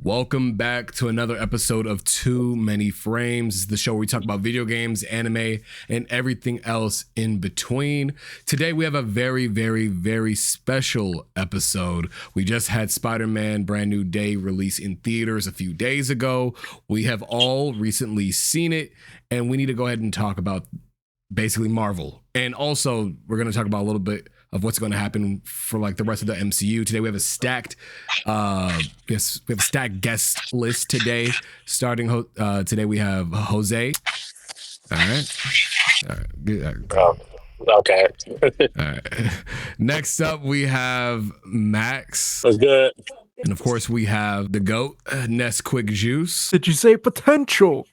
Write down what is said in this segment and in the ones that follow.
Welcome back to another episode of Too Many Frames. This is the show where we talk about video games, anime, and everything else in between. Today we have a very special episode. We just had Spider-Man Brand New Day release in theaters a few days ago. We have all recently seen it, and we need to go ahead and talk about basically Marvel. And also, we're going to talk about a little bit of what's going to happen for like the rest of the MCU. Today we have a stacked guest list today. Starting today we have Jose. All right. Good. Okay. All right. Next up we have Max. That's good. And of course we have the GOAT, Nesquik Juice. Did you say potential?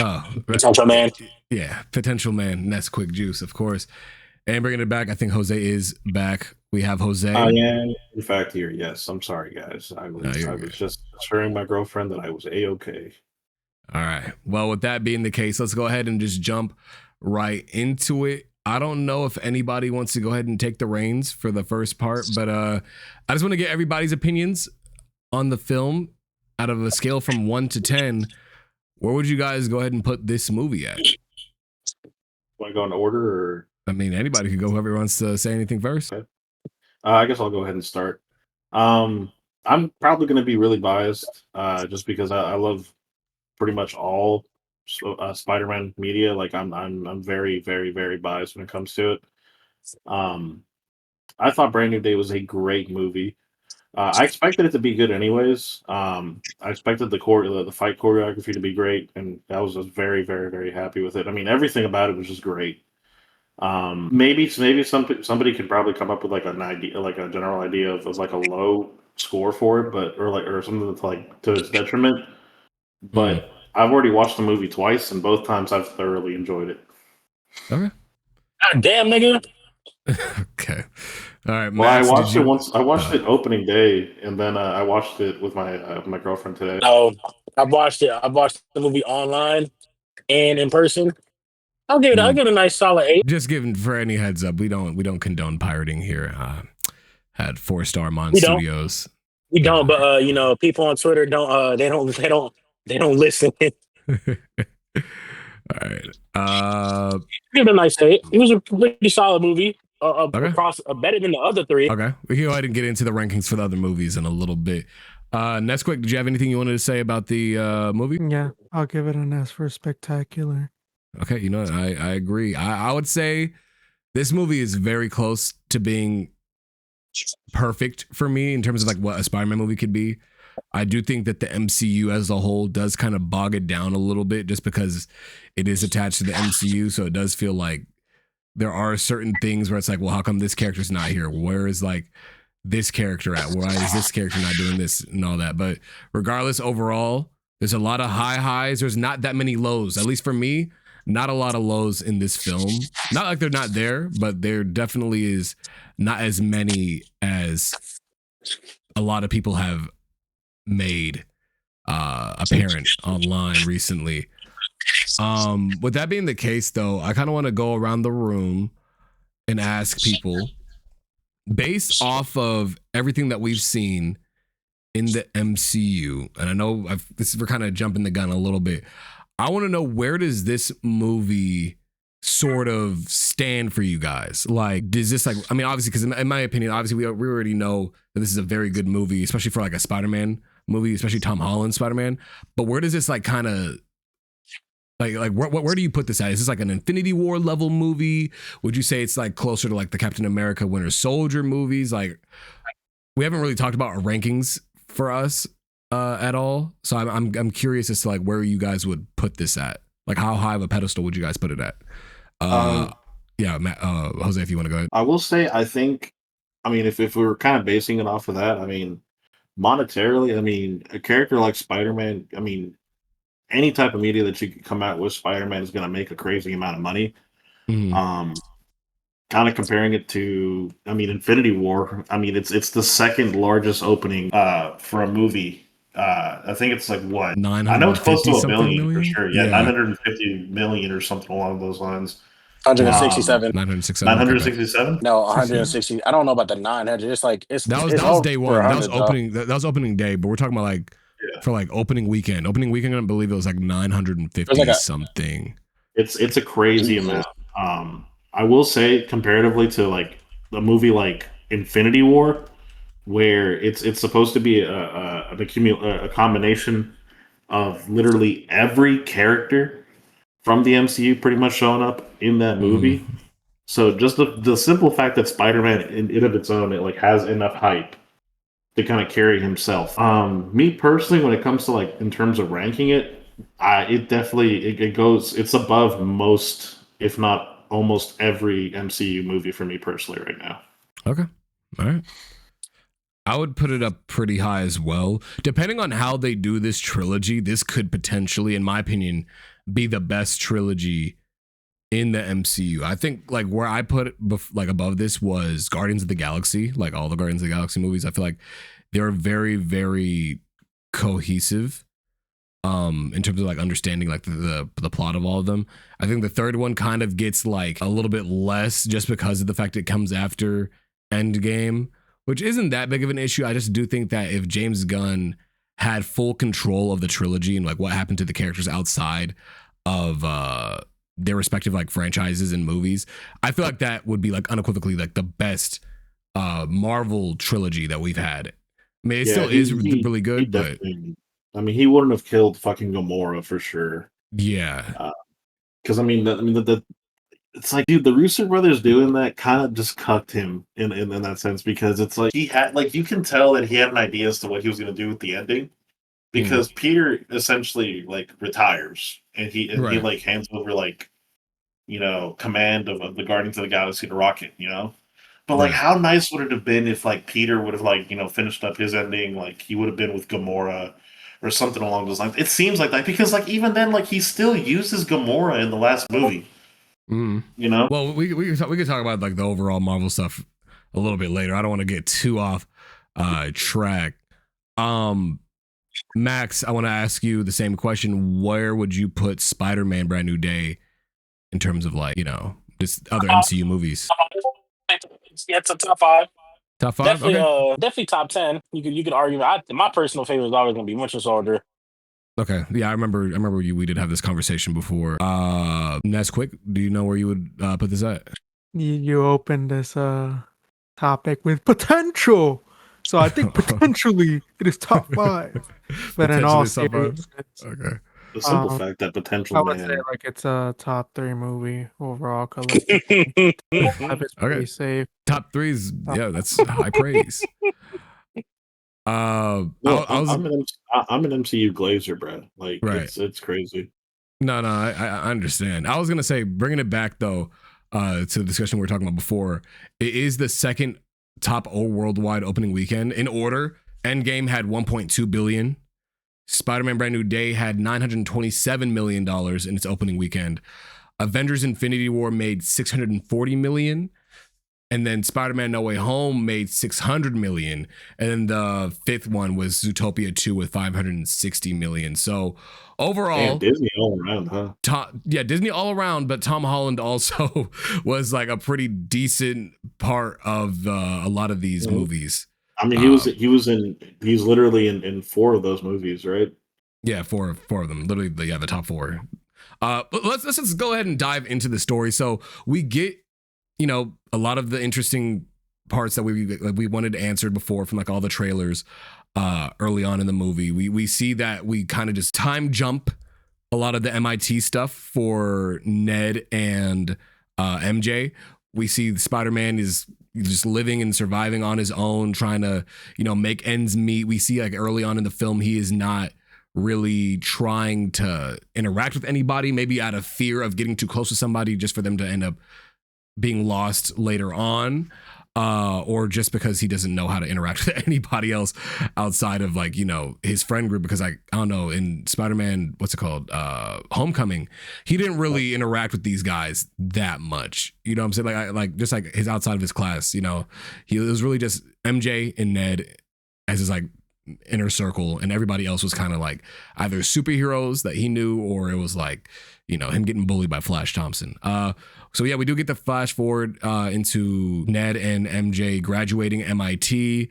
Oh, Potential man. Yeah, potential man, Nesquik Juice, of course. And bringing it back, I think Jose is back. We have Jose. I am, in fact, here. Yes, I'm sorry, guys. I was good. just assuring my girlfriend that I was A-okay. All right. Well, with that being the case, let's go ahead and just jump right into it. I don't know if anybody wants to go ahead and take the reins for the first part, but I just want to get everybody's opinions on the film out of a scale from 1 to 10. Where would you guys go ahead and put this movie at? Want to go in order, or? I mean, anybody could go. Whoever wants to say anything first. Okay. I guess I'll go ahead and start. I'm probably going to be really biased, just because I love pretty much all Spider-Man media. Like I'm very biased when it comes to it. I thought Brand New Day was a great movie. I expected it to be good anyways. I expected the fight choreography to be great, and I was just very happy with it. I mean, everything about it was just great. Maybe somebody could probably come up with like an idea, like a general idea of like a low score for it, or something that's like to its detriment. But I've already watched the movie twice, and both times I've thoroughly enjoyed it. Okay. God damn, nigga. Okay. All right. Well, Max, I watched it once. I watched it opening day, and then I watched it with my girlfriend today. No, I watched it. I watched the movie online and in person. I'll give it a nice solid 8. Just giving for any heads up, we don't condone pirating here. Had 4-Star Mon We don't. Studios. We don't, but people on Twitter don't. They don't listen. All right. Give it a nice 8. It was a pretty solid movie. Okay. Across better than the other 3. Okay. We can go ahead and get into the rankings for the other movies in a little bit. Nesquik, did you have anything you wanted to say about the movie? Yeah, I'll give it an S for spectacular. Okay, you know what? I agree. I would say this movie is very close to being perfect for me in terms of like what a Spider-Man movie could be. I do think that the MCU as a whole does kind of bog it down a little bit just because it is attached to the MCU. So it does feel like there are certain things where it's like, well, how come this character's not here? Where is like this character at? Why is this character not doing this and all that? But regardless, overall, there's a lot of high highs. There's not that many lows, at least for me. Not a lot of lows in this film. Not like they're not there, but there definitely is not as many as a lot of people have made apparent online recently. With that being the case, though, I kind of want to go around the room and ask people, based off of everything that we've seen in the MCU, and I know we're kind of jumping the gun a little bit. I want to know, where does this movie sort of stand for you guys? Like, does this like, I mean, obviously, because in my opinion, obviously we already know that this is a very good movie, especially for like a Spider-Man movie, especially Tom Holland's Spider-Man. But where does this like kind of like where do you put this at? Is this like an Infinity War level movie? Would you say it's like closer to like the Captain America Winter Soldier movies? Like, we haven't really talked about our rankings for us at all, so I'm curious as to like where you guys would put this at. Like, how high of a pedestal would you guys put it at? Yeah, Matt, Jose, if you want to go ahead. I will say, I think, I mean, if we were kind of basing it off of that, I mean, monetarily, I mean, a character like Spider-Man, I mean, any type of media that you could come out with Spider-Man is going to make a crazy amount of money. Mm-hmm. Kind of comparing it to, I mean, Infinity War, I mean, it's the second largest opening for a movie. I think it's like what? I know it's close to $1 billion for sure. Yeah, 950 million or something along those lines. 167. 967. No, 160. I don't know about the 900. It's like that was day one. That was opening day, but we're talking about like for like opening weekend. Opening weekend, I believe it was like 950 It was like something. It's a crazy amount. I will say comparatively to like a movie like Infinity War, where it's supposed to be a combination of literally every character from the MCU pretty much showing up in that movie. Mhm. So just the simple fact that Spider-Man in of its own, it like has enough hype to kind of carry himself. Me personally, when it comes to like in terms of ranking it, it definitely it goes it's above most, if not almost every MCU movie for me personally right now. Okay. All right. I would put it up pretty high as well. Depending on how they do this trilogy, this could potentially, in my opinion, be the best trilogy in the MCU. I think like where I put it like above this was Guardians of the Galaxy, like all the Guardians of the Galaxy movies. I feel like they're very, very cohesive in terms of like understanding like the plot of all of them. I think the third one kind of gets like a little bit less just because of the fact it comes after Endgame, which isn't that big of an issue. I just do think that if James Gunn had full control of the trilogy and like what happened to the characters outside of their respective like franchises and movies, I feel like that would be like unequivocally like the best Marvel trilogy that we've had. I mean, it still is really good, but I mean, he wouldn't have killed fucking Gamora for sure. Yeah, Because it's like, dude, the Russo brothers doing that kind of just cucked him in that sense, because it's like he had like you can tell that he had an idea as to what he was going to do with the ending, because Peter essentially like retires and he Right. like hands over like command of the Guardians of the Galaxy to Rocket, But like, Right. how nice would it have been if like Peter would have like finished up his ending, like he would have been with Gamora or something along those lines. It seems like that because like even then like he still uses Gamora in the last movie. Well, we could talk about like the overall Marvel stuff a little bit later. I don't want to get too off track. Max, I want to ask you the same question. Where would you put Spider-Man Brand New Day in terms of like, just other MCU movies? Yeah, it's a top 5. Top 5? Definitely, Okay. definitely top 10. You could argue. My personal favorite is always going to be Winter Soldier. Okay. Yeah, I remember we did have this conversation before. Nesquick, do you know where you would put this at? You opened this topic with potential. So I think potentially it is top 5. But in all seriousness, okay. The simple fact that potential I would say like it's a top 3 movie overall collection. It's pretty safe. Top 3's that's high praise. I'm an MCU glazer, bro. Like it's crazy. No, I understand. I was gonna say, bringing it back though to the discussion we were talking about before, it is the second top worldwide opening weekend in order. Endgame had 1.2 billion. Spider-Man Brand New Day had $927 million in its opening weekend. Avengers Infinity War made $640 million. And then Spider-Man No Way Home made $600 million. And then the fifth one was Zootopia 2 with $560 million. So overall, Disney all around, huh? Disney all around, but Tom Holland also was like a pretty decent part of a lot of these movies. I mean, he's literally in 4 of those movies, right? Yeah, four of them. Literally, the top 4. But let's just go ahead and dive into the story. So we get, a lot of the interesting parts that we wanted answered before from like all the trailers early on in the movie. We see that we kind of just time jump a lot of the MIT stuff for Ned and MJ. We see Spider-Man is just living and surviving on his own, trying to, make ends meet. We see like early on in the film, he is not really trying to interact with anybody, maybe out of fear of getting too close to somebody just for them to end up being lost later on, or just because he doesn't know how to interact with anybody else outside of like, his friend group. Because I don't know, in Spider-Man, what's it called? Homecoming, he didn't really interact with these guys that much. You know what I'm saying? Like just like his outside of his class, it was really just MJ and Ned as his like inner circle, and everybody else was kind of like either superheroes that he knew, or it was like, him getting bullied by Flash Thompson. So yeah, we do get the flash forward into Ned and MJ graduating MIT.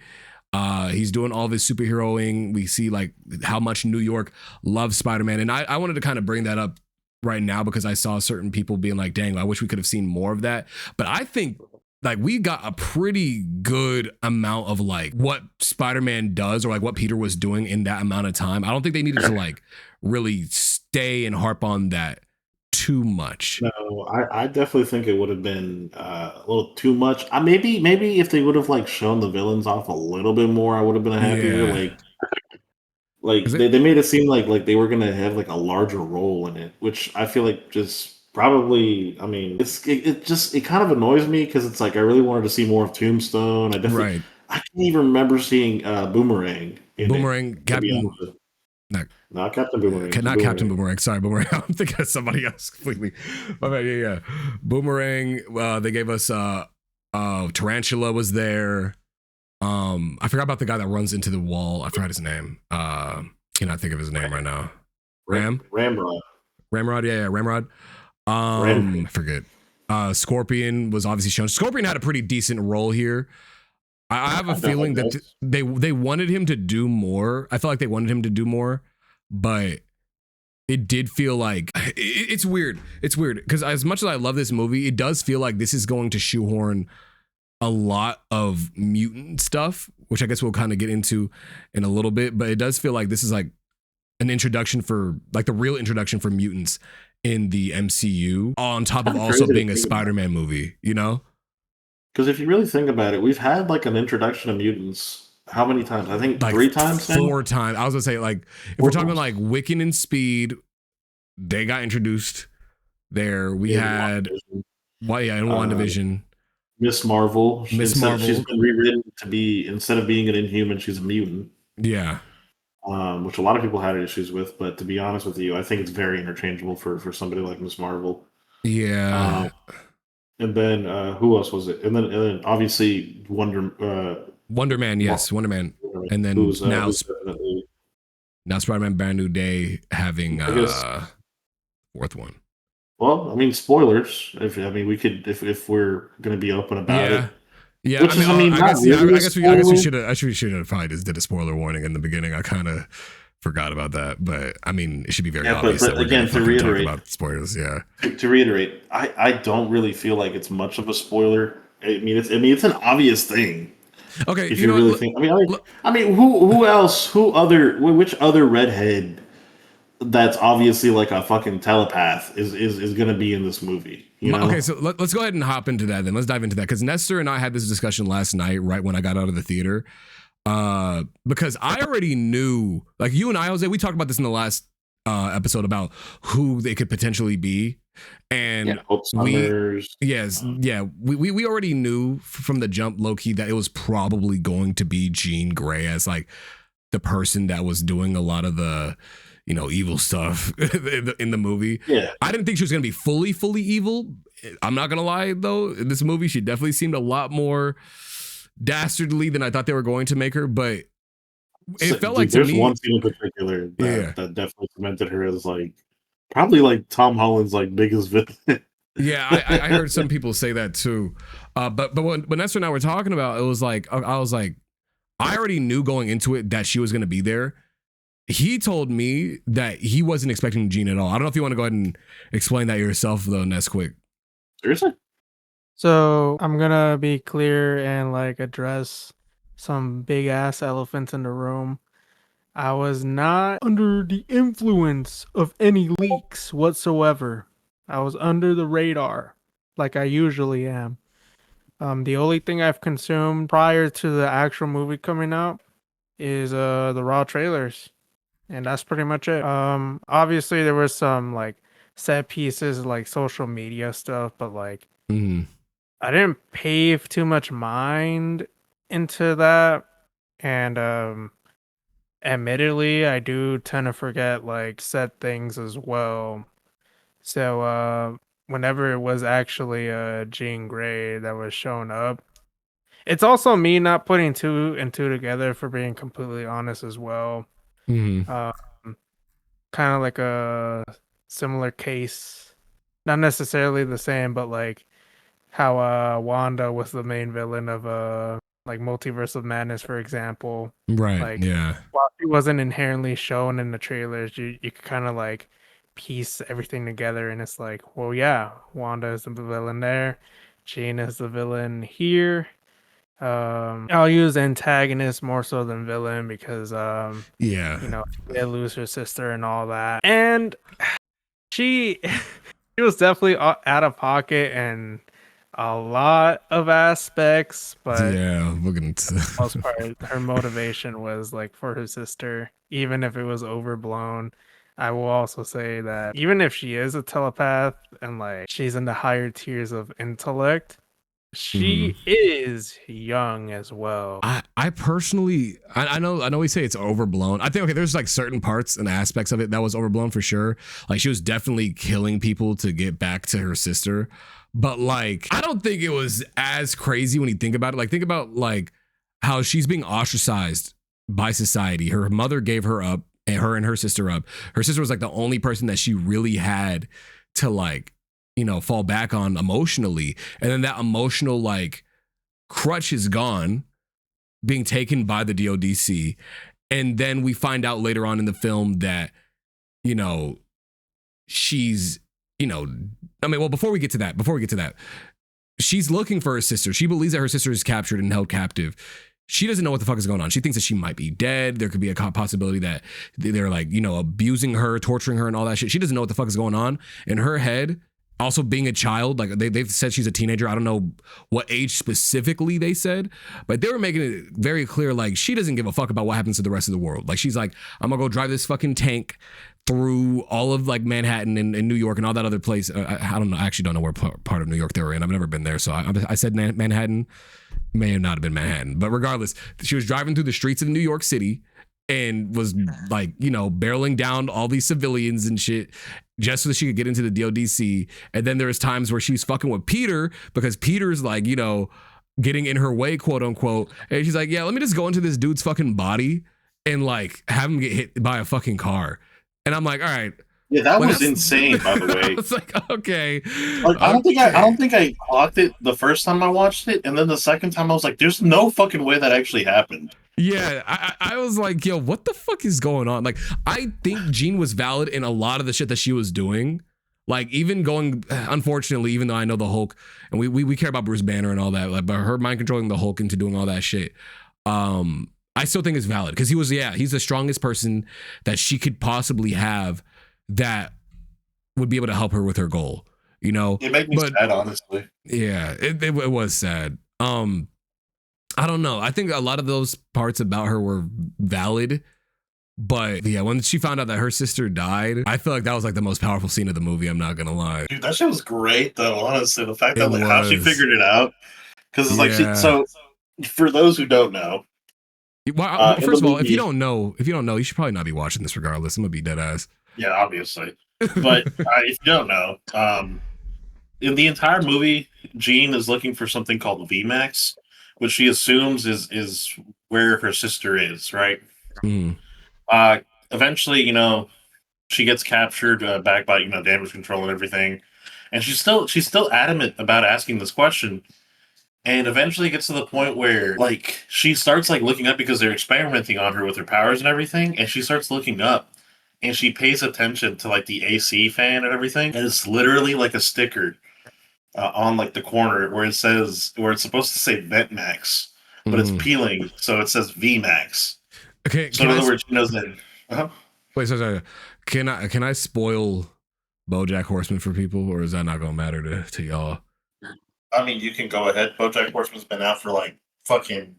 He's doing all this superheroing. We see like how much New York loves Spider-Man. And I wanted to kind of bring that up right now because I saw certain people being like, dang, I wish we could have seen more of that. But I think like we got a pretty good amount of like what Spider-Man does or like what Peter was doing in that amount of time. I don't think they needed to like really stay and harp on that too much. No, I definitely think it would have been a little too much. Maybe if they would have like shown the villains off a little bit more, I would have been happier. Yeah. Like they made it seem like they were gonna have like a larger role in it, which I feel like just probably. I mean, it kind of annoys me because it's like I really wanted to see more of Tombstone. Right. I can't even remember seeing Boomerang. Boomerang, Captain. Not Captain Boomerang. Not Captain Boomerang. Sorry, Boomerang. I'm thinking of somebody else completely. But yeah. Boomerang. They gave us Tarantula was there. I forgot about the guy that runs into the wall. I forgot his name. Cannot think of his name right now. Ramrod. Yeah, Ramrod. I forget. Scorpion was obviously shown. Scorpion had a pretty decent role here. I have a feeling that they wanted him to do more. I felt like they wanted him to do more, but it did feel like it's weird. It's weird because as much as I love this movie, it does feel like this is going to shoehorn a lot of mutant stuff, which I guess we'll kind of get into in a little bit. But it does feel like this is like an introduction for like the real introduction for mutants in the MCU, on top of also being a Spider-Man movie, you know? Because if you really think about it, we've had like an introduction of mutants. How many times? I think like 3 times. 4 times. I was gonna say like if we're talking like Wiccan and Speed, they got introduced there. We had WandaVision. Miss Marvel. She's been rewritten to be, instead of being an Inhuman, she's a mutant. Yeah. Which a lot of people had issues with, but to be honest with you, I think it's very interchangeable for somebody like Miss Marvel. Yeah. And then who else was it? And then obviously Wonder Man, yes, Wonder Man. And then now Spider-Man Brand New Day having fourth one. Well, I mean, spoilers. If we're gonna be open about it. Yeah, I guess we should have probably just did a spoiler warning in the beginning. I kind of forgot about that, but I mean, it should be very obvious. But again, to reiterate about spoilers, To reiterate, I don't really feel like it's much of a spoiler. I mean, it's an obvious thing. Okay, if you really think, I mean, who else? Which other redhead that's obviously like a fucking telepath is going to be in this movie? You know? Okay, so let's go ahead and hop into that then. Let's dive into that because Nestor and I had this discussion last night, right when I got out of the theater, because I already knew, like you and I, Jose, we talked about this in the last episode about who they could potentially be, and we already knew from the jump, low-key, that it was probably going to be Jean Grey as like the person that was doing a lot of the evil stuff in the movie. Yeah. I didn't think she was going to be fully evil. I'm not going to lie, though. In this movie, she definitely seemed a lot more dastardly than I thought they were going to make her. But it felt like, there's one scene in particular that definitely cemented her as like probably like Tom Holland's like biggest villain. Yeah, I heard some people say that too. But when Nestor and I were talking about it, was like I was like, I already knew going into it that she was going to be there. He told me that he wasn't expecting Jean at all. I don't know if you want to go ahead and explain that yourself, though, Ness, quick. Seriously? So I'm gonna be clear and like address some big ass elephants in the room. I was not under the influence of any leaks whatsoever. I was under the radar, like I usually am. The only thing I've consumed prior to the actual movie coming out is the raw trailers. And that's pretty much it. Obviously there was some like set pieces, like social media stuff, but like I didn't pave too much mind into that. And admittedly, I do tend to forget like set things as well. So whenever it was actually Jean Grey that was showing up, it's also me not putting 2 and 2 together, for being completely honest as well. Kind of like a similar case, not necessarily the same, but like how Wanda was the main villain of like Multiverse of Madness, for example. Right. Like, Yeah. while she wasn't inherently shown in the trailers, you could kind of like piece everything together, and it's like, well, yeah, Wanda is the villain there, Jean is the villain here. I'll use antagonist more so than villain because Yeah. you know, she did lose her sister and all that, and she she was definitely out of pocket and a lot of aspects, but Yeah. We're gonna. most part, her motivation was like for her sister, even if it was overblown. I will also say that even if she is a telepath and like she's in the higher tiers of intellect, she is young as well. I personally, I know we say it's overblown. I think, okay, there's like certain parts and aspects of it that was overblown for sure. Like she was definitely killing people to get back to her sister. But like, I don't think it was as crazy when you think about it. Like, think about like how she's being ostracized by society. Her mother gave her up, and her sister up. Her sister was like the only person that she really had to like, you know, fall back on emotionally. And then that emotional like crutch is gone, being taken by the DODC. And then we find out later on in the film that, you know, she's, you know, I mean, well, before we get to that, she's looking for her sister. She believes that her sister is captured and held captive. She doesn't know what the fuck is going on. She thinks that she might be dead. There could be a possibility that they're like, you know, abusing her, torturing her and all that shit. She doesn't know what the fuck is going on. In her head, also being a child, like they've said she's a teenager. I don't know what age specifically they said, but they were making it very clear, like she doesn't give a fuck about what happens to the rest of the world. Like she's like, I'm gonna go drive this fucking tank through all of like Manhattan and New York and all that other place. I don't know. I actually don't know where part of New York they were in. I've never been there. So I said Manhattan, may not have been Manhattan, but regardless, she was driving through the streets of New York City and was like, you know, barreling down all these civilians and shit just so that she could get into the DODC. And then there's times where she's fucking with Peter because Peter's like, you know, getting in her way, quote unquote. And she's like, yeah, let me just go into this dude's fucking body and like have him get hit by a fucking car. And I'm like, all right. Yeah, that was insane, by the way. It's like, okay. Like, I don't think I clocked it the first time I watched it, and then the second time I was like, there's no fucking way that actually happened. Yeah, I was like, yo, what the fuck is going on? Like, I think Jean was valid in a lot of the shit that she was doing. Like, even going, unfortunately, even though I know the Hulk, and we care about Bruce Banner and all that, like, but her mind controlling the Hulk into doing all that shit, I still think it's valid because he's the strongest person that she could possibly have that would be able to help her with her goal. You know, it made me sad, honestly. Yeah, it was sad. I don't know. I think a lot of those parts about her were valid, but yeah, when she found out that her sister died, I feel like that was like the most powerful scene of the movie. I'm not gonna lie. Dude, that shit was great, though. Honestly, the fact that like how she figured it out, because it's like so. For those who don't know, well, first of all, if you don't know, you should probably not be watching this. Regardless, I'm gonna be dead ass. Yeah, obviously. But if you don't know, in the entire movie, Jean is looking for something called VMAX, which she assumes is where her sister is, right? Mm. Eventually, you know, she gets captured back by, you know, damage control and everything, and she's still adamant about asking this question. And eventually it gets to the point where, like, she starts, like, looking up because they're experimenting on her with her powers and everything, and she starts looking up, and she pays attention to, like, the AC fan and everything, and it's literally, like, a sticker on, like, the corner where it's supposed to say VentMax, but it's peeling, so it says VMAX. Okay, so in other words, she knows that... Uh-huh. Wait, sorry. Can I spoil BoJack Horseman for people, or is that not going to matter to y'all? I mean, you can go ahead. BoJack Horseman's been out for like fucking,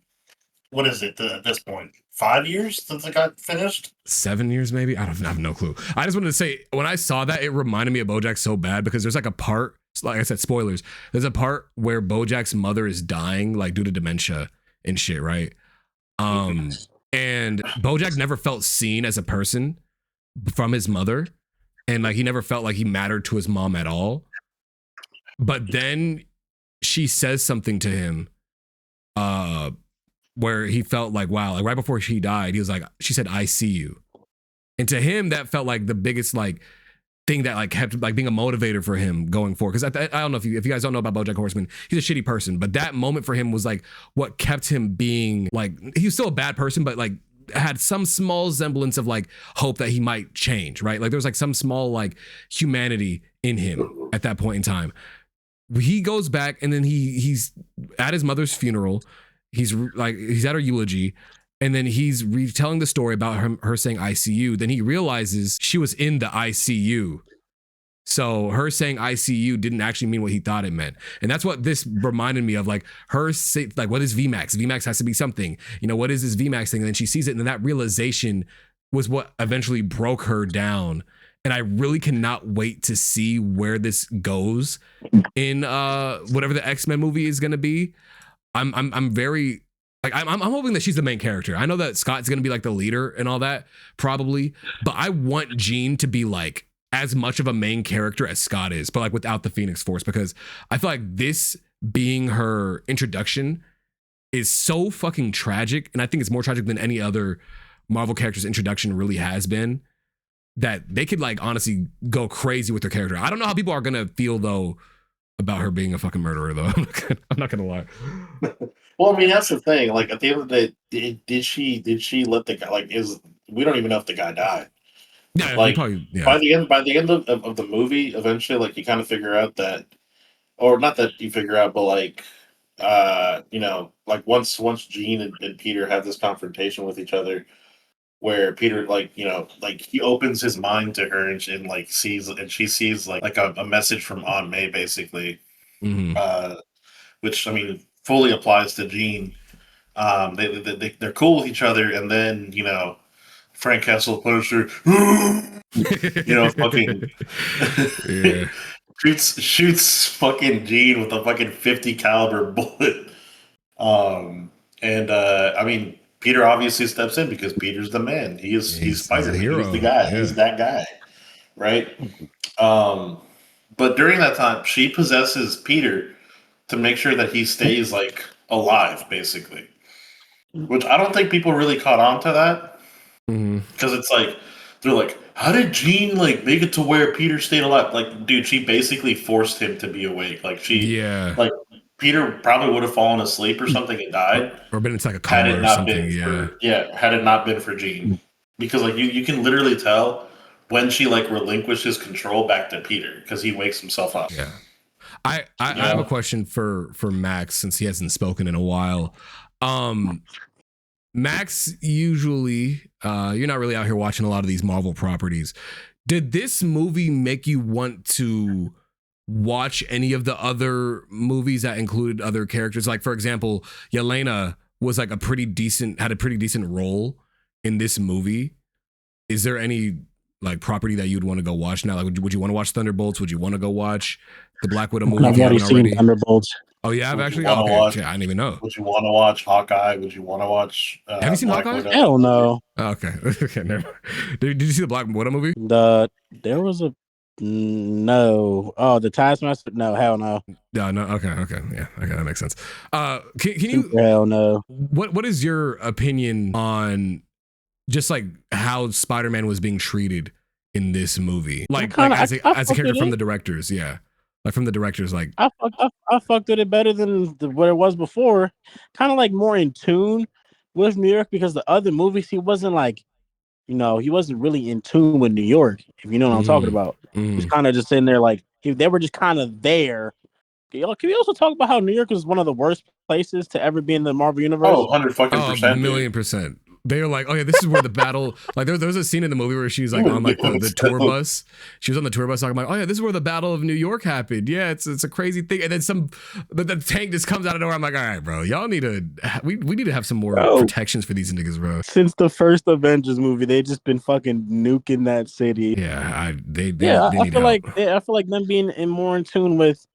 what is it at this point? 5 years since it got finished? 7 years, maybe? I have no clue. I just wanted to say, when I saw that, it reminded me of BoJack so bad because there's like a part, like I said, spoilers. There's a part where BoJack's mother is dying, like due to dementia and shit, right? And BoJack never felt seen as a person from his mother, and like he never felt like he mattered to his mom at all. But then she says something to him where he felt like, wow, like right before she died, he was like, she said, I see you. And to him, that felt like the biggest like thing that like kept like being a motivator for him going forward. Because I don't know if you guys don't know about BoJack Horseman, he's a shitty person, but that moment for him was like what kept him being like, he was still a bad person, but like had some small semblance of like hope that he might change, right? Like there was like some small like humanity in him at that point in time. He goes back and then he's at his mother's funeral. He's at her eulogy. And then he's retelling the story about her saying ICU. Then he realizes she was in the ICU. So her saying ICU didn't actually mean what he thought it meant. And that's what this reminded me of, like her say, like, what is VMAX? VMAX has to be something. You know, what is this VMAX thing? And then she sees it, and then that realization was what eventually broke her down. And I really cannot wait to see where this goes in whatever the X-Men movie is gonna be. I'm very like I'm hoping that she's the main character. I know that Scott's gonna be like the leader and all that, probably, but I want Jean to be like as much of a main character as Scott is, but like without the Phoenix Force, because I feel like this being her introduction is so fucking tragic, and I think it's more tragic than any other Marvel character's introduction really has been, that they could like honestly go crazy with their character. I don't know how people are gonna feel though about her being a fucking murderer though. I'm not gonna lie. Well, I mean, that's the thing. Like at the end of the day, did she let the guy we don't even know if the guy died. Yeah, like probably, yeah. by the end of the movie, eventually, like you kind of figure out that, or not that you figure out, but like you know, like once Jean and Peter have this confrontation with each other, where Peter, like, you know, like he opens his mind to her and she sees like a message from Aunt May, basically, which I mean fully applies to Jean. They're cool with each other, and then you know Frank Castle Punisher, you know, fucking Yeah. shoots fucking Jean with a fucking 50 caliber bullet. I mean, Peter obviously steps in because Peter's the man. He's Spider-Man. He's the guy. Yeah. He's that guy, right? But during that time, she possesses Peter to make sure that he stays like alive, basically. Which I don't think people really caught on to that, because it's like they're like, how did Jean like make it to where Peter stayed alive? Like, dude, she basically forced him to be awake. Like like Peter probably would have fallen asleep or something and died, or been in like a coma or something. Had it not been for Jean, because like you can literally tell when she like relinquishes control back to Peter because he wakes himself up. Yeah, I have a question for Max, since he hasn't spoken in a while. Max, usually you're not really out here watching a lot of these Marvel properties. Did this movie make you want to watch any of the other movies that included other characters? Like, for example, Yelena was like had a pretty decent role in this movie. Is there any like property that you'd want to go watch now? Like, would you want to watch Thunderbolts? Would you want to go watch the Black Widow movie? I've already seen Thunderbolts. Oh yeah, I've actually. I didn't even know. Would you want to watch Hawkeye? Would you want to watch? Have you seen Black Hawkeye? Widow? Hell no. Oh, okay. Okay. Never. Did you see the Black Widow movie? There was a no. Oh, the Taskmaster? No, hell no. No. Okay. Yeah. Okay, that makes sense. Can you? Hell no. What is your opinion on just like how Spider-Man was being treated in this movie? Like as a character from the directors, yeah. Like from the directors, like I fucked with it better than what it was before. Kind of like more in tune with New York, because the other movies he wasn't like, you know, he wasn't really in tune with New York. If you know what I'm talking about, he's kind of just in there like they were just kind of there. Can we also talk about how New York is one of the worst places to ever be in the Marvel universe? Oh, 100%. Million percent. They were like, oh yeah, this is where the battle. Like there was a scene in the movie where she's like on like the tour bus. She was on the tour bus talking about, oh yeah, this is where the Battle of New York happened. Yeah, it's a crazy thing. And then the tank just comes out of nowhere. I'm like, all right, bro, y'all need to we need to have some more protections for these niggas, bro. Since the first Avengers movie, they just been fucking nuking that city. Yeah, I feel like them being more in tune with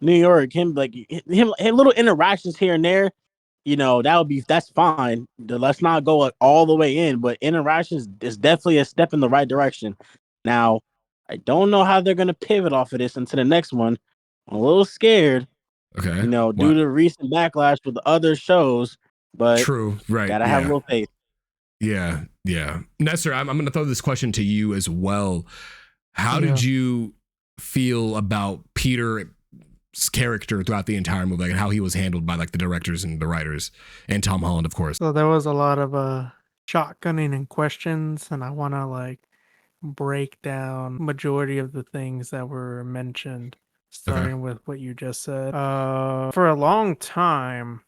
New York, him little interactions here and there. You know, that's fine. Let's not go all the way in, but interactions is definitely a step in the right direction. Now, I don't know how they're gonna pivot off of this into the next one. I'm a little scared. Okay. You know, due to recent backlash with the other shows, but true, right? Gotta have a little faith. Yeah. Nestor, I'm gonna throw this question to you as well. How did you feel about Peter's character throughout the entire movie, like, and how he was handled by like the directors and the writers and Tom Holland, of course? So there was a lot of shotgunning and questions, and I want to like break down majority of the things that were mentioned, starting with what you just said. For a long time,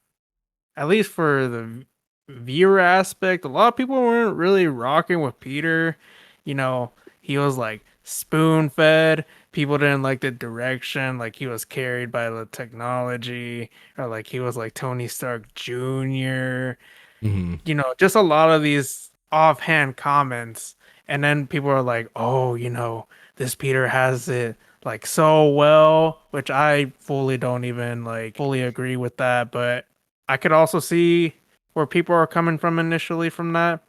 at least for the viewer aspect, a lot of people weren't really rocking with Peter. You know, he was like spoon-fed. People didn't like the direction, like he was carried by the technology, or like he was like Tony Stark Jr. You know, just a lot of these offhand comments. And then people are like, oh, you know, this Peter has it like so well, which I fully don't even like fully agree with that. But I could also see where people are coming from initially from that.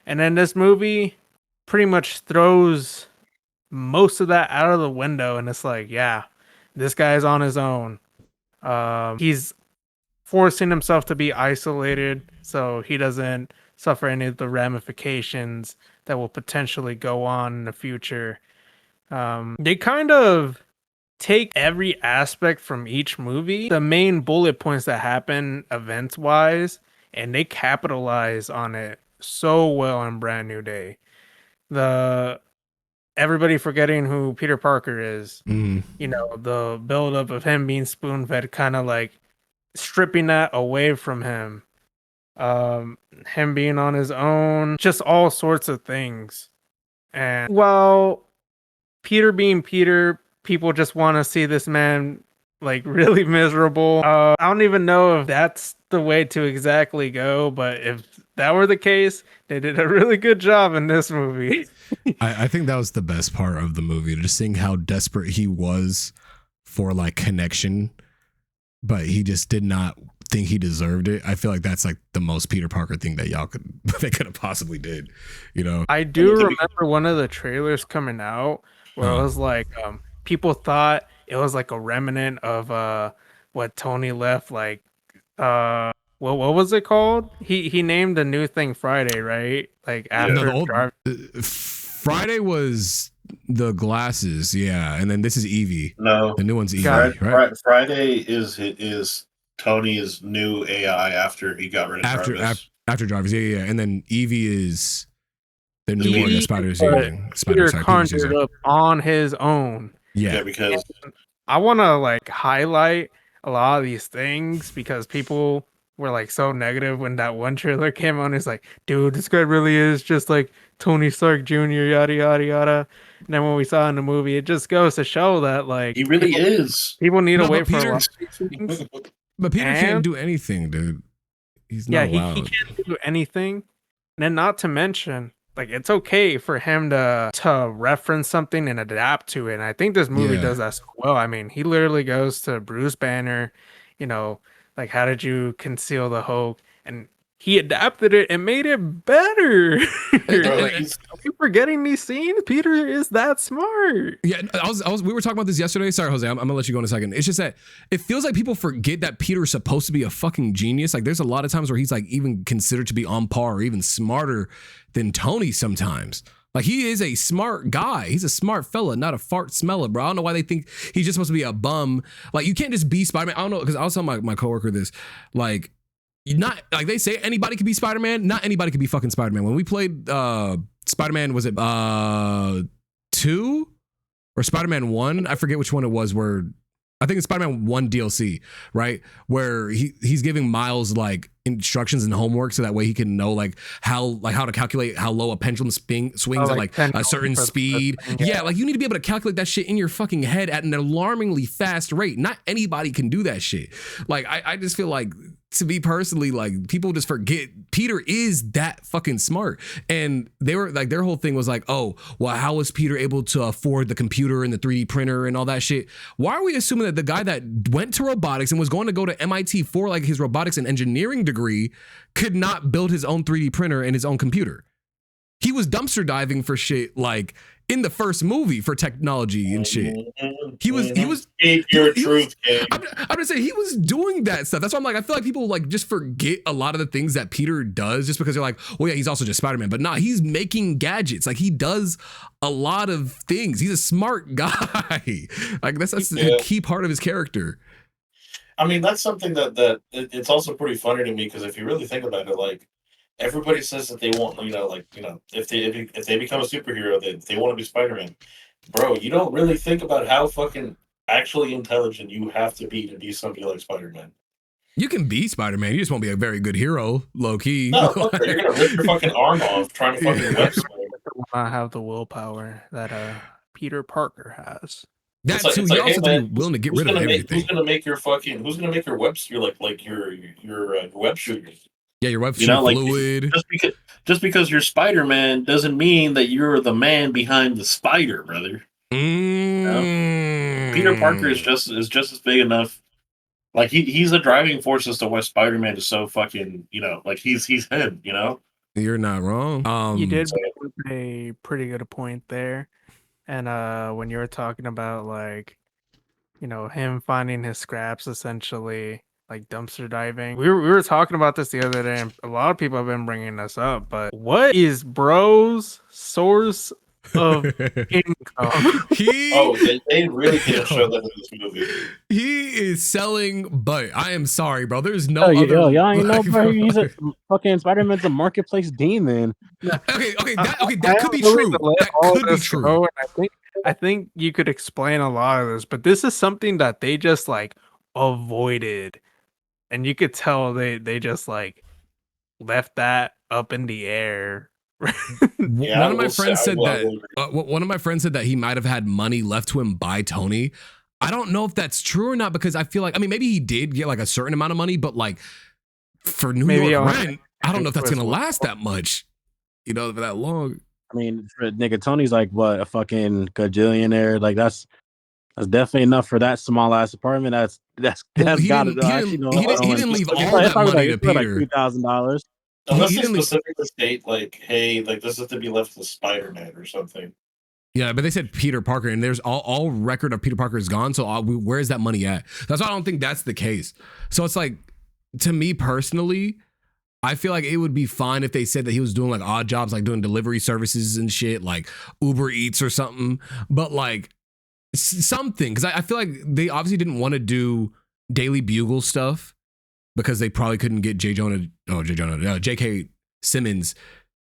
And then this movie pretty much throws most of that out of the window. And it's like, yeah, this guy's on his own. He's forcing himself to be isolated so he doesn't suffer any of the ramifications that will potentially go on in the future. They kind of take every aspect from each movie, the main bullet points that happen events-wise, and they capitalize on it so well in Brand New Day. Everybody forgetting who Peter Parker is, you know, the buildup of him being spoon-fed, kind of like stripping that away from him. Him being on his own, just all sorts of things. And while Peter being Peter, people just want to see this man like really miserable. I don't even know if that's the way to exactly go, but if that were the case, they did a really good job in this movie. I think that was the best part of the movie, just seeing how desperate he was for like connection, but he just did not think he deserved it. I feel like that's like the most Peter Parker thing that they could have possibly did, you know. I do remember one of the trailers coming out where it was like people thought it was like a remnant of what Tony left, like what was it called? He named the new thing Friday, right? Like after Friday was the glasses, yeah, and then this is Evie. No, the new one's Evie, right? Friday is Tony's new AI after he got rid of Jarvis. After Jarvis, yeah, and then Evie is the new one that Spider's using. Peter conjured up on his own. Yeah, because I want to like highlight a lot of these things because people were like so negative when that one trailer came on. It's like, dude, this guy really is just like Tony Stark Jr. yada yada yada. And then when we saw in the movie, it just goes to show that like he really is. People need to wait for a lot of things. But Peter can't do anything, dude. He's not allowed. He can't do anything. And then not to mention, like, it's okay for him to reference something and adapt to it. And I think this movie does that so well. I mean, he literally goes to Bruce Banner, you know, like, how did you conceal the Hulk? And he adapted it and made it better. Are we forgetting these scenes? Peter is that smart. Yeah, we were talking about this yesterday. Sorry, Jose, I'm gonna let you go in a second. It's just that it feels like people forget that Peter's supposed to be a fucking genius. Like, there's a lot of times where he's like even considered to be on par or even smarter than Tony sometimes. Like, he is a smart guy. He's a smart fella, not a fart smeller, bro. I don't know why they think he's just supposed to be a bum. Like, you can't just be Spider-Man. I don't know, because I was telling my coworker this. Like, not like they say anybody could be Spider-Man. Not anybody could be fucking Spider-Man. When we played Spider-Man, was it 2 or Spider-Man 1? I forget which one it was. Where I think it's Spider-Man 1 DLC, right? Where he's giving Miles like instructions and homework so that way he can know like how to calculate how low a pendulum swings at like a certain speed. Yeah, like you need to be able to calculate that shit in your fucking head at an alarmingly fast rate. Not anybody can do that shit. Like I just feel like, to me personally, like, people just forget Peter is that fucking smart. And they were like, their whole thing was like, oh, well, how was Peter able to afford the computer and the 3D printer and all that shit? Why are we assuming that the guy that went to robotics and was going to go to MIT for like his robotics and engineering degree could not build his own 3D printer and his own computer? He was dumpster diving for shit like in the first movie for technology and shit. He was Speak your truth, King. I'm just saying he was doing that stuff. That's why I'm like, I feel like people like just forget a lot of the things that Peter does just because they're like, well, yeah, he's also just Spider-Man. But nah, he's making gadgets. Like he does a lot of things. He's a smart guy. Like that's a key part of his character. I mean, that's something that it's also pretty funny to me because if you really think about it, like everybody says that they want, if they become a superhero, they want to be Spider-Man. Bro, you don't really think about how fucking actually intelligent you have to be somebody like Spider-Man. You can be Spider-Man. You just won't be a very good hero, low key. No, you're gonna rip your fucking arm off trying to fucking web swing. I have the willpower that Peter Parker has. That too. You also have to be willing to get rid of everything. Who's gonna make your web your web shooters? Yeah, your web shooter fluid. Just because you're Spider-Man doesn't mean that you're the man behind the spider, brother. Peter Parker is just as big enough. Like he's a driving force as to why Spider-Man is so fucking, like he's him, You're not wrong. You did make a pretty good point there. And when you were talking about like, him finding his scraps essentially like dumpster diving, we were talking about this the other day, and a lot of people have been bringing this up. But what is Bro's source of income? They really didn't show that in this movie. He is selling, but I am sorry, bro. There's no other. Y'all ain't know, bro. He's a fucking Spider-Man's a marketplace demon. Okay, that could be true. That could be true. And I think you could explain a lot of this, but this is something that they just like avoided, and you could tell they just like left that up in the air. One of my friends said that he might have had money left to him by Tony. I don't know if that's true or not because I feel like, I mean, maybe he did get like a certain amount of money, but like for New York rent, I don't know if that's gonna last that much, for that long. I mean, for nigga, Tony's like what, a fucking gajillionaire? Like that's definitely enough for that small ass apartment. That's got it. He didn't leave all that money to Peter. Like $3,000. Unless he specifically state like, hey, like this is to be left to Spider-Man or something. Yeah, but they said Peter Parker, and there's all record of Peter Parker is gone. So where is that money at? That's why I don't think that's the case. So it's like, to me personally, I feel like it would be fine if they said that he was doing like odd jobs, like doing delivery services and shit, like Uber Eats or something. But like something, because I feel like they obviously didn't want to do Daily Bugle stuff because they probably couldn't get J.K. Simmons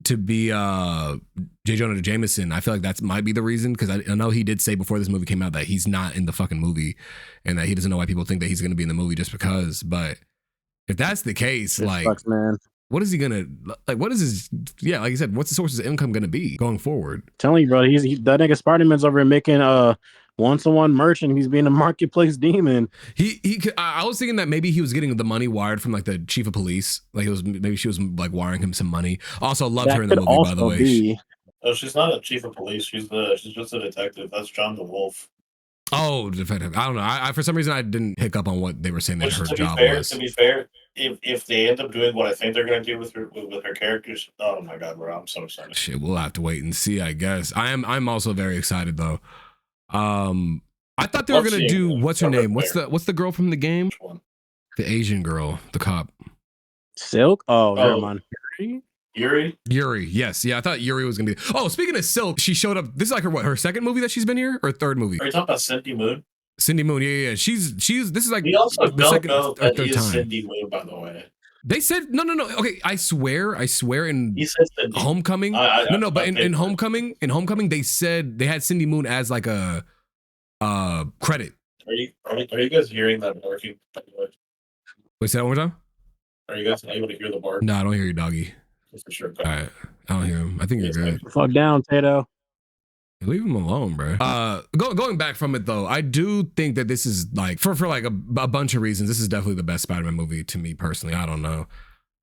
to be J. Jonah Jameson. I feel like that might be the reason, because I know he did say before this movie came out that he's not in the fucking movie and that he doesn't know why people think that he's going to be in the movie just because. But if that's the case, it like, sucks, man. What is he gonna like? What is his? Yeah, like you said, what's the source of income gonna be going forward? Telling you, bro, that nigga Spider-Man's over here making one-to-one merch, and he's being a marketplace demon. I was thinking that maybe he was getting the money wired from like the chief of police. Like maybe she was like wiring him some money. Also, loved her in the movie, by the way. No, she's not a chief of police. She's just a detective. That's John DeWolf. Oh, defective. I don't know. I for some reason I didn't pick up on what they were saying that her job was. To be fair, if they end up doing what I think they're gonna do with her characters, oh my god, bro, I'm so excited. Shit, we'll have to wait and see. I guess I'm also very excited though. I thought they were gonna do what's her name? What's the girl from the game? Which one? The Asian girl, the cop. Silk. Never mind. Yuri? Yes. Yeah, I thought Yuri was gonna be. Oh, speaking of Silk, she showed up. This is like her second movie that she's been here, or third movie? Are you talking about Cindy Moon? Cindy Moon, yeah. She's. This is like we also the don't second know or that third is time. Cindy Moon, by the way. They said no. Okay, I swear in he said Cindy. Homecoming. But in Homecoming, they said they had Cindy Moon as like a credit. Are you guys hearing that barking? Wait, say that one more time. Are you guys able to hear the bark? No, I don't hear you, doggy. For sure. All right, I don't hear him. I think you're good. Fuck down, Tato. Leave him alone, bro. Going back from it though, I do think that this is like for like a bunch of reasons. This is definitely the best Spider-Man movie to me personally. I don't know.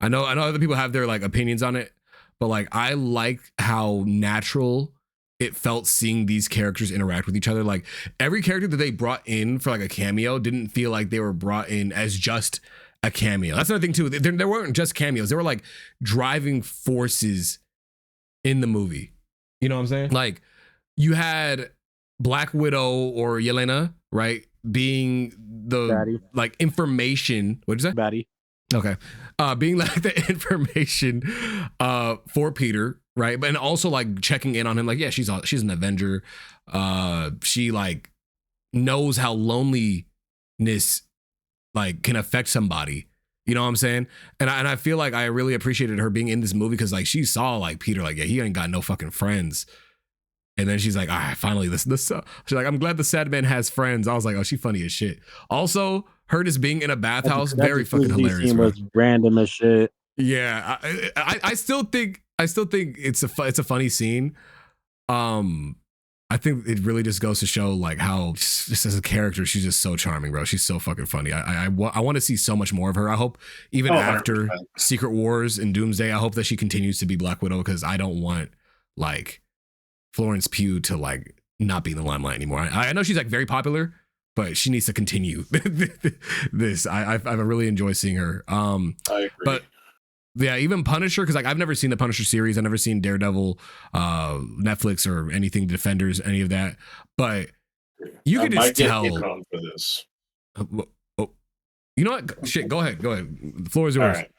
I know other people have their like opinions on it, but like I like how natural it felt seeing these characters interact with each other. Like every character that they brought in for like a cameo didn't feel like they were brought in as just a cameo. That's another thing too. There weren't just cameos. They were like driving forces in the movie. You know what I'm saying? Like you had Black Widow or Yelena, right? Being the Baddie. like information. What'd you say? Baddie. Okay. Being like the information for Peter, right? But and also like checking in on him, like, yeah, she's an Avenger. She like knows how loneliness like can affect somebody. You know what I'm saying? And I feel like I really appreciated her being in this movie because like she saw like Peter, like, yeah, he ain't got no fucking friends. And then she's like, all right, finally, this. She's like, I'm glad the sad man has friends. I was like, oh, she funny as shit. Also, her just being in a bathhouse, very fucking hilarious. Scene was random as shit. Yeah, I still think it's a funny scene. I think it really just goes to show like how just as a character, she's just so charming, bro. She's so fucking funny. I want to see so much more of her. I hope even after 100%. Secret Wars and Doomsday, I hope that she continues to be Black Widow because I don't want like Florence Pugh to like not be in the limelight anymore. I know she's like very popular, but she needs to continue this. I really enjoy seeing her. I agree. But yeah, even Punisher, because like I've never seen the Punisher series. I've never seen Daredevil, Netflix or anything, Defenders, any of that. But you could just tell. For this. Oh, you know what? Shit, go ahead. The floor is yours. All right.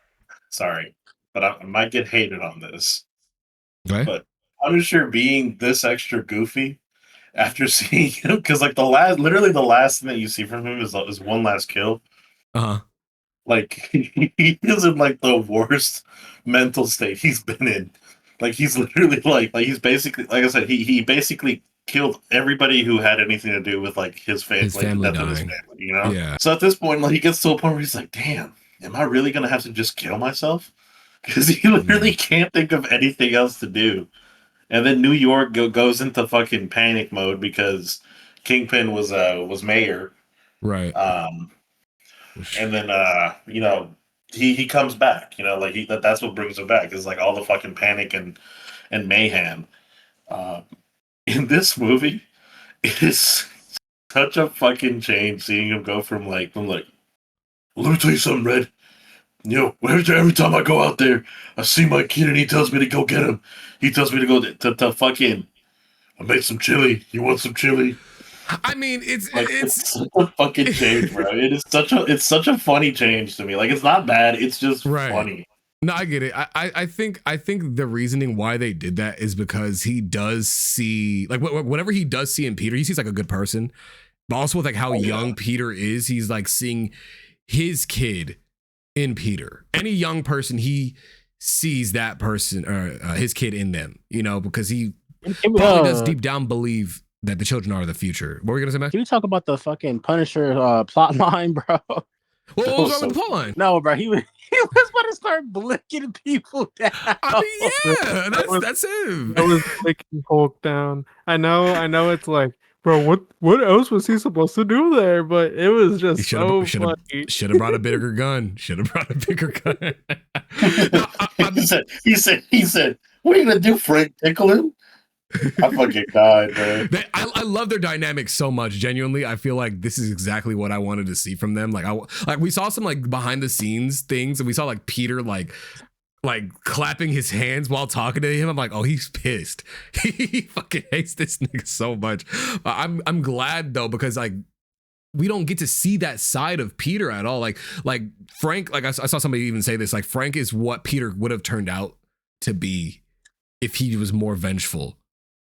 Sorry, but I might get hated on this. Okay. But Punisher being this extra goofy after seeing him, because like the last thing that you see from him is one last kill. Like he is in like the worst mental state he's been in. Like he's literally like he's basically, like I said, he basically killed everybody who had anything to do with like his family, his family dying. His family, you know? Yeah. So at this point, like he gets to a point where he's like, damn, am I really gonna have to just kill myself? Because he literally can't think of anything else to do. And then New York goes into fucking panic mode because Kingpin was mayor. Right. And then you know, he comes back, you know, like that's what brings him back is like all the fucking panic and mayhem. In this movie, it is such a fucking change seeing him go from like, let me tell you something, Red. You know, every time I go out there, I see my kid and he tells me to go get him. He tells me to go to fucking, I made some chili. You want some chili? I mean, it's such a fucking change, bro. It's such a funny change to me. Like it's not bad. It's just funny. No, I get it. I think the reasoning why they did that is because he does see like whatever he does see in Peter, he sees like a good person, but also with like how young Peter is, he's like seeing his kid in Peter. Any young person, he sees that person or his kid in them, you know, because he probably does deep down believe that the children are the future. What were you gonna say, man? Can we talk about the fucking Punisher plot line, bro? What was wrong with the plot line? No, bro, he was about to start blinking people down. I mean, yeah, that's him. That was blinking Hulk down. I know. It's like, bro, what else was he supposed to do there? But it was just so funny. Should have brought a bigger gun. He said, what are you gonna do, Frank? Tickle him? I fucking died, man. I love their dynamic so much. Genuinely, I feel like this is exactly what I wanted to see from them. Like we saw some like behind the scenes things, and we saw like Peter like clapping his hands while talking to him. I'm like, oh, he's pissed. He fucking hates this nigga so much. I'm glad though, because like we don't get to see that side of Peter at all. Like Frank, like I saw somebody even say this. Like Frank is what Peter would have turned out to be if he was more vengeful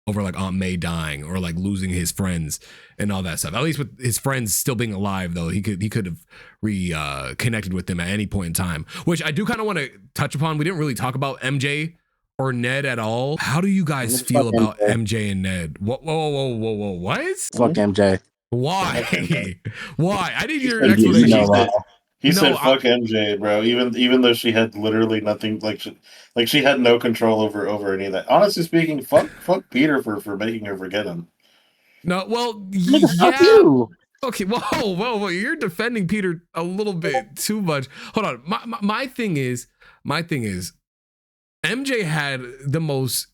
over like Aunt May dying or like losing his friends and all that stuff. At least with his friends still being alive, though, he could have reconnected with them at any point in time. Which I do kind of want to touch upon. We didn't really talk about MJ or Ned at all. How do you guys feel about MJ and Ned? Whoa! What? Fuck MJ. Why? Why? I need your explanation. He said, "Fuck MJ, bro." Even though she had literally nothing, she had no control over any of that. Honestly speaking, fuck Peter for making her forget him. No, well, fuck you. Okay, whoa, you're defending Peter a little bit too much. Hold on, my thing is, MJ had the most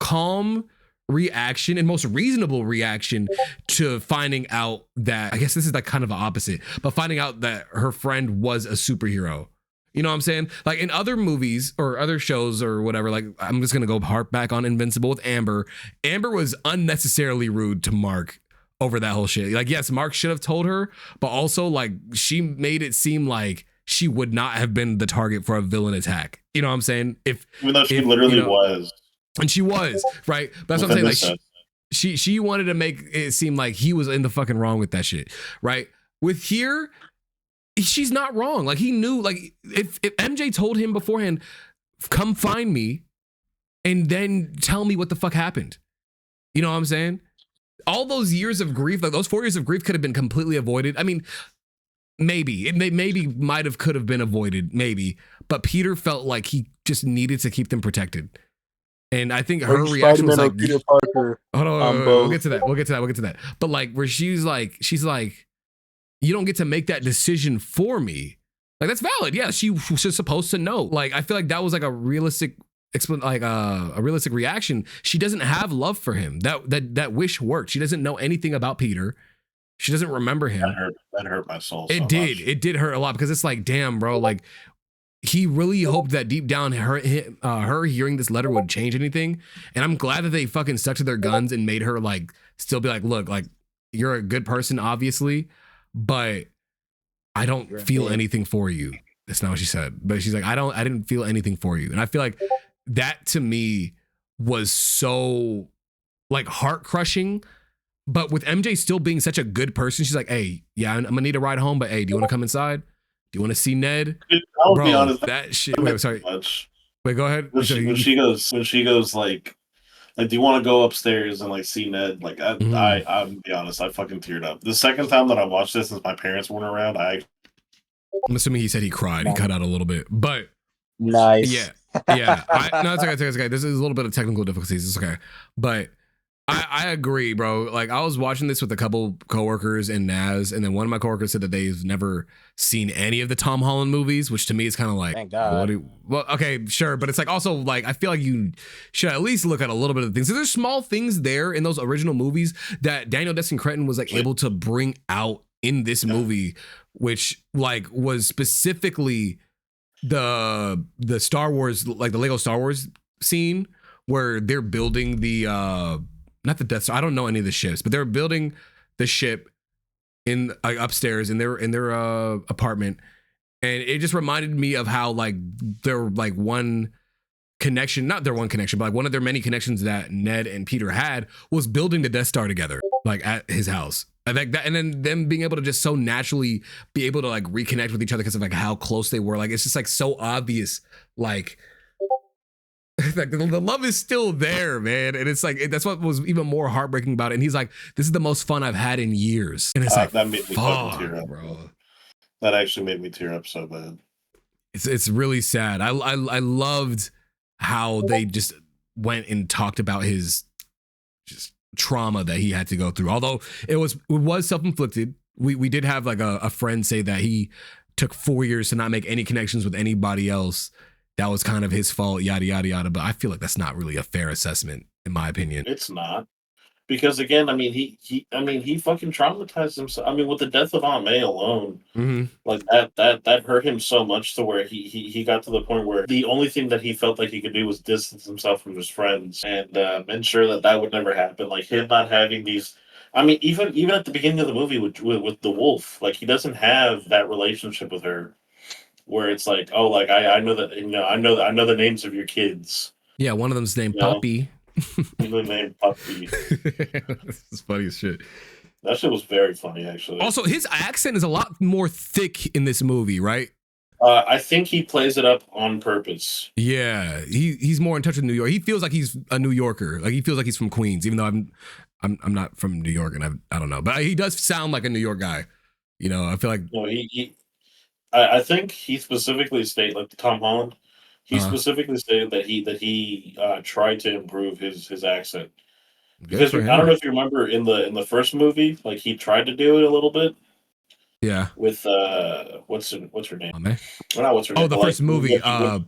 calm reaction and most reasonable reaction to finding out that, I guess this is like kind of the opposite, but finding out that her friend was a superhero. You know what I'm saying? Like in other movies or other shows or whatever, like I'm just gonna go harp back on Invincible with Amber. Amber was unnecessarily rude to Mark over that whole shit. Like, yes, Mark should have told her, but also like she made it seem like she would not have been the target for a villain attack. You know what I'm saying? Even though she literally was. And she was, right? But that's what I'm saying. Like she wanted to make it seem like he was in the fucking wrong with that shit, right? With here, she's not wrong. Like he knew, like if MJ told him beforehand, come find me and then tell me what the fuck happened. You know what I'm saying? All those years of grief, like those 4 years of grief could have been completely avoided. I mean, maybe could have been avoided, maybe, but Peter felt like he just needed to keep them protected. And I think her reaction was like, Peter Parker. Hold on, we'll get to that. But like where she's like, you don't get to make that decision for me. Like that's valid. Yeah, she was supposed to know. Like I feel like that was like a realistic reaction. She doesn't have love for him. That wish worked. She doesn't know anything about Peter. She doesn't remember him. That hurt my soul. It did hurt a lot because it's like, damn, bro, like he really hoped that deep down her hearing this letter would change anything. And I'm glad that they fucking stuck to their guns and made her like still be like, look, like you're a good person, obviously, but I don't feel anything for you. That's not what she said. But she's like, I didn't feel anything for you. And I feel like that to me was so like heart crushing. But with MJ still being such a good person, she's like, hey, yeah, I'm gonna need a ride home, but hey, do you want to come inside? Do you want to see Ned? I'll be honest. That shit. Wait, sorry. Wait, go ahead. When she goes like, do you want to go upstairs and like see Ned? Like, I'm be honest, I fucking teared up. The second time that I watched this, since my parents weren't around, I'm assuming he said he cried. He cut out a little bit, but nice. Yeah. No, it's okay. This is a little bit of technical difficulties. It's okay, but I agree, bro. Like I was watching this with a couple coworkers and Naz, and then one of my coworkers said that they've never seen any of the Tom Holland movies, which to me is kind of like, thank God. Well, okay, sure, but it's like also like I feel like you should at least look at a little bit of things. So there's small things there in those original movies that Daniel Destin Cretton was like able to bring out in this movie, which like was specifically the Star Wars, like the Lego Star Wars scene where they're building the not the Death Star. I don't know any of the ships, but they're building the ship in upstairs in their apartment, and it just reminded me of how like their like one connection, not their one connection, but like one of their many connections that Ned and Peter had was building the Death Star together, like at his house. I think that, and then them being able to just so naturally be able to like reconnect with each other because of like how close they were. Like it's just like so obvious, like. Like the love is still there, man, and it's like that's what was even more heartbreaking about it. And he's like, "This is the most fun I've had in years," and it's like, that made me fucking tear up, bro. That actually made me tear up so bad. It's really sad. I loved how they just went and talked about his just trauma that he had to go through. Although it was self-inflicted. We did have like a friend say that he took 4 years to not make any connections with anybody else. That was kind of his fault, yada, yada, yada. But I feel like that's not really a fair assessment, in my opinion. It's not. Because again, I mean, he fucking traumatized himself. I mean, with the death of Aunt May alone, like that hurt him so much to where he got to the point where the only thing that he felt like he could do was distance himself from his friends and ensure that would never happen. Like him not having these. I mean, even at the beginning of the movie with the wolf, like he doesn't have that relationship with her. Where it's like, oh, like I know that I know the names of your kids. Yeah, one of them's named Puppy. Named Puppy. It's funny as shit. That shit was very funny, actually. Also, his accent is a lot more thick in this movie, right? I think he plays it up on purpose. Yeah, he's more in touch with New York. He feels like he's a New Yorker. Like he feels like he's from Queens, even though I'm not from New York, and I don't know, but he does sound like a New York guy. You know, I feel like no, I think he specifically stated, like Tom Holland, he specifically stated that he tried to improve his accent. Because I don't know if you remember in the first movie, like he tried to do it a little bit. Yeah. With what's her name? Oh, man. Well, not what's her name. Oh, the first movie. Yeah.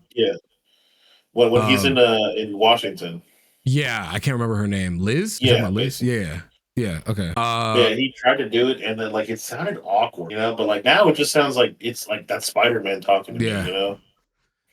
When he's in Washington. Yeah, I can't remember her name. Liz? Yeah, Liz. Yeah. Yeah. Okay. Yeah, he tried to do it, and then like it sounded awkward, you know. But like now, it just sounds like it's like that Spider-Man talking to Yeah. me, you know.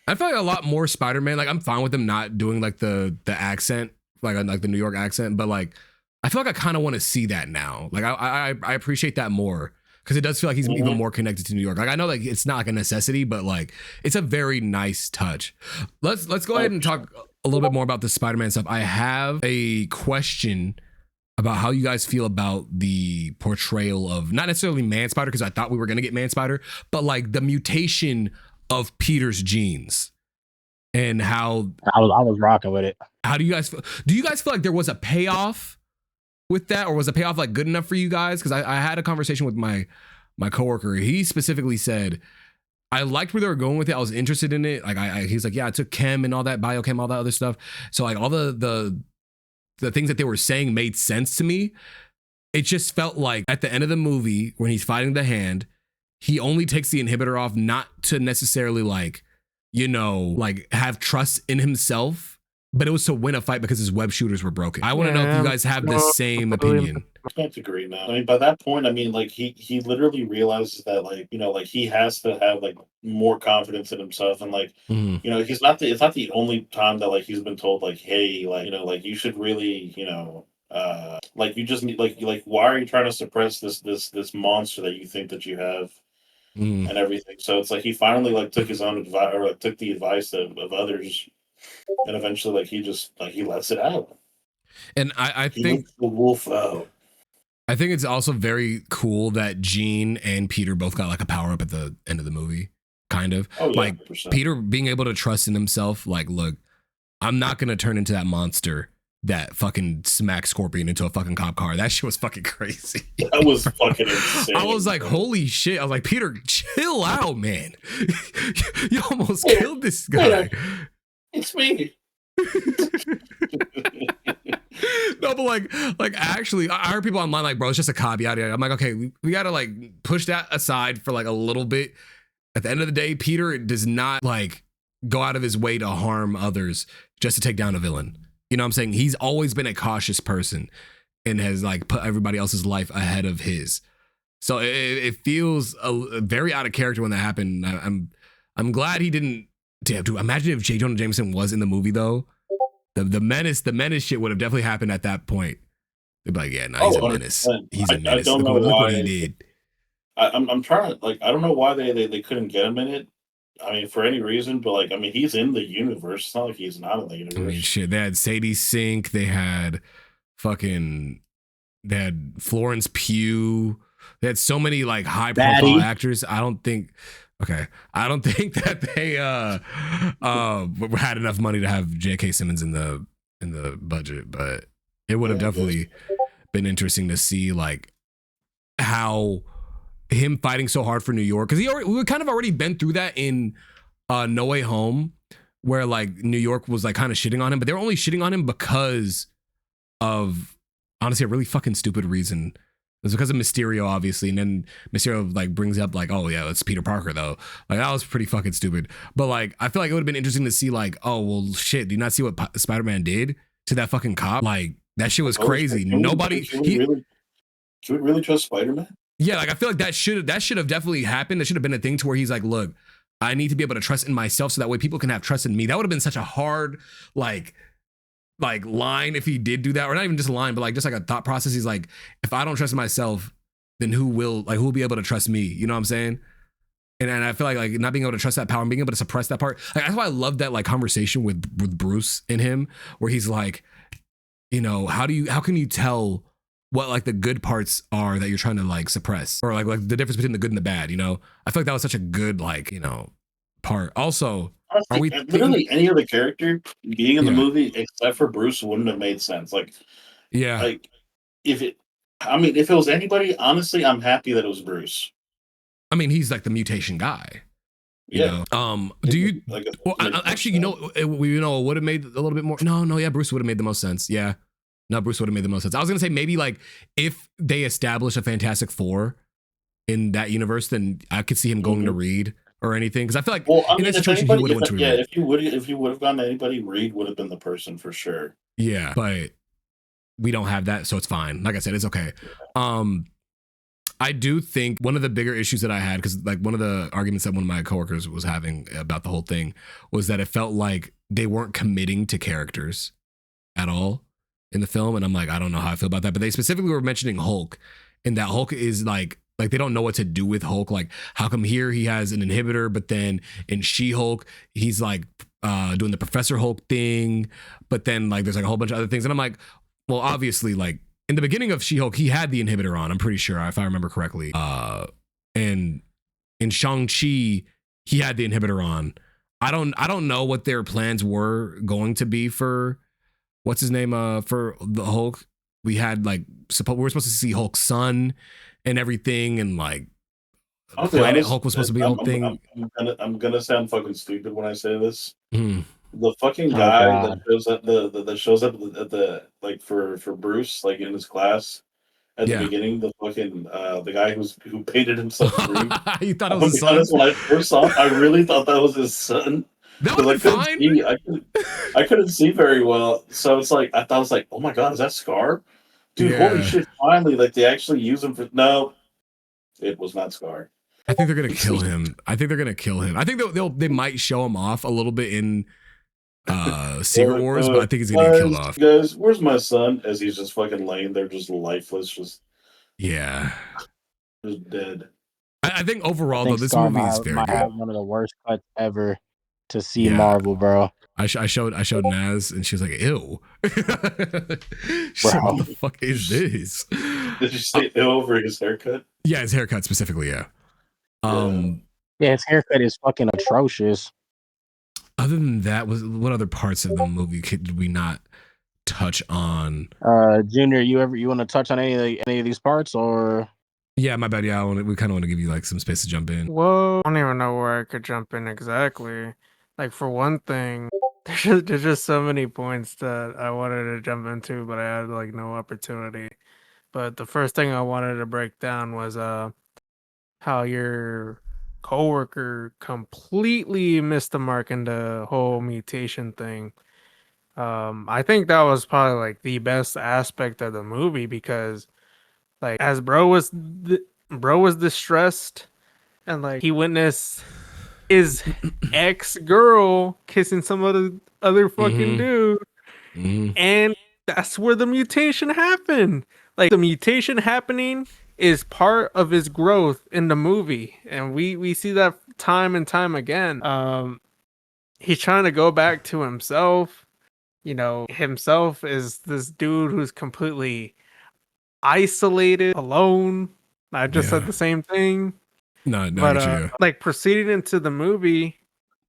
I feel like a lot more Spider-Man. Like I'm fine with him not doing like the accent, like the New York accent, but like I feel like I kind of want to see that now. Like I appreciate that more because it does feel like he's even more connected to New York. Like I know like it's not like a necessity, but like it's a very nice touch. Let's go ahead and talk a little bit more about the Spider-Man stuff. I have a question about how you guys feel about the portrayal of not necessarily Man Spider, because I thought we were gonna get Man Spider, but like the mutation of Peter's genes and how I was rocking with it. how do you guys feel? Do you guys feel like there was a payoff with that, or was the payoff like good enough for you guys? Because I had a conversation with my coworker. He specifically said I liked where they were going with it. I was interested in it. Like he's like, yeah, I took chem and all that, biochem, all that other stuff. So like all the things that they were saying made sense to me. It just felt like at the end of the movie when he's fighting the Hand, he only takes the inhibitor off not to necessarily like, you know, like have trust in himself, but it was to win a fight because his web shooters were broken. I want to know if you guys have the same opinion. I can't agree now. I mean, by that point, I mean, like he literally realizes that, like, you know, like he has to have like more confidence in himself, and like, you know, it's not the only time that like he's been told like, hey, like, you know, like you should really, you know, like you just need like why are you trying to suppress this monster that you think that you have and everything? So it's like he finally like took his own advice, or like took the advice of others, and eventually like he just like he lets it out. And I think the wolf out. I think it's also very cool that Jean and Peter both got like a power up at the end of the movie, kind of. Oh, yeah, like 100%. Peter being able to trust in himself. Like, look, I'm not gonna turn into that monster that fucking smacked Scorpion into a fucking cop car. That shit was fucking crazy. That was fucking insane. I was like, holy shit. I was like, Peter, chill out, man. You almost killed this guy. It's me. No, but like actually, I heard people online like, bro, it's just a cop. Yada, yada. I'm like, okay, we gotta like push that aside for like a little bit. At the end of the day, Peter does not like go out of his way to harm others just to take down a villain. You know what I'm saying? He's always been a cautious person and has like put everybody else's life ahead of his. So it feels very out of character when that happened. I'm glad he didn't. Damn, dude, imagine if J. Jonah Jameson was in the movie though. The menace shit would have definitely happened at that point. They'd be like, yeah, no, he's a menace. He's a menace. I don't know look why what he did. I'm trying to like I don't know why they couldn't get him in it. I mean, for any reason, but like I mean, he's in the universe. It's not like he's not in the universe. I mean, shit. They had Sadie Sink. They had Florence Pugh. They had so many like high profile actors. I don't think that they had enough money to have J.K. Simmons in the budget, but it would have definitely been interesting to see like how him fighting so hard for New York, because we kind of already been through that in No Way Home, where like New York was like kind of shitting on him, but they were only shitting on him because of honestly a really fucking stupid reason. It was because of Mysterio, obviously, and then Mysterio like brings up like, oh yeah, it's Peter Parker though. Like that was pretty fucking stupid. But like, I feel like it would have been interesting to see like, oh well, shit. Do you not see what Spider-Man did to that fucking cop? Like that shit was crazy. Nobody. Should we really trust Spider-Man? Yeah, like I feel like that should have definitely happened. There should have been a thing to where he's like, look, I need to be able to trust in myself so that way people can have trust in me. That would have been such a hard like line if he did do that, or not even just a line, but like just like a thought process. He's like, if I don't trust myself, then who will be able to trust me? You know what I'm saying? And I feel like not being able to trust that power and being able to suppress that part. Like that's why I love that like conversation with Bruce and him, where he's like, you know, how can you tell what like the good parts are that you're trying to like suppress, or like the difference between the good and the bad? You know, I feel like that was such a good like, you know, part. Also, are we literally any other character being in the movie except for Bruce wouldn't have made sense? Like, yeah, like if it was anybody, honestly, I'm happy that it was Bruce. I mean, he's like the mutation guy. You know? Do you like? Well, actually, you know, would have made a little bit more. No, yeah, Bruce would have made the most sense. Yeah, no, Bruce would have made the most sense. I was gonna say maybe like if they establish a Fantastic Four in that universe, then I could see him going to Reed or anything, because I feel like in that situation he would have went to Reed. Yeah, if you would have gone to anybody, Reed would have been the person for sure. Yeah, but we don't have that, so it's fine. Like I said, it's okay. I do think one of the bigger issues that I had, because like one of the arguments that one of my coworkers was having about the whole thing was that it felt like they weren't committing to characters at all in the film. And I'm like, I don't know how I feel about that. But they specifically were mentioning Hulk, and that Hulk is like they don't know what to do with Hulk. Like, how come here he has an inhibitor, but then in She-Hulk, he's like doing the Professor Hulk thing, but then like there's like a whole bunch of other things. And I'm like, well, obviously, like in the beginning of She-Hulk, he had the inhibitor on, I'm pretty sure, if I remember correctly. And in Shang-Chi, he had the inhibitor on. I don't know what their plans were going to be for what's his name for the Hulk. We had like we were supposed to see Hulk's son and everything, and like Planet Hulk was supposed to be a whole thing. I'm gonna sound fucking stupid when I say this. Mm. The fucking guy that shows up that shows up at the like for Bruce, like in his class at the beginning, the fucking the guy who painted himself green. You thought it was his son? When I first saw it, I really thought that was his son. That was fine. I couldn't see very well, so it's like I was like, oh my god, is that Scar? Dude, holy shit! Finally, like they actually use him for no. It was not Scar. I think they're gonna kill him. I think they might show him off a little bit in Secret Wars, but I think he's gonna get killed off. Guys, where's my son? As he's just fucking laying there, just lifeless, just dead. I think overall, though, this movie is very good. Have one of the worst cuts ever to see Marvel, bro. I showed Naz, and she was like, "Ew." She said, "What the fuck is this?" Did you say ew over his haircut? Yeah, his haircut specifically. Yeah. His haircut is fucking atrocious. Other than that, what other parts of the movie did we not touch on? Junior, you want to touch on any of these parts, or? Yeah, my bad. Yeah, we kind of want to give you like some space to jump in. Whoa, I don't even know where I could jump in exactly. Like, for one thing, there's just so many points that I wanted to jump into, but I had like no opportunity. But the first thing I wanted to break down was how your coworker completely missed the mark in the whole mutation thing. I think that was probably like the best aspect of the movie, because like as bro was distressed, and like he witnessed his ex-girl kissing some other fucking dude, and that's where the mutation happened. Like, the mutation happening is part of his growth in the movie, and we see that time and time again. He's trying to go back to himself. You know, himself is this dude who's completely isolated, alone. I just said the same thing. No, but like proceeding into the movie,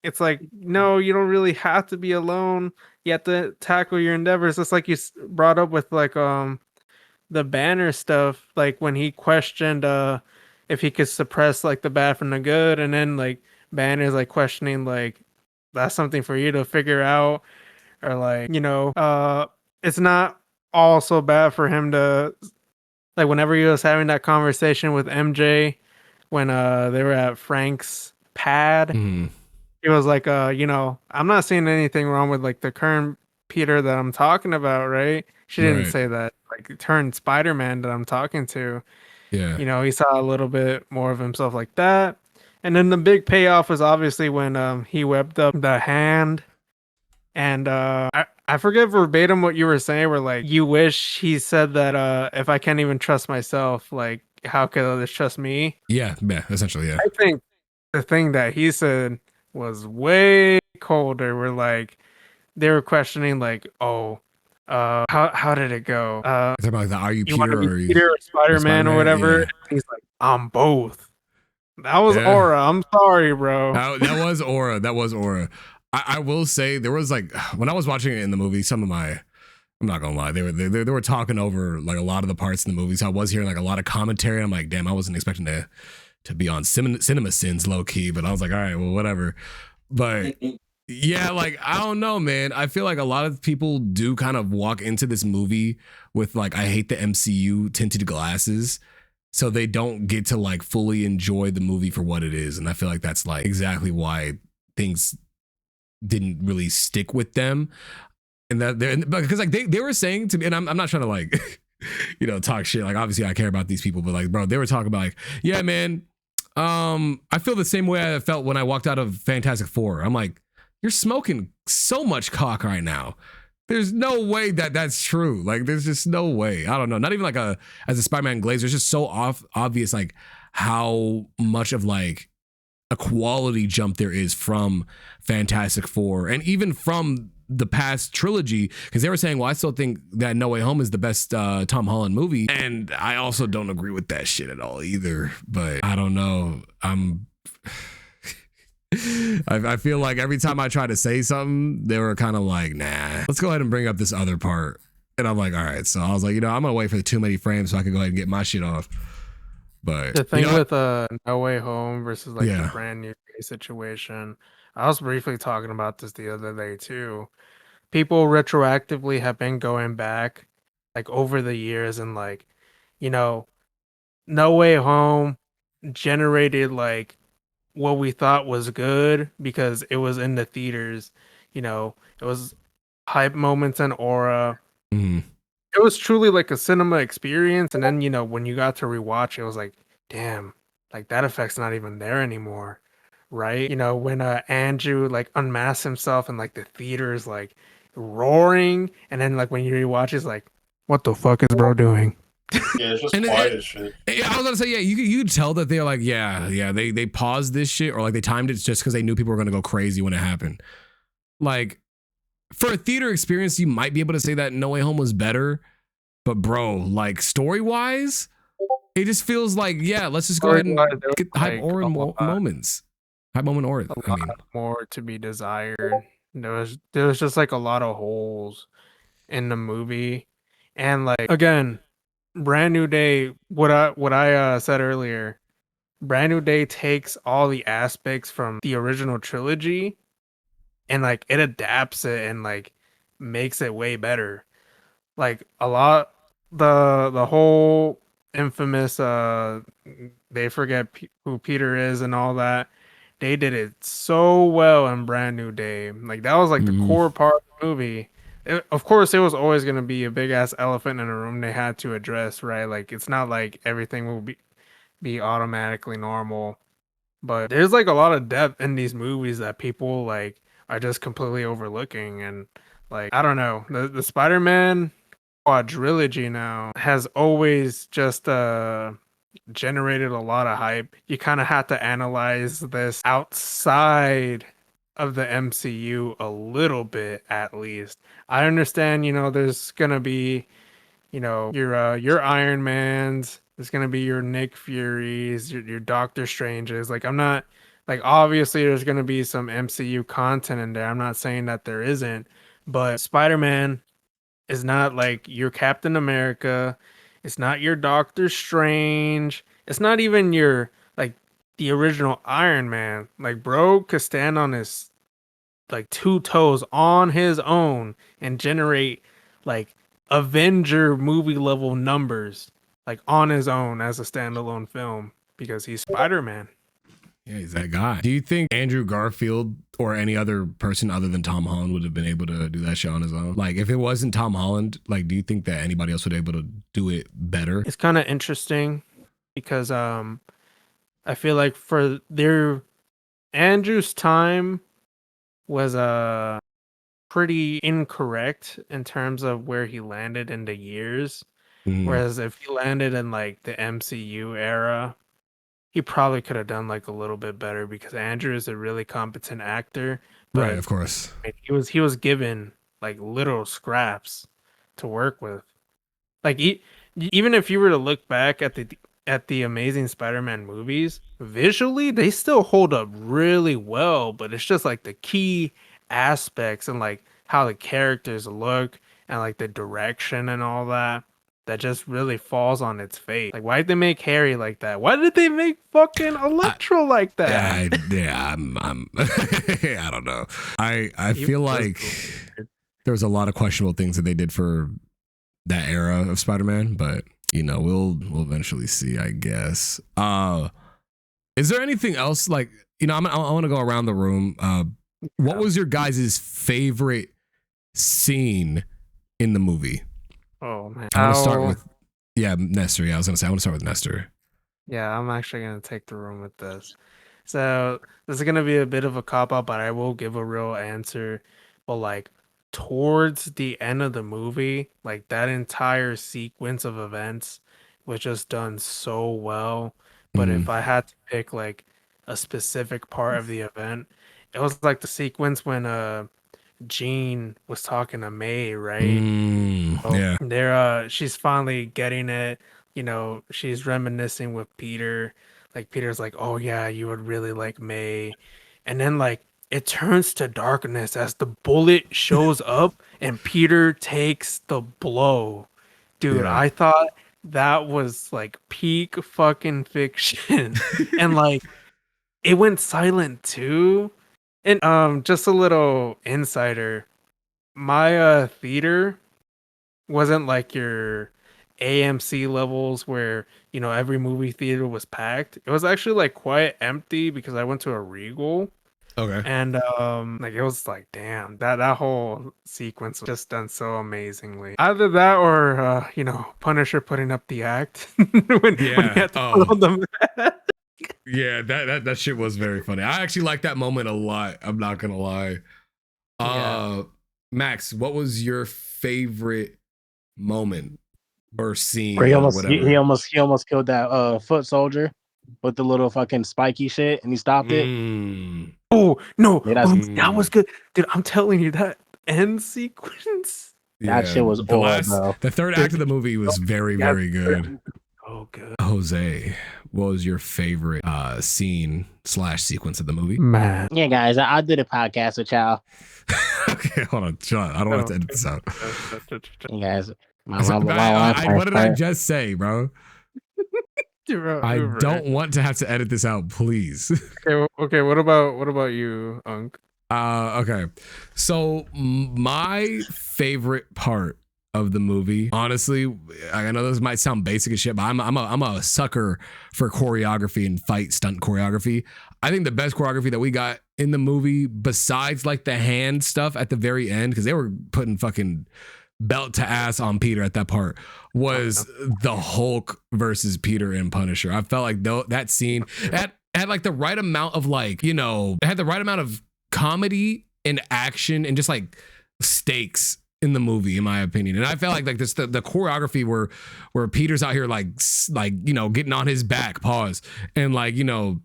it's like, no, you don't really have to be alone. You have to tackle your endeavors. It's like you brought up with like the Banner stuff, like when he questioned if he could suppress like the bad from the good, and then like Banner's like questioning like that's something for you to figure out, or like, you know, it's not all so bad for him to, like, whenever he was having that conversation with MJ when they were at Frank's pad, he was like, you know, I'm not seeing anything wrong with like the current Peter that I'm talking about, right? She didn't say that, like, turned Spider-Man that I'm talking to. Yeah. You know, he saw a little bit more of himself like that. And then the big payoff was obviously when he webbed up the hand. And I forget verbatim what you were saying, where like you wish he said that if I can't even trust myself, like how could others trust me? Yeah, essentially, yeah. I think the thing that he said was way colder, where like they were questioning like, oh, how did it go? About the, are you Peter or Spider-Man or whatever? Yeah. He's like, I'm both. That was Aura. I'm sorry, bro. That was Aura. That was Aura. I will say there was like, when I was watching it in the movie, I'm not gonna lie, they were talking over like a lot of the parts in the movie, so I was hearing like a lot of commentary. I'm like, damn, I wasn't expecting to be on Cinema Sins low key, but I was like, all right, well, whatever. But yeah, like, I don't know, man. I feel like a lot of people do kind of walk into this movie with like, I hate the MCU tinted glasses, so they don't get to like fully enjoy the movie for what it is. And I feel like that's like exactly why things didn't really stick with them. And that because like they were saying to me, and I'm not trying to like talk shit. Like obviously I care about these people, but like bro, they were talking about like, yeah, man, I feel the same way I felt when I walked out of Fantastic Four. I'm like, you're smoking so much cock right now. There's no way that that's true. Like, there's just no way. I don't know. Not even like as a Spider-Man glazer, it's just so obvious like how much of like a quality jump there is from Fantastic Four and even from the past trilogy, because they were saying, well, I still think that No Way Home is the best Tom Holland movie, and I also don't agree with that shit at all either. But I don't know. I feel like every time I try to say something, they were kind of like, nah, let's go ahead and bring up this other part. And I'm like, all right. So I was like, I'm gonna wait for too many frames so I can go ahead and get my shit off. But the thing with No Way Home versus like the Brand New Day situation, I was briefly talking about this the other day too. People retroactively have been going back like over the years and like, No Way Home generated like what we thought was good because it was in the theaters. It was hype moments and aura. Mm-hmm. It was truly like a cinema experience. And then, when you got to rewatch, it was like, damn, like that effect's not even there anymore. Right? When Andrew like unmasks himself and like the theater's like roaring. And then like when you rewatch, it's like, what the fuck is bro doing? Yeah, it's just quiet as shit. I was gonna say, yeah, you could tell that they're like, they paused this shit or like they timed it just because they knew people were gonna go crazy when it happened. Like for a theater experience, you might be able to say that No Way Home was better, but bro, like story wise, it just feels like, let's just go ahead and get hype aura moments. Hype moment aura. A lot more to be desired. There was just like a lot of holes in the movie, and like again. Brand New Day, what I said earlier, Brand New Day takes all the aspects from the original trilogy and like it adapts it and like makes it way better. Like a lot the whole infamous they forget who Peter is and all that. They did it so well in Brand New Day. Like that was like the core part of the movie. Of course, it was always going to be a big ass elephant in a room they had to address, right? Like it's not like everything will be automatically normal, but there's like a lot of depth in these movies that people like are just completely overlooking. And like I don't know, the Spider-Man quadrilogy now has always just generated a lot of hype. You kind of have to analyze this outside of the MCU a little bit, at least. I understand, there's gonna be, your Iron Mans, there's gonna be your Nick Furies, your Doctor Stranges. Like I'm not like obviously there's gonna be some MCU content in there. I'm not saying that there isn't, but Spider-Man is not like your Captain America. It's not your Doctor Strange. It's not even your like the original Iron Man. Like bro could stand on his like 2 toes on his own and generate like Avenger movie level numbers like on his own as a standalone film because he's Spider-Man. Yeah, he's that guy. Do you think Andrew Garfield or any other person other than Tom Holland would have been able to do that show on his own? Like if it wasn't Tom Holland, like do you think that anybody else would be able to do it better? It's kind of interesting because I feel like for their Andrew's time was pretty incorrect in terms of where he landed in the years. Whereas if he landed in like the MCU era, he probably could have done like a little bit better because Andrew is a really competent actor. Right, of course. He was given like little scraps to work with. Like even if you were to look back at the Amazing Spider-Man movies, visually they still hold up really well, but it's just like the key aspects and like how the characters look and like the direction and all that just really falls on its face. Like why did they make Harry like that? Why did they make fucking Electro like that? I'm I don't know. I feel like there was a lot of questionable things that they did for that era of Spider-Man, but we'll eventually see, I guess. Is there anything else like, I want to go around the room. What was your guys' favorite scene in the movie? Oh man. I want to start with Nestor. Yeah, I was gonna say I want to start with Nestor. Yeah, I'm actually gonna take the room with this. So this is gonna be a bit of a cop out, but I will give a real answer. But like towards the end of the movie, like that entire sequence of events was just done so well. But if I had to pick like a specific part of the event, it was like the sequence when Jean was talking to May, right? Yeah. They're she's finally getting it. You know, she's reminiscing with Peter. Like Peter's like, "Oh yeah, you would really like May." And then like it turns to darkness as the bullet shows up and Peter takes the blow. Dude, Yeah. I thought that was like peak fucking fiction. And like it went silent too. And just a little insider. My theater wasn't like your AMC levels where, you know, every movie theater was packed. It was actually like quite empty because I went to a Regal Okay. and like it was like damn, that whole sequence was just done so amazingly. Either that or you know, Punisher putting up the act when he had to put on the mask. Yeah, that shit was very funny. I actually like that moment a lot. I'm not gonna lie. Max, what was your favorite moment or scene Where he or almost whatever? he almost killed that foot soldier with the little fucking spiky shit, and he stopped it. Oh no, Yeah, that was good, dude. I'm telling you, that end sequence. That shit was bro. The third act of the movie was very, very good. Oh, good. Jose, what was your favorite scene / sequence of the movie? Man. Yeah, guys, I did a podcast with y'all. Okay, hold on, Sean. I don't want to edit this out. You guys, what did I just say, bro? I Right. don't want to have to edit this out, please. Okay. What about you, Unc? Okay. So my favorite part of the movie, honestly, I know this might sound basic as shit, but I'm a sucker for choreography and fight stunt choreography. I think the best choreography that we got in the movie, besides like the hand stuff at the very end, because they were putting fucking belt to ass on Peter at that part, was the Hulk versus Peter and Punisher. I felt like that scene had like the right amount of like, you know, it had the right amount of comedy and action and just like stakes in the movie, in my opinion. And I felt like this the choreography where Peter's out here like you know, getting on his back, and like, you know,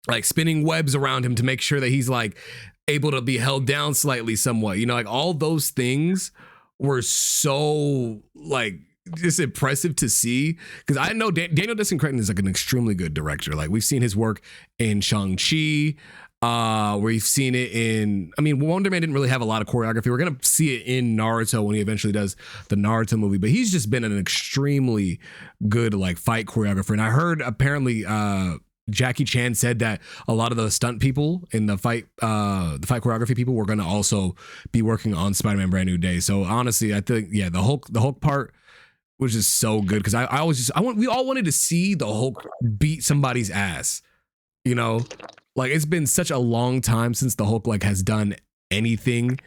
like spinning webs around him to make sure that he's like able to be held down slightly somewhat, you know, like all those things were so like just impressive to see, because I know Daniel Destin Cretton is like an extremely good director. Like we've seen his work in Shang-Chi, we've seen it in, I mean, Wonder Man didn't really have a lot of choreography. We're gonna see it in Naruto when he eventually does the Naruto movie, but he's just been an extremely good like fight choreographer. And I heard apparently Jackie Chan said that a lot of the stunt people in the fight choreography people were going to also be working on Spider-Man Brand New Day. So honestly, I think the Hulk part was just so good, because we all wanted to see the Hulk beat somebody's ass. You know, like it's been such a long time since the Hulk like has done anything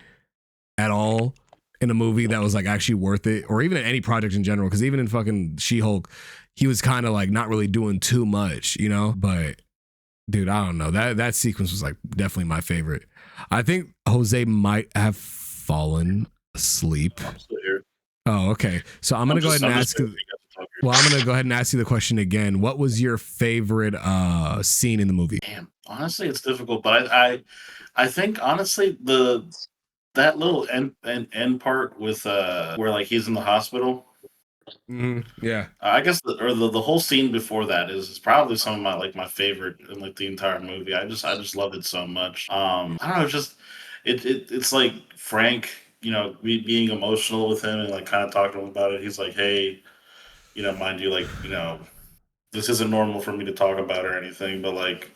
at all in a movie that was like actually worth it, or even in any project in general. Because even in fucking She-Hulk, he was kind of like not really doing too much, you know. But dude, I don't know, that sequence was like definitely my favorite. I think Jose might have fallen asleep. Oh, okay. So I'm gonna go ahead and ask you. Well, I'm gonna go ahead and ask you the question again. What was your favorite scene in the movie? Damn, honestly, it's difficult, but I think honestly that little end part with where like he's in the hospital. Yeah, I guess the whole scene before that is probably some of my favorite in like the entire movie. I just love it so much. I don't know, just it's like Frank, you know, being emotional with him and like kind of talking to him about it. He's like, hey, you know, mind you, like, you know, this isn't normal for me to talk about or anything, but like,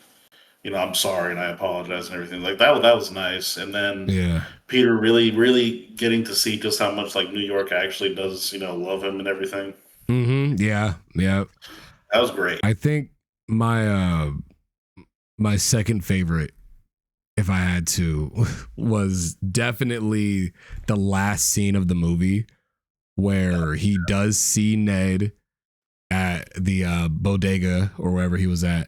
you know, I'm sorry and I apologize and everything. Like that was nice. And then Peter really getting to see just how much like New York actually does, you know, love him and everything. Yeah. That was great. I think my second favorite if I had to, was definitely the last scene of the movie where he does see Ned at the bodega or wherever he was at,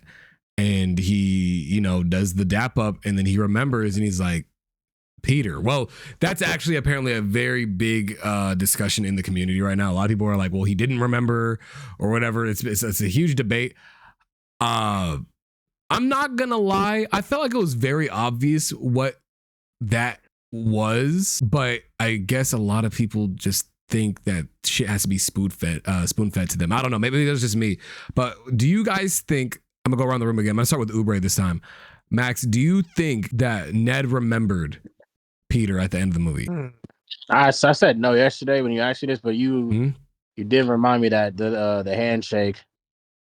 and he, you know, does the dap up, and then he remembers and he's like, Peter. Well, that's actually apparently a very big discussion in the community right now. A lot of people are like, well, he didn't remember or whatever. It's a huge debate. I'm not gonna lie, I felt like it was very obvious what that was, but I guess a lot of people just think that shit has to be spoon fed to them. I don't know, maybe that's just me, but do you guys think, I'm gonna go around the room again, I'm gonna start with Ubre this time. Max, do you think that Ned remembered Peter at the end of the movie? I said no yesterday when you asked me this, but you did remind me that the handshake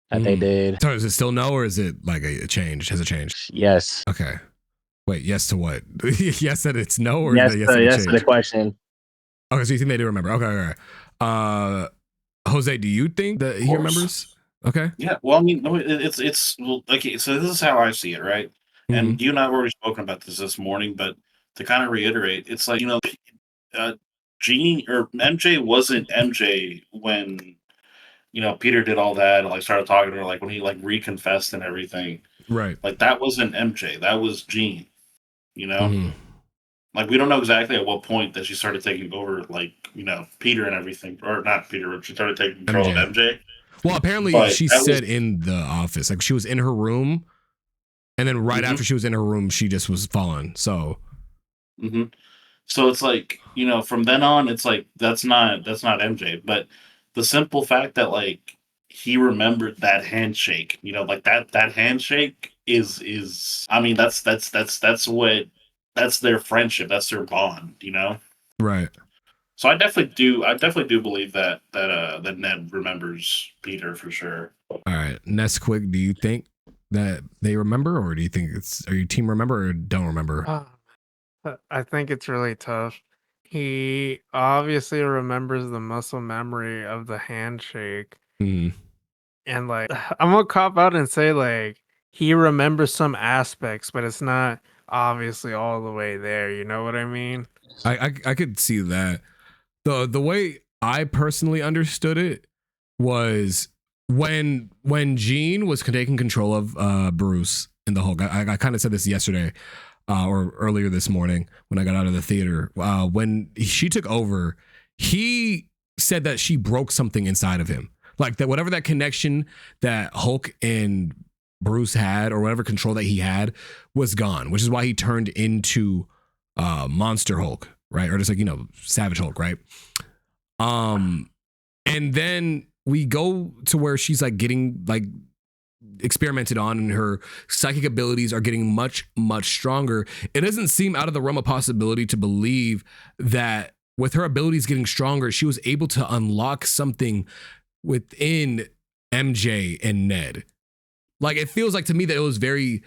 that they did. So is it still no, or is it like a change? Has it changed? Yes. Okay. Wait, yes to what? Yes that it's no, or yes, yes to the question. Okay, so you think they do remember? Okay. Jose, do you think that he remembers? Okay. Yeah. Well, I mean, it's well, okay. So this is how I see it, right? And you and I have already spoken about this morning, but to kind of reiterate, it's like, you know, Jean or MJ wasn't MJ when, you know, Peter did all that and like started talking to her, like when he like reconfessed and everything. Right. Like that wasn't MJ. That was Jean. You know, like we don't know exactly at what point that she started taking over, like, you know, Peter and everything, or not Peter, but she started taking control of MJ. Well, apparently she said in the office, like she was in her room, and then right after she was in her room, she just was falling. So. So it's like, you know, from then on, it's like that's not MJ, but the simple fact that like he remembered that handshake, you know, like that handshake is I mean that's their friendship, that's their bond, you know. Right. So I definitely do believe that Ned remembers Peter for sure. All right, Nesquik, do you think that they remember, or do you think are you team remember or don't remember? I think it's really tough. He obviously remembers the muscle memory of the handshake. And like, I'm gonna cop out and say like he remembers some aspects, but it's not obviously all the way there. You know what I mean? I could see that. The way I personally understood it was when Jean was taking control of Bruce and the Hulk. I kind of said this yesterday. Or earlier this morning when I got out of the theater, when she took over, he said that she broke something inside of him. Like that, whatever that connection that Hulk and Bruce had, or whatever control that he had, was gone, which is why he turned into Monster Hulk, right? Or just like, you know, Savage Hulk, right? And then we go to where she's like getting like experimented on, and her psychic abilities are getting much stronger. It doesn't seem out of the realm of possibility to believe that with her abilities getting stronger, she was able to unlock something within MJ and Ned. Like it feels like to me that it was very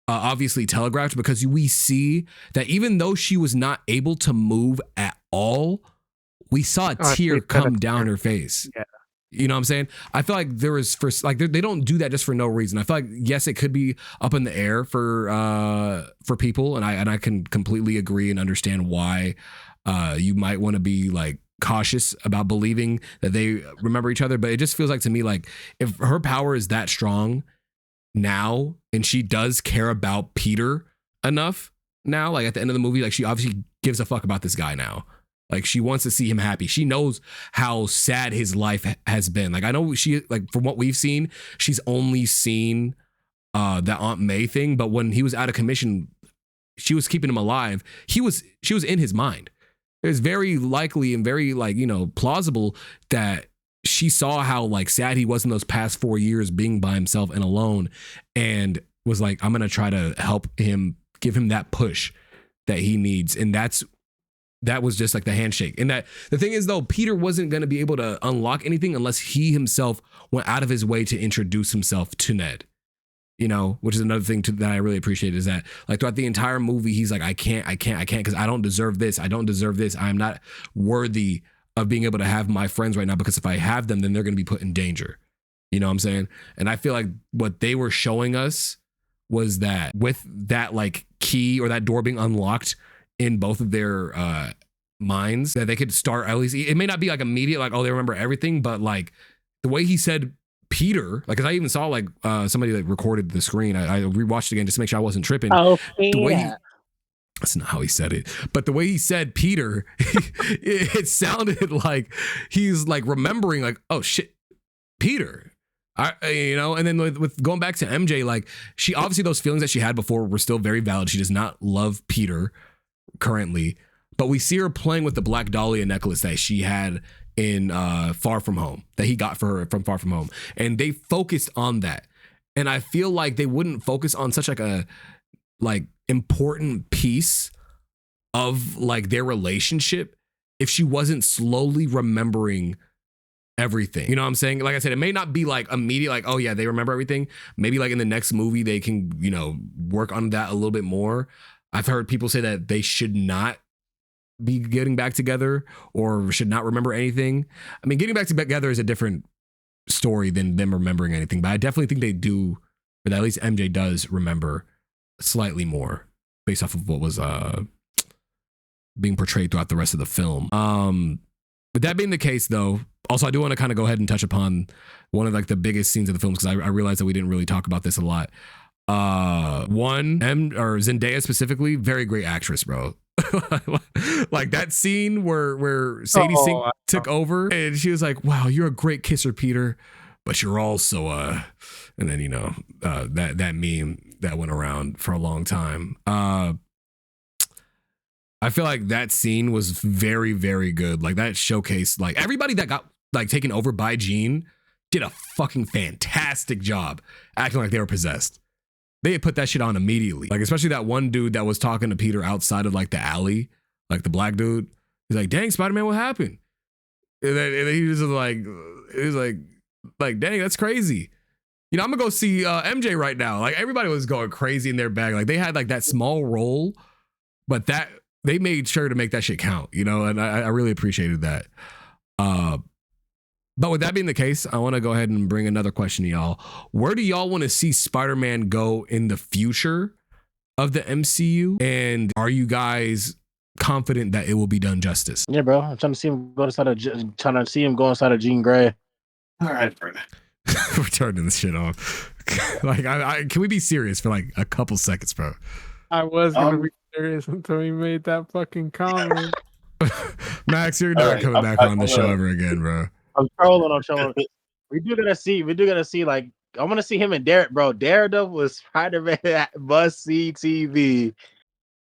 obviously telegraphed, because we see that even though she was not able to move at all, we saw a tear come down her face. Yeah. You know what I'm saying? I feel like there was they don't do that just for no reason. I feel like, yes, it could be up in the air for people, and I can completely agree and understand why you might want to be like cautious about believing that they remember each other. But it just feels like to me, like if her power is that strong now, and she does care about Peter enough now, like at the end of the movie, like she obviously gives a fuck about this guy now. Like she wants to see him happy. She knows how sad his life has been. Like I know she, like from what we've seen, she's only seen that Aunt May thing. But when he was out of commission, she was keeping him alive. She was in his mind. It was very likely and very like, you know, plausible that she saw how like sad he was in those past 4 years being by himself and alone, and was like, I'm gonna try to help him, give him that push that he needs. And that was just like the handshake. And that the thing is though, Peter wasn't going to be able to unlock anything unless he himself went out of his way to introduce himself to Ned, you know, which is another thing that I really appreciate, is that like throughout the entire movie, he's like, I can't, because I don't deserve this. I'm not worthy of being able to have my friends right now, because if I have them, then they're going to be put in danger. You know what I'm saying? And I feel like what they were showing us was that with that like key or that door being unlocked in both of their minds, that they could start at least. It may not be like immediate, like, oh, they remember everything, but like the way he said Peter, like, cause I even saw like somebody like recorded the screen. I rewatched it again just to make sure I wasn't tripping. Oh, The way yeah. that's not how he said it, but the way he said Peter, it sounded like he's like remembering, like, oh shit, Peter. You know, and then with going back to MJ, like, she obviously, those feelings that she had before were still very valid. She does not love Peter currently, but we see her playing with the Black Dahlia necklace that she had in Far From Home, that he got for her from Far From Home, and they focused on that. And I feel like they wouldn't focus on such like a like important piece of like their relationship if she wasn't slowly remembering everything. You know what I'm saying? Like I said, it may not be like immediate, like, oh yeah, they remember everything. Maybe like in the next movie, they can, you know, work on that a little bit more. I've heard people say that they should not be getting back together or should not remember anything. I mean, getting back together is a different story than them remembering anything, but I definitely think they do, or that at least MJ does remember slightly more based off of what was being portrayed throughout the rest of the film. With that being the case, though, also I do want to kind of go ahead and touch upon one of like the biggest scenes of the film, because I realized that we didn't really talk about this a lot. Zendaya specifically, very great actress, bro. Like that scene where Sadie Sink took over and she was like, "Wow, you're a great kisser, Peter, but you're also and then, you know, that meme that went around for a long time. I feel like that scene was very, very good. Like that showcased like everybody that got like taken over by Jean did a fucking fantastic job acting like they were possessed. They had put that shit on immediately. Like, especially that one dude that was talking to Peter outside of like the alley, like the black dude. He's like, "Dang, Spider-Man, what happened?" And then he was like, "Dang, that's crazy." You know, I'm gonna go see MJ right now. Like everybody was going crazy in their bag. Like they had like that small role, but that they made sure to make that shit count, you know, and I really appreciated that. But with that being the case, I want to go ahead and bring another question to y'all. Where do y'all want to see Spider-Man go in the future of the MCU? And are you guys confident that it will be done justice? Yeah, bro. I'm trying to see him go inside of Jean Grey. All right, bro. We're turning this shit off. Like, can we be serious for like a couple seconds, bro? I was gonna be serious until he made that fucking comment. Max, you're not coming back on the show ever again, bro. I'm trolling. We do gotta see. Like, I want to see him and Derek, bro. Daredevil was Spider-Man must see TV.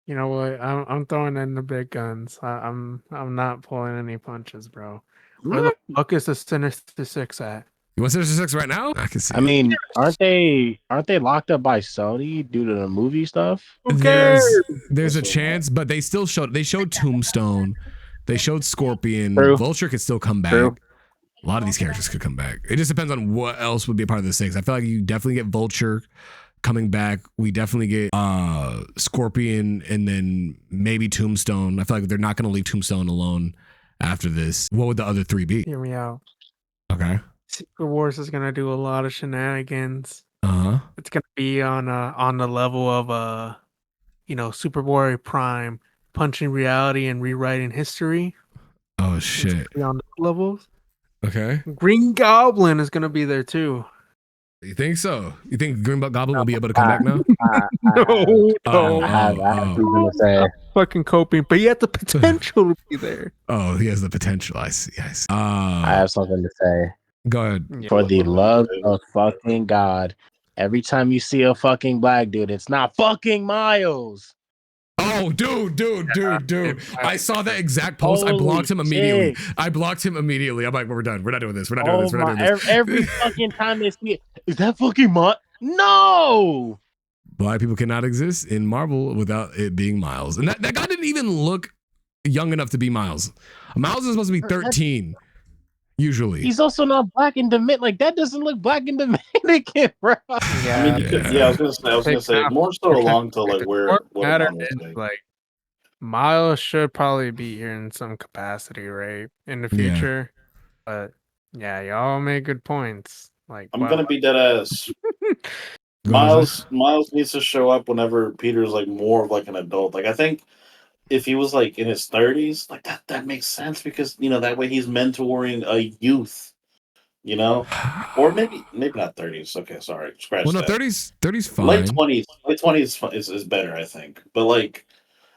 You know what? I'm throwing in the big guns. I'm not pulling any punches, bro. Where the fuck is the Sinister Six at? You want Sinister Six right now? I can see. I mean, aren't they locked up by Sony due to the movie stuff? Who cares? There's a chance, but they showed Tombstone, they showed Scorpion. True. Vulture could still come back. True. A lot of these characters could come back. It just depends on what else would be a part of the Six. I feel like you definitely get Vulture coming back. We definitely get Scorpion, and then maybe Tombstone. I feel like they're not going to leave Tombstone alone after this. What would the other three be? Hear me out. Okay. Secret Wars is gonna do a lot of shenanigans. Uh-huh. It's gonna be on the level of Superboy Prime punching reality and rewriting history. Oh shit. On the levels. Okay. Green Goblin is gonna be there too. You think so? You think Green Goblin will be able to come back now? No. I have something to say. Fucking coping, but he had the potential to be there. Oh, he has the potential. I see. I have something to say. Go ahead. For the love of fucking God, every time you see a fucking black dude, it's not fucking Miles. Oh, dude. I saw that exact post. I blocked him immediately. I'm like, we're done. We're not doing this. Every fucking time they see it, is that fucking Miles? No! Black people cannot exist in Marvel without it being Miles. And that guy didn't even look young enough to be Miles. Miles is supposed to be 13. Usually, he's also not black and Dominican. Like that doesn't look black and Dominican, bro. Yeah, I was gonna say more so along to like where like Miles should probably be here in some capacity, right, in the future. But yeah, y'all make good points. Like I'm gonna be dead ass. Go ahead, Jose. Miles needs to show up whenever Peter's like more of like an adult. Like I think if he was like in his 30s, like that makes sense because that way he's mentoring a youth, or maybe not 30s. Okay, sorry, scratch Well, no, that. 30's Late fine. 20s, late 20s is better, I think. But like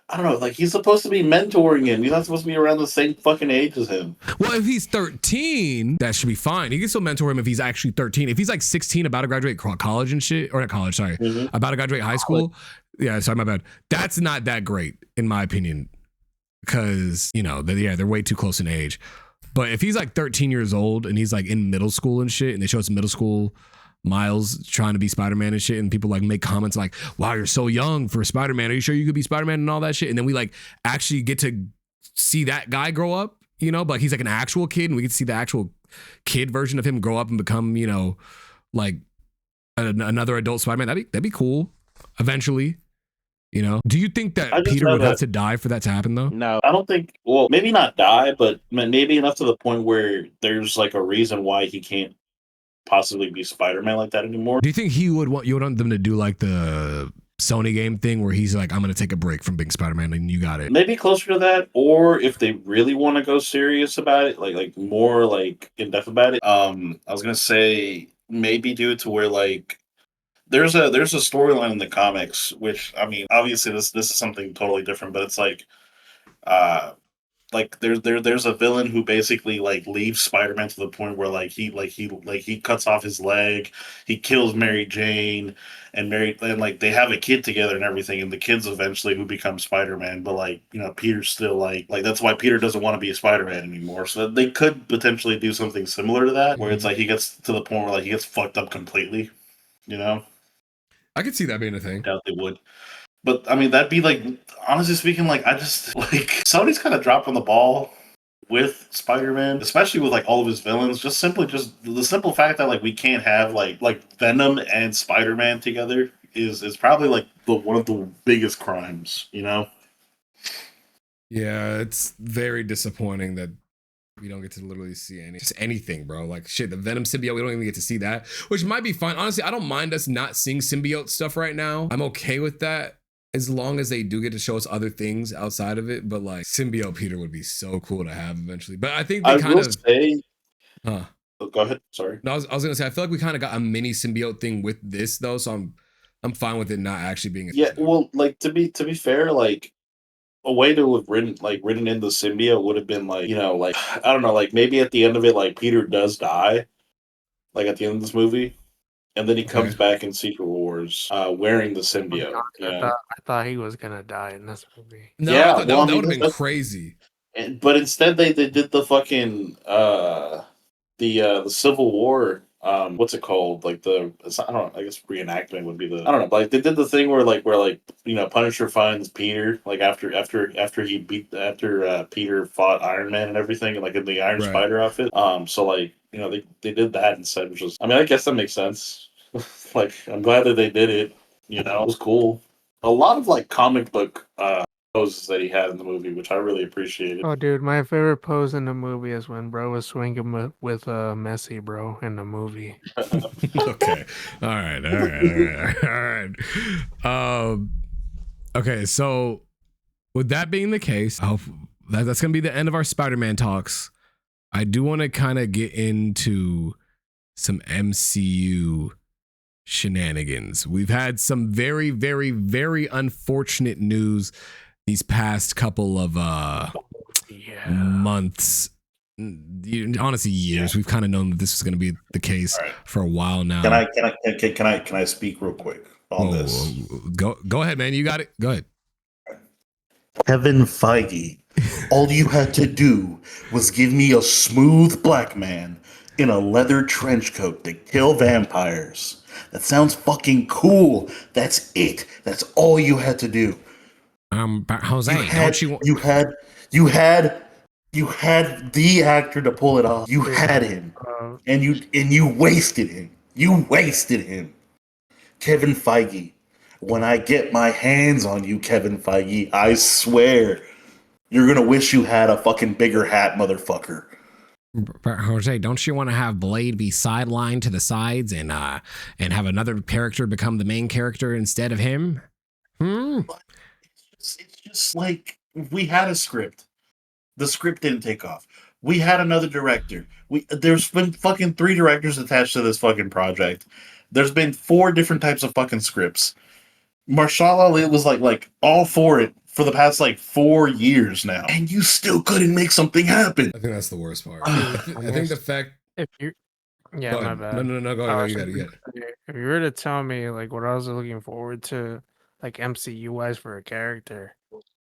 I don't know, like he's supposed to be mentoring him. He's not supposed to be around the same fucking age as him. Well, if he's 13, that should be fine. He can still mentor him if he's actually 13. If he's like 16, about to graduate college and shit, or not college, sorry, about to graduate high school. Yeah, sorry, my bad. That's not that great, in my opinion, because, they're way too close in age. But if he's like 13 years old and he's like in middle school and shit, and they show us middle school Miles trying to be Spider-Man and shit, and people like make comments like, wow, you're so young for Spider-Man. Are you sure you could be Spider-Man and all that shit? And then we like actually get to see that guy grow up, but like, he's like an actual kid, and we get to see the actual kid version of him grow up and become, like another adult Spider-Man. That'd be cool eventually. Do you think that Peter would have to die for that to happen though? No, I don't think. Well, maybe not die, but maybe enough to the point where there's like a reason why he can't possibly be Spider-Man like that anymore. Do you think you would want them to do like the Sony game thing where he's like, I'm gonna take a break from being Spider-Man and you got it? Maybe closer to that, or if they really want to go serious about it, like more like in depth about it. I was gonna say maybe do it to where like there's a storyline in the comics, which I mean, obviously this is something totally different, but it's like there's a villain who basically like leaves Spider-Man to the point where he cuts off his leg, he kills Mary Jane, and like they have a kid together and everything, and the kid's eventually who becomes Spider-Man, but like Peter's still like that's why Peter doesn't want to be a Spider-Man anymore. So they could potentially do something similar to that, where it's like he gets to the point where like he gets fucked up completely. I could see that being a thing. Doubt they would. But I mean, that'd be like, honestly speaking, like I just like Sony's kind of dropping the ball with Spider-Man, especially with like all of his villains. Just the simple fact that like we can't have like Venom and Spider-Man together is probably like one of the biggest crimes. Yeah, it's very disappointing that we don't get to literally see anything, bro. Like shit, the Venom symbiote, we don't even get to see that, which might be fine. Honestly, I don't mind us not seeing symbiote stuff right now. I'm okay with that, as long as they do get to show us other things outside of it. But like symbiote Peter would be so cool to have eventually. But I think they kind of say, oh, go ahead. Sorry. No, I was gonna say I feel like we kind of got a mini symbiote thing with this though, so I'm fine with it not actually being. Well, like to be fair, like a way to have written in the symbiote would have been like like I don't know, like maybe at the end of it, like Peter does die, like at the end of this movie. And then he comes back in Secret Wars wearing the symbiote. I thought he was gonna die in this movie. No, yeah, I thought that would have been crazy. But instead, they did the fucking the Civil War. What's it called? Like I don't know. I guess reenactment would be the. I don't know. But like they did the thing where Punisher finds Peter like after Peter fought Iron Man and everything, and like in the Iron Spider outfit. So like they did that instead, which was, I mean, I guess that makes sense. Like, I'm glad that they did it. It was cool. A lot of like comic book poses that he had in the movie, which I really appreciated. Oh, dude, my favorite pose in the movie is when bro was swinging with Messi, bro, in the movie. Okay, all right. Okay, so with that being the case, I hope that's gonna be the end of our Spider-Man talks. I do want to kind of get into some MCU shenanigans. We've had some very, very, very unfortunate news these past couple of months, honestly years. We've kind of known that this was going to be the case for a while now. Can I speak real quick on this? Go ahead, man. You got it. Go ahead. Kevin Feige, all you had to do was give me a smooth black man in a leather trench coat to kill vampires. That sounds fucking cool. That's it. That's all you had to do. But Jose, you had the actor to pull it off. You had him, and you wasted him. You wasted him. Kevin Feige. When I get my hands on you, Kevin Feige, I swear you're gonna wish you had a fucking bigger hat, motherfucker. But Jose, don't you want to have Blade be sidelined to the sides and have another character become the main character instead of him? It's just like we had a script. The script didn't take off. We had another director. There's been fucking 3 directors attached to this fucking project. There's been 4 different types of fucking scripts. Marshall Ali was like all for it for the past like 4 years now, and you still couldn't make something happen. I think that's the worst part. I think the fact. If you, yeah, my bad. No, go ahead. You got it. If you were to tell me like what I was looking forward to, like MCU wise for a character,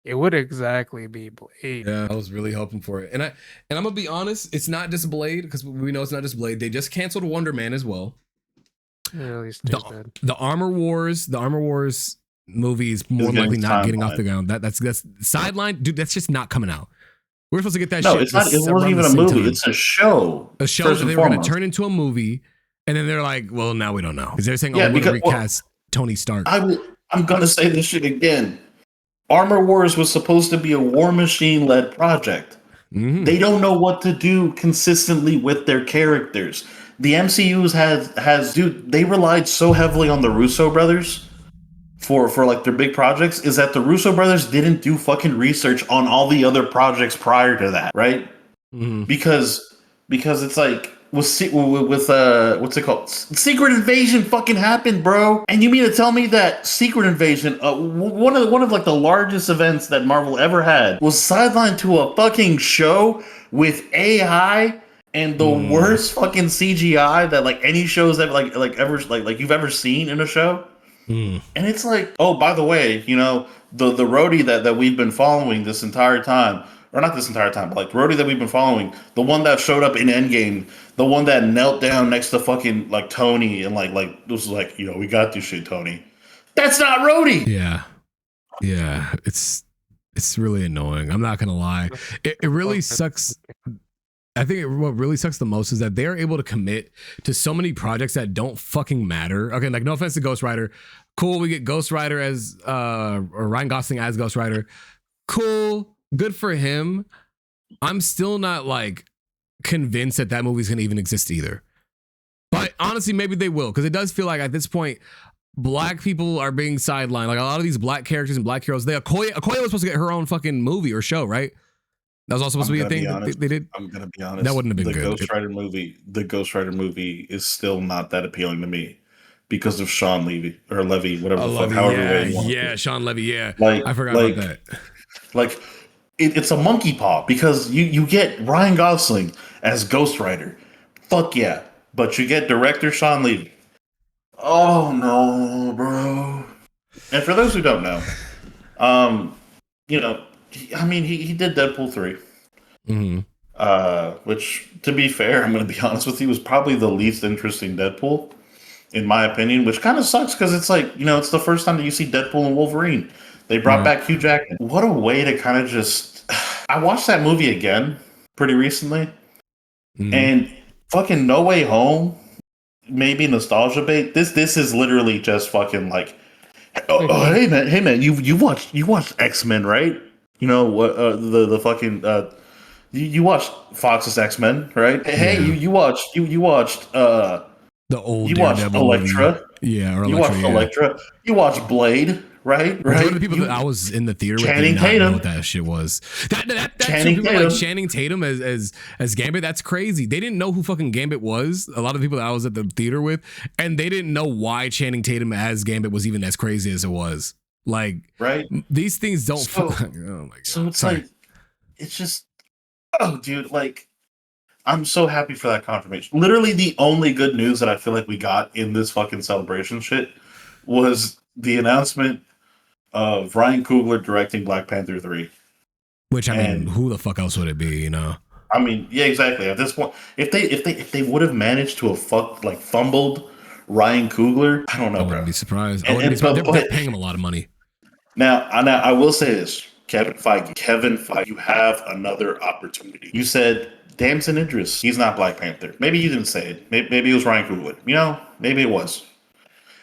it would exactly be Blade. Yeah, I was really hoping for it, and I'm gonna be honest, it's not just Blade because we know it's not just Blade. They just canceled Wonder Man as well. Really stupid. The Armor Wars movie is more likely not getting off the ground. That's sideline, dude. That's just not coming out. We're supposed to get that shit. No, it's not. It wasn't even a movie. Time. It's a show. A show that they were going to turn into a movie, and then they're like, "Well, now we don't know." Because they're saying, "Oh, we're going to recast Tony Stark." I'm going to say this shit again. Armor Wars was supposed to be a War Machine led project. Mm-hmm. They don't know what to do consistently with their characters. The MCU has dude. They relied so heavily on the Russo brothers for like their big projects. Is that the Russo brothers didn't do fucking research on all the other projects prior to that, right? Mm-hmm. Because it's like with what's it called? Secret Invasion fucking happened, bro. And you mean to tell me that Secret Invasion, one of like the largest events that Marvel ever had, was sidelined to a fucking show with AI and the worst fucking CGI that like any shows that like you've ever seen in a show? And it's like, oh, by the way, you know, the roadie that we've been following this entire time, or not this entire time, but like the roadie that we've been following, the one that showed up in Endgame, the one that knelt down next to fucking like Tony and like this was like, you know, we got this shit, Tony. That's not Rhodey. Yeah, it's really annoying. I'm not gonna lie. It really sucks. I think what really sucks the most is that they're able to commit to so many projects that don't fucking matter. Okay, like no offense to Ghost Rider. Cool, we get Ghost Rider as or Ryan Gosling as Ghost Rider. Cool, good for him. I'm still not like convinced that movie's gonna even exist either. But honestly, maybe they will, because it does feel like at this point, black people are being sidelined. Like a lot of these black characters and black heroes. Okoye was supposed to get her own fucking movie or show, right? That was also supposed to be a thing that they did. I'm gonna be honest. That wouldn't have been good. The Ghost Rider movie is still not that appealing to me because of Sean Levy or Levy, whatever the fuck, however way you want. Yeah, Sean Levy. Yeah, like I forgot about that. Like it's a monkey paw because you get Ryan Gosling as Ghost Rider. Fuck yeah, but you get director Sean Levy. Oh no, bro. And for those who don't know, you know. I mean, he did Deadpool 3. Mm-hmm. Which, to be fair, I'm going to be honest with you, was probably the least interesting Deadpool, in my opinion, which kind of sucks because it's like, you know, it's the first time that you see Deadpool and Wolverine. They brought back Hugh Jackman. What a way to kind of just... I watched that movie again pretty recently, and fucking No Way Home, maybe nostalgia bait. This is literally just fucking like, hey man, you watched X-Men, right? You know what? The fucking you watched Fox's X-Men, right? Hey, you watched the old Elektra. Yeah, or you watched Elektra. You watched Blade, right? One of the people that I was in the theater with did not know what that shit was. That Channing Tatum. Like Channing Tatum as Gambit. That's crazy. They didn't know who fucking Gambit was. A lot of the people that I was at the theater with, and they didn't know why Channing Tatum as Gambit was even as crazy as it was. Like, right? These things don't. So, oh my god! So it's like, it's just, oh, dude, like, I'm so happy for that confirmation. Literally, the only good news that I feel like we got in this fucking celebration shit was the announcement of Ryan Coogler directing Black Panther 3. Which I mean, who the fuck else would it be? You know? I mean, yeah, exactly. At this point, if they would have managed to have fumbled Ryan Coogler, I don't know, I wouldn't be surprised. They're paying him a lot of money. Now, I will say this, Kevin Feige, you have another opportunity. You said Damson Idris, he's not Black Panther. Maybe you didn't say it. Maybe it was Ryan Coogler. You know, maybe it was.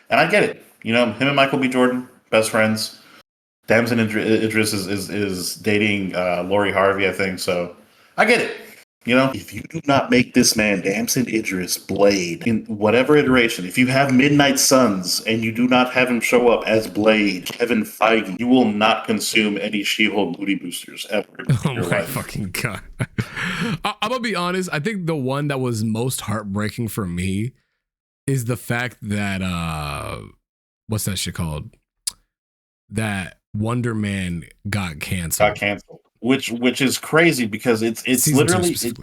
And I get it. You know, him and Michael B. Jordan, best friends. Damson Idris is dating Lori Harvey, I think. So I get it. You know, if you do not make this man Damson Idris Blade in whatever iteration, if you have Midnight Suns and you do not have him show up as Blade, Kevin Feige, you will not consume any She-Hulk booty boosters ever. Oh my fucking god! I'm gonna be honest. I think the one that was most heartbreaking for me is the fact that what's that shit called? That Wonder Man got canceled. Which is crazy because it's Season literally 2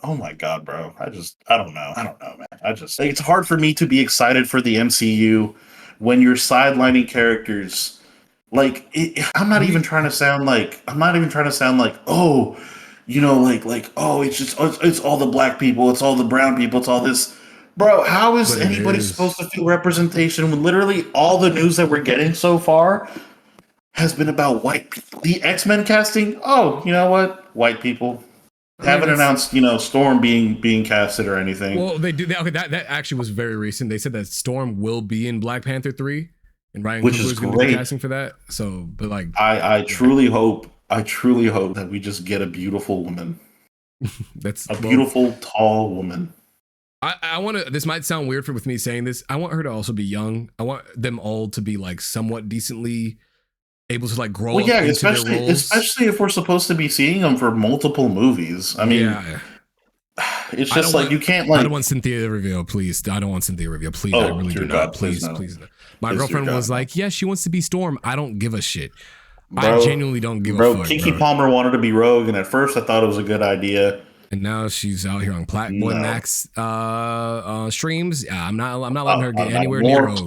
oh my god, bro. I don't know, man. It's hard for me to be excited for the MCU when you're sidelining characters. Like I'm not even trying to sound like oh, you know, like oh, it's all the black people, it's all the brown people, it's all this. Bro, how is anybody supposed to feel representation when literally all the news that we're getting so far has been about white people? The X-Men casting? Oh, you know what? White people. Haven't announced, you know, Storm being casted or anything. Well, they do. Okay, that actually was very recent. They said that Storm will be in Black Panther 3, and Ryan Coogler is going to be casting for that. So, but like, I truly hope that we just get a beautiful woman. That's a beautiful, tall woman. I want to. This might sound weird with me saying this. I want her to also be young. I want them all to be like somewhat decently able to like grow up into their roles. Especially if we're supposed to be seeing them for multiple movies. I mean, it's just like you can't like. I don't want Cynthia Erivo, please. I don't want Cynthia Erivo, please. I really do not. Please. My girlfriend was like, "Yeah, she wants to be Storm." I don't give a shit. Bro, I genuinely don't give a fuck. Keke Palmer wanted to be Rogue, and at first I thought it was a good idea. And now she's out here on Platform Max streams. I'm not letting her get anywhere near Rogue.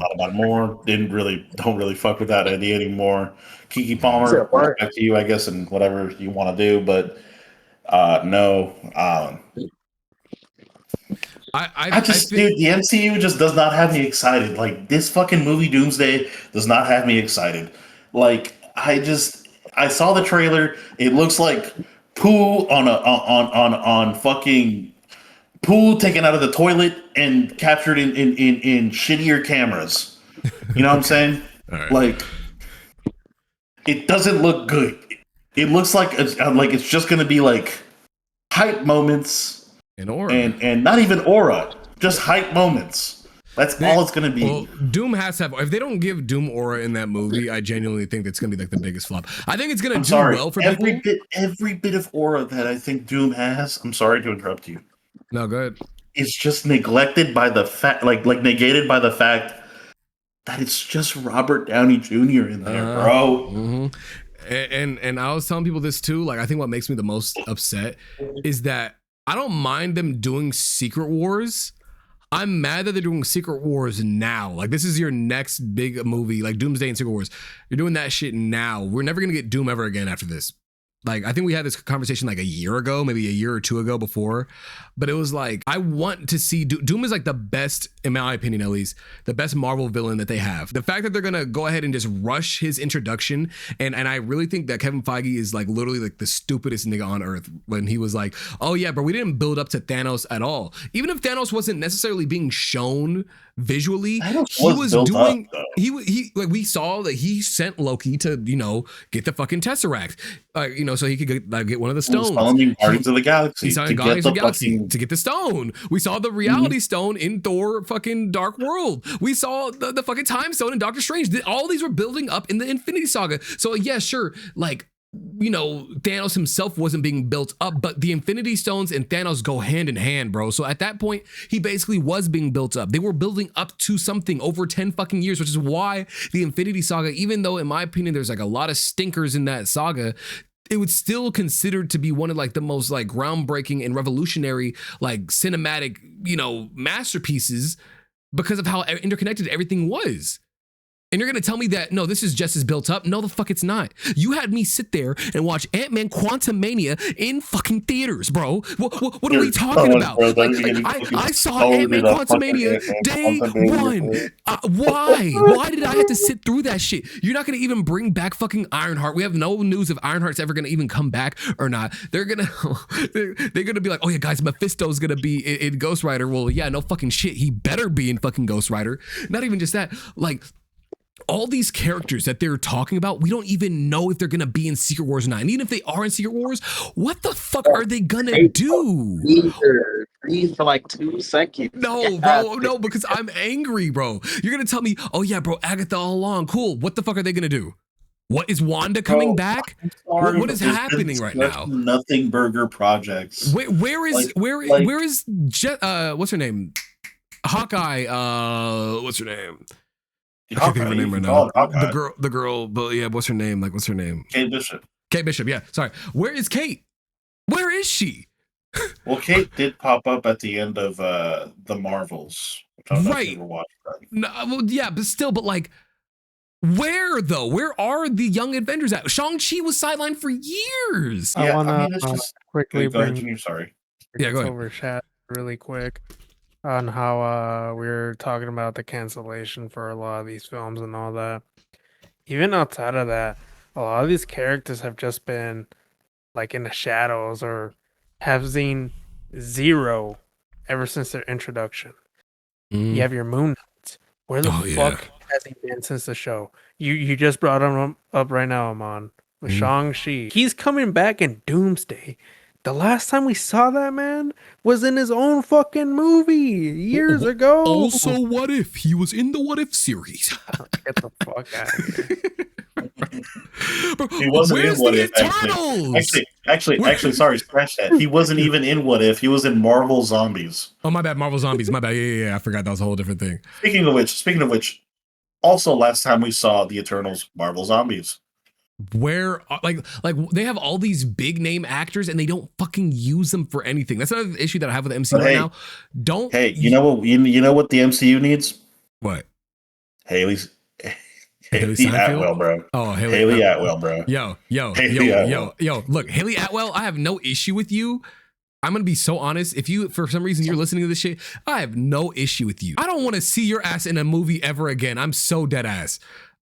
Don't really fuck with that idea anymore. Keke Palmer, back to you, I guess, and whatever you want to do, but no. Dude, the MCU just does not have me excited. Like, this fucking movie Doomsday does not have me excited. Like, I saw the trailer. It looks like poo on fucking poo taken out of the toilet and captured in shittier cameras. You know what I'm saying? Right. Like, it doesn't look good. It looks like it's just gonna be like hype moments and aura, and not even aura, just hype moments. That's all it's gonna be. Well, Doom has to have. If they don't give Doom aura in that movie, I genuinely think that's gonna be like the biggest flop. I think it's gonna do well for people. Every bit of aura that I think Doom has. I'm sorry to interrupt you. No, go ahead. It's just neglected by the fact, like negated by the fact that it's just Robert Downey Jr. in there, bro. Mm-hmm. And I was telling people this too. Like, I think what makes me the most upset is that I don't mind them doing Secret Wars. I'm mad that they're doing Secret Wars now. Like, this is your next big movie, like Doomsday and Secret Wars. You're doing that shit now. We're never gonna get Doom ever again after this. Like, I think we had this conversation like a year ago, maybe a year or two ago before, but it was like, I want to see Doom is like the best, in my opinion at least, the best Marvel villain that they have. The fact that they're gonna go ahead and just rush his introduction, and I really think that Kevin Feige is like literally like the stupidest nigga on earth when he was like, oh yeah, but we didn't build up to Thanos at all. Even if Thanos wasn't necessarily being shown visually, he was doing up, he like, we saw that he sent Loki to, you know, get the fucking Tesseract, you know, so he could get one of the stones. Guardians of the Galaxy. He signed Guardians of the Galaxy to get the stone. We saw the reality stone in Thor fucking Dark World. We saw the fucking time stone in Doctor Strange. All these were building up in the Infinity Saga. So yeah, sure, like, you know, Thanos himself wasn't being built up, but the Infinity Stones and Thanos go hand in hand, bro. So at that point, he basically was being built up. They were building up to something over 10 fucking years, which is why the Infinity Saga, even though in my opinion, there's like a lot of stinkers in that saga, it was still considered to be one of like the most like groundbreaking and revolutionary like cinematic, you know, masterpieces because of how interconnected everything was. And you're going to tell me that, no, this is just as built up? No, the fuck it's not. You had me sit there and watch Ant-Man Quantumania in fucking theaters, bro. What are we talking about? I saw Ant-Man Quantumania day one. Why? Why did I have to sit through that shit? You're not going to even bring back fucking Ironheart. We have no news if Ironheart's ever going to even come back or not. They're going to be like, oh yeah, guys, Mephisto's going to be in Ghost Rider. Well, yeah, no fucking shit. He better be in fucking Ghost Rider. Not even just that. Like, all these characters that they're talking about, we don't even know if they're gonna be in Secret Wars or not. And even if they are in Secret Wars, what the fuck are they gonna do? Breathe for like 2 seconds. No, bro, no, because I'm angry, bro. You're gonna tell me, oh yeah, bro, Agatha all along, cool. What the fuck are they gonna do? What is Wanda coming back? What is happening right now? Nothing burger projects. Where is what's her name? Hawkeye. What's her name? I can't think of her name right now. The girl. But yeah, what's her name? Like, what's her name? Kate Bishop. Kate Bishop. Yeah. Sorry. Where is Kate? Where is she? Well, Kate did pop up at the end of the Marvels. Right. No, well, yeah, but still, but like. Where though? Where are the young Avengers at? Shang-Chi was sidelined for years. I want to quickly bring. Sorry. Yeah, go ahead. Over chat really quick on how we were talking about the cancellation for a lot of these films and all that. Even outside of that, a lot of these characters have just been like in the shadows or have seen zero ever since their introduction. You have your Moon Knight. Where the fuck has he been since the show? You just brought him up right now, Amon. With Shang-Chi. He's coming back in Doomsday. The last time we saw that man was in his own fucking movie years ago. Also, What If? He was in the What If series. Get the fuck out of here. Bro, he wasn't in What If. Actually, sorry, scratch that. He wasn't even in What If. He was in Marvel Zombies. Oh, my bad. Marvel Zombies. My bad. Yeah. I forgot that was a whole different thing. Speaking of which, also last time we saw the Eternals, Marvel Zombies. Where like they have all these big name actors and they don't fucking use them for anything. That's another issue that I have with the MCU right now. You know what the MCU needs? What? Haley Atwell, bro. Oh, Haley Atwell, bro. Yo. Look, Haley Atwell, I have no issue with you. I'm gonna be so honest. If you, for some reason, you're listening to this shit, I have no issue with you. I don't want to see your ass in a movie ever again. I'm so dead ass.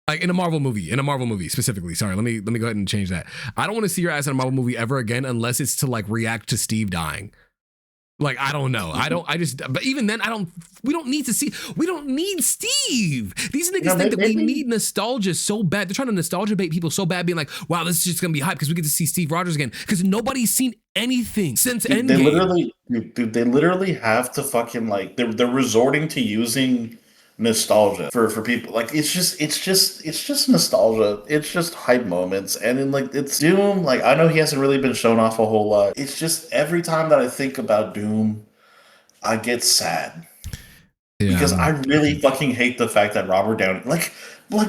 Like in a Marvel movie specifically. Sorry, let me go ahead and change that. I don't want to see your ass in a Marvel movie ever again unless it's to like react to Steve dying. Like, I don't know. But even then, we don't need Steve. These niggas think that we need nostalgia so bad. They're trying to nostalgia bait people so bad, being like, wow, this is just going to be hype because we get to see Steve Rogers again. Because nobody's seen anything since Endgame. They literally have to fucking like, they're resorting to using nostalgia for people. Like, it's just nostalgia. It's just hype moments. And then like, it's Doom. Like, I know he hasn't really been shown off a whole lot. It's just every time that I think about Doom, I get sad. Yeah. Because I really fucking hate the fact that Robert Downey, like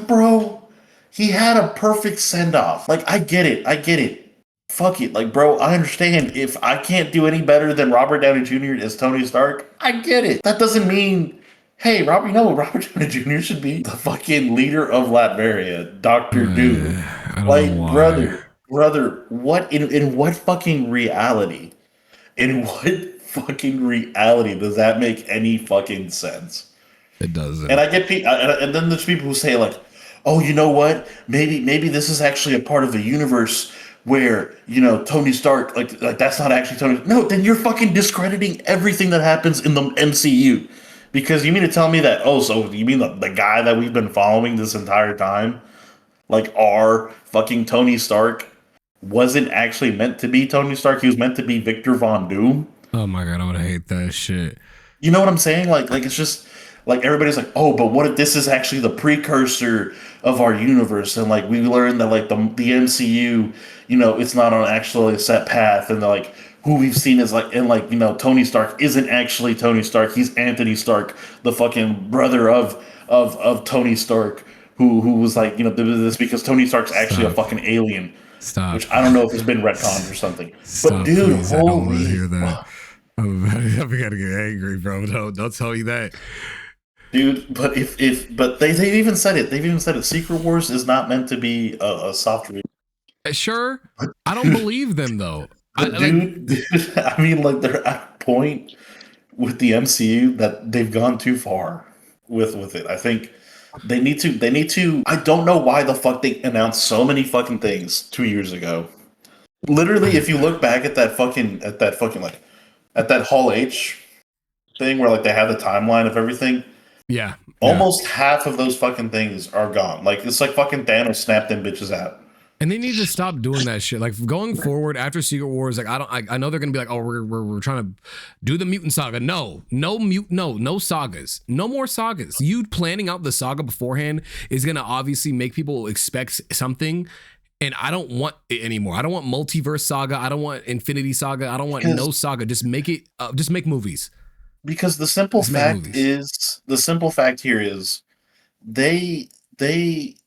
bro, he had a perfect send off. Like, I get it. Fuck it. Like, bro, I understand if I can't do any better than Robert Downey Jr. as Tony Stark. I get it. That doesn't mean, hey, Robert Downey Jr. should be the fucking leader of Latveria, Dr. Doom. Like, brother, what in what fucking reality? In what fucking reality does that make any fucking sense? It doesn't. And I get people, and then there's people who say like, oh, you know what? Maybe this is actually a part of the universe where, you know, Tony Stark, like that's not actually Tony. No, then you're fucking discrediting everything that happens in the MCU. Because you mean to tell me that, so you mean the guy that we've been following this entire time, like our fucking Tony Stark, wasn't actually meant to be Tony Stark? He was meant to be Victor Von Doom? Oh my God, I would hate that shit. You know what I'm saying? Like it's just, like everybody's like, oh, but what if this is actually the precursor of our universe? And like we learned that like the MCU, you know, it's not on actually a set path, and they're like, who we've seen is like, and like, you know, Tony Stark isn't actually Tony Stark. He's Anthony Stark, the fucking brother of Tony Stark, who was like, you know, this because Tony Stark's actually a fucking alien. Stop. Which I don't know if it's been retconned or something. Stop, but dude, please, I don't want to hear that. I'm gonna get angry, bro. Don't tell you that. Dude, but but they've even said it. They've even said it. Secret Wars is not meant to be a soft read. Sure. I don't believe them though. Dude, I mean, like they're at a point with the MCU that they've gone too far with it. I think they need to. I don't know why the fuck they announced so many fucking things 2 years ago. Literally, if you look back at that Hall H thing where like they have the timeline of everything. Yeah. Almost half of those fucking things are gone. Like it's like fucking Thanos snapped them bitches out. And they need to stop doing that shit. Like going forward after Secret Wars, like I know they're gonna be like, oh, we're trying to do the mutant saga. No sagas, no more sagas. You planning out the saga beforehand is gonna obviously make people expect something, and I don't want it anymore. I don't want multiverse saga. I don't want Infinity Saga. I don't want no saga. Just make it. Just make movies. Because the simple fact here is they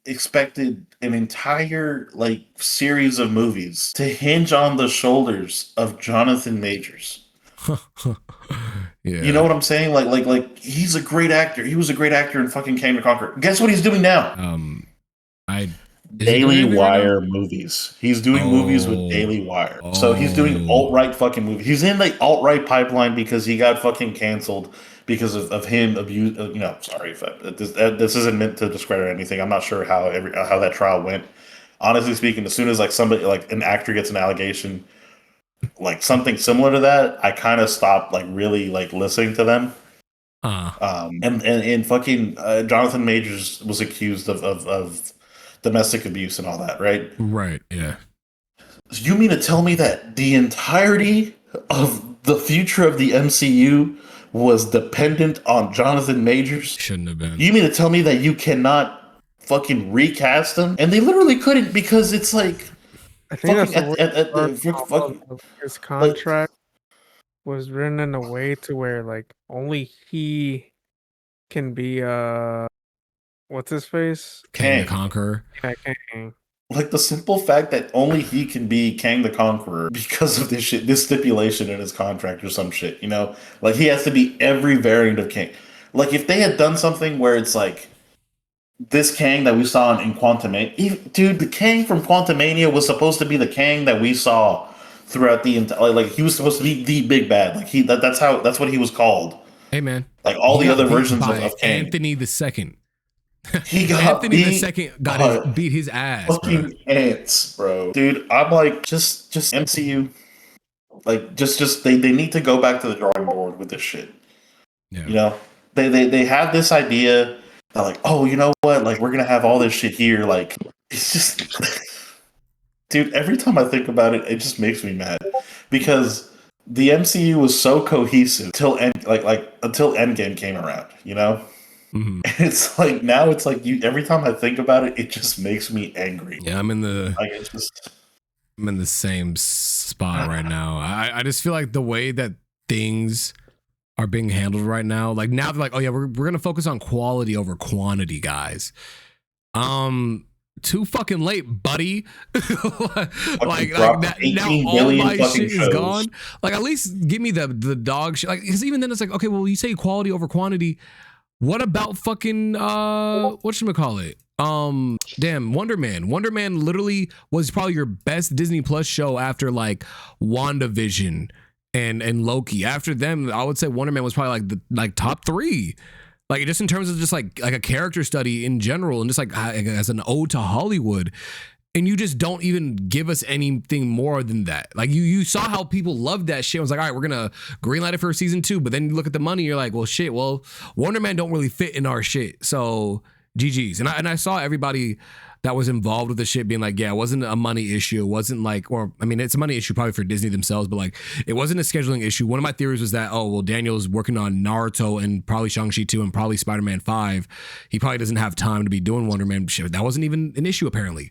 expected an entire like series of movies to hinge on the shoulders of Jonathan Majors. Yeah. You know what I'm saying? Like he's a great actor. He was a great actor in fucking Kang the Conqueror. Guess what he's doing now? Daily Wire movies. He's doing movies with Daily Wire. So he's doing alt-right fucking movies. He's in the alt-right pipeline because he got fucking canceled because of him abuse. Sorry if this isn't meant to discredit anything. I'm not sure how that trial went. Honestly speaking, as soon as like somebody like an actor gets an allegation, like something similar to that, I kind of stopped like really like listening to them. And fucking Jonathan Majors was accused of domestic abuse and all that, right? Right. Yeah. You mean to tell me that the entirety of the future of the MCU was dependent on Jonathan Majors? Shouldn't have been. You mean to tell me that you cannot fucking recast him? And they literally couldn't because it's like I think his contract was written in a way to where like only he can be what's his face? Kang the Conqueror. Yeah, Kang. Like the simple fact that only he can be Kang the Conqueror because of this shit, this stipulation in his contract or some shit, you know? Like he has to be every variant of Kang. Like if they had done something where it's like this Kang that we saw in Quantumania, dude, the Kang from Quantumania was supposed to be the Kang that we saw throughout the entire. Like he was supposed to be the big bad. Like that's what he was called. Hey man, like all the other versions of Kang. Anthony the Second. He got Anthony the Second beat his ass. Fucking ants, bro. Dude, I'm like just MCU. Like just they need to go back to the drawing board with this shit. Yeah. You know, they have this idea that like, oh, you know what? Like we're gonna have all this shit here. Like it's just, dude. Every time I think about it, it just makes me mad because the MCU was so cohesive until Endgame came around. You know. Mm-hmm. It's like now it's like every time I think about it, it just makes me angry. Yeah, I'm in the I'm same spot right now. I just feel like the way that things are being handled right now, like now they're like, oh yeah, we're gonna focus on quality over quantity, guys. Too fucking late, buddy. like that, now all my shit is gone. Like at least give me the dog shit. Like because even then it's like, okay, well you say quality over quantity. What about fucking whatchamacallit? Damn, Wonder Man. Wonder Man literally was probably your best Disney Plus show after like WandaVision and Loki. After them, I would say Wonder Man was probably like top 3. Like just in terms of just like a character study in general and just like as an ode to Hollywood. And you just don't even give us anything more than that. Like you saw how people loved that shit. I was like, all right, we're gonna greenlight it for season 2. But then you look at the money, you're like, well, shit. Well, Wonder Man don't really fit in our shit. So GGs. And I saw everybody that was involved with the shit being like, yeah, it wasn't a money issue. It wasn't like, or I mean, it's a money issue probably for Disney themselves, but like, it wasn't a scheduling issue. One of my theories was that, oh, well, Daniel's working on Naruto and probably Shang-Chi 2 and probably Spider-Man 5. He probably doesn't have time to be doing Wonder Man shit. That wasn't even an issue apparently.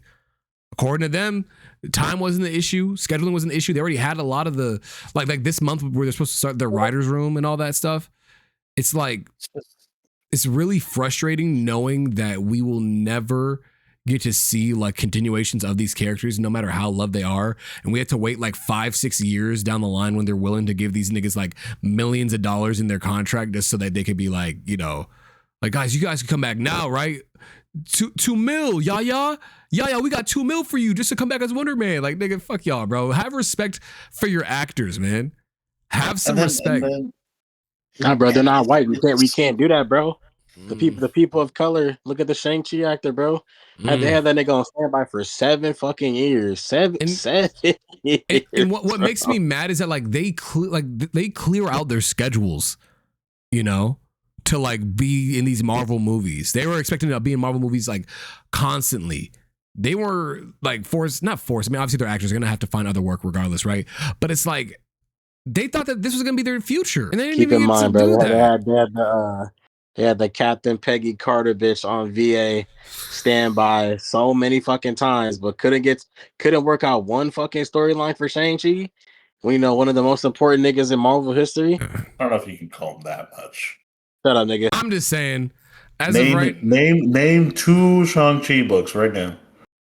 According to them, time wasn't the issue. Scheduling wasn't the issue. They already had a lot of the like this month where they're supposed to start their writer's room and all that stuff. It's like it's really frustrating knowing that we will never get to see like continuations of these characters, no matter how loved they are. And we have to wait like 5-6 years down the line when they're willing to give these niggas like millions of dollars in their contract just so that they could be like, you know, like guys, you guys can come back now, right? 2 mil, yeah, we got 2 mil for you just to come back as Wonder Man. Like, nigga, fuck y'all, bro. Have respect for your actors, man. Have some respect. Nah, bro, they're not white. We can't do that, bro. The people of color. Look at the Shang-Chi actor, bro. They had that nigga on standby for 7 fucking years. Seven. And what makes me mad is that like they clear out their schedules, you know. to like be in these Marvel movies. They were expecting to be in Marvel movies like constantly. They were like not forced. I mean, obviously their actors are gonna have to find other work regardless, right? But it's like they thought that this was gonna be their future, and they didn't Keep even in get mind, to do bro, that. they had the Captain Peggy Carter bitch on VA standby so many fucking times, but couldn't work out one fucking storyline for Shang-Chi. We know one of the most important niggas in Marvel history. I don't know if you can call him that much. Shut up, nigga. I'm just saying, as Name of right, name two Shang-Chi books right now.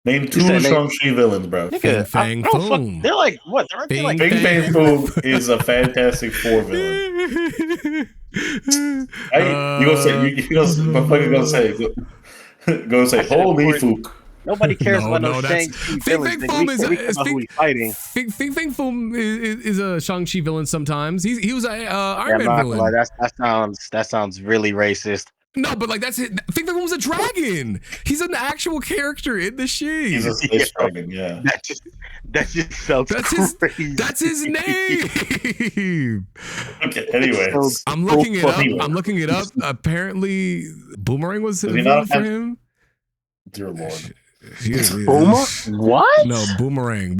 Name two said name- Shang-Chi villains, bro. Fing Fang Foom. They're like what? Aren't they like Bing, Bing Bang. Bang Boom is a Fantastic Four villain. Hey, you gonna say motherfucker gonna say holy fook. nobody cares about no that's Shang-Chi Fing villains. Fang nigga. Foom We care about who he's fighting. Fing Fang Foom is a Shang-Chi villain sometimes. He was a Iron Yeah, Man I'm not villain. gonna lie, that sounds really racist. No, but like that's it. Fing Fang Foom's a dragon. He's an actual character in the shit. He's a space dragon, yeah. That just sounds crazy. That's his name. Okay, anyways. I'm looking it up. funny. I'm looking it up. Apparently, Boomerang was a Does he villain not for have- him. Dear Lord. What? No, Boomerang.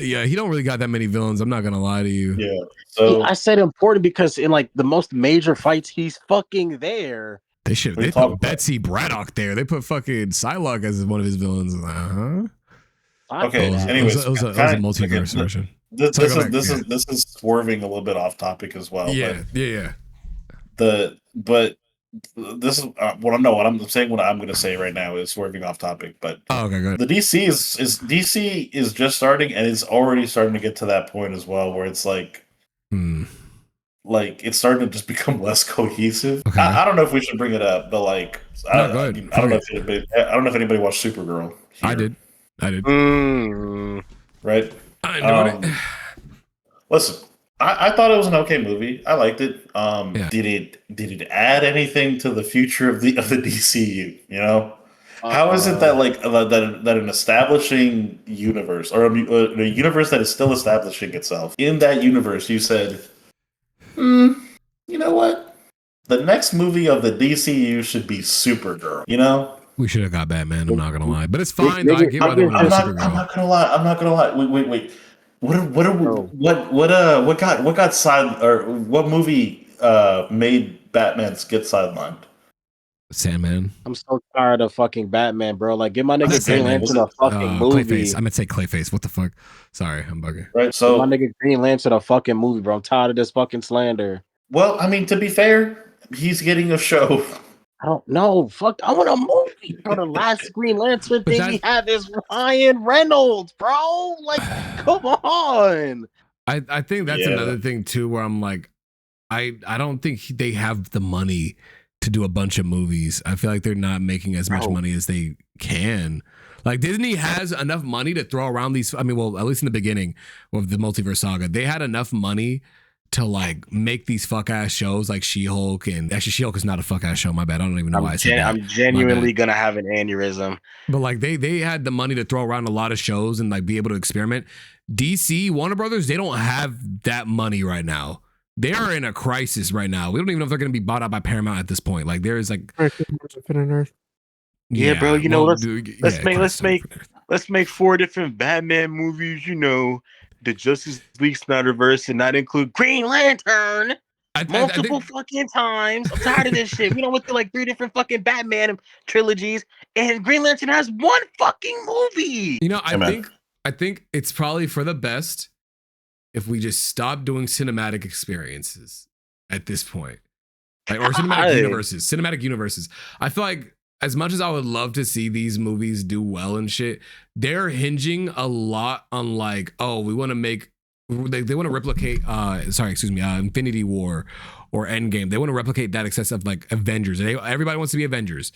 Yeah, he don't really got that many villains. I'm not gonna lie to you. Yeah. So I said important because in like the most major fights, he's fucking there. They We put talked about- Betsy Braddock there. They put fucking Psylocke as one of his villains. Okay, It was, anyways, it was a kinda- multiverse okay, version. this Sorry, is go back, this yeah. is this is swerving a little bit off topic as well. Yeah. But this is what I'm saying. What I'm going to say right now is swerving off topic. But Oh, okay, good. the DC is just starting, and it's already starting to get to that point as well, where it's like it's starting to just become less cohesive. Okay. I don't know if we should bring it up, but like No, go ahead. I don't know if anybody watched Supergirl. I here, did. right? I enjoyed it. Listen, I thought it was an okay movie. I liked it. Yeah. Did it add anything to the future of the DCU? You know, how is it that like that an establishing universe or a universe that is still establishing itself in that universe, you said, you know what? The next movie of the DCU should be Supergirl. You know, We should have got Batman. I'm not gonna lie, but it's fine. Though. I get why they went I'm with not Supergirl. I'm not gonna lie. Wait. What got side or what movie made Batman get sidelined? Sandman. I'm so tired of fucking Batman, bro. Like, give my nigga Green Sandman, Lantern a fucking movie. Clayface. I meant to say Clayface. What the fuck? Sorry, I'm bugging. Right. Give So my nigga Green Lantern a fucking movie, bro. I'm tired of this fucking slander. well, I mean, to be fair, he's getting a show. I don't know. Fuck, I want a movie. Bro, the last Green Lantern But thing we have is Ryan Reynolds, bro. Like, come on. I think that's Yeah. another thing too, where I'm like, I don't think they have the money to do a bunch of movies. I feel like they're not making as much Bro. money as they can. Like Disney has enough money to throw around these. I mean, well, at least in the beginning of the multiverse saga, they had enough money to like make these fuck ass shows like She-Hulk, and actually She-Hulk is not a fuck ass show. My bad. I don't even know why I said that. I'm genuinely gonna have an aneurysm. But like they had the money to throw around a lot of shows and like be able to experiment. DC, Warner Brothers, they don't have that money right now. They are in a crisis right now. We don't even know if they're going to be bought out by Paramount at this point. Like there is like, Infinite Earth. Yeah, bro, you know, let's let's make 4 different Batman movies, you know, the Justice League Snyderverse, and not include Green Lantern multiple fucking times. I'm tired of this shit. We don't went through like 3 different fucking Batman trilogies, and Green Lantern has 1 fucking movie. You know, Amen. I think it's probably for the best if we just stop doing cinematic experiences at this point. Like, or cinematic universes. I feel like as much as I would love to see these movies do well and shit, they're hinging a lot on like, oh, we want to make they want to replicate Infinity War or Endgame. They want to replicate that excess of like Avengers. Everybody wants to be Avengers.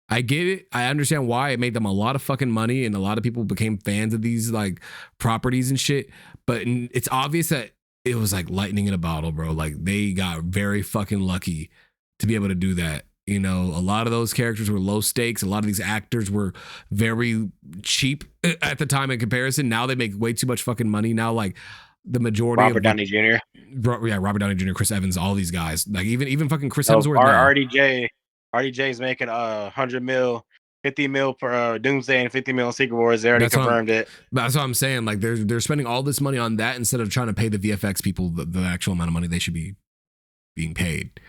I get it. I understand why it made them a lot of fucking money and a lot of people became fans of these like properties and shit. But it's obvious that it was like lightning in a bottle, bro. Like they got very fucking lucky to be able to do that. You know, a lot of those characters were low stakes. A lot of these actors were very cheap at the time in comparison. Now they make way too much fucking money. Now, like the majority Robert of Downey Jr. Robert Downey Jr., Chris Evans, all these guys, like even fucking Chris So Hemsworth now. RDJ's making 100 mil, 50 mil for Doomsday and 50 mil in Secret Wars. They already confirmed it. That's what I'm saying. Like they're spending all this money on that instead of trying to pay the VFX people the actual amount of money they should be being paid.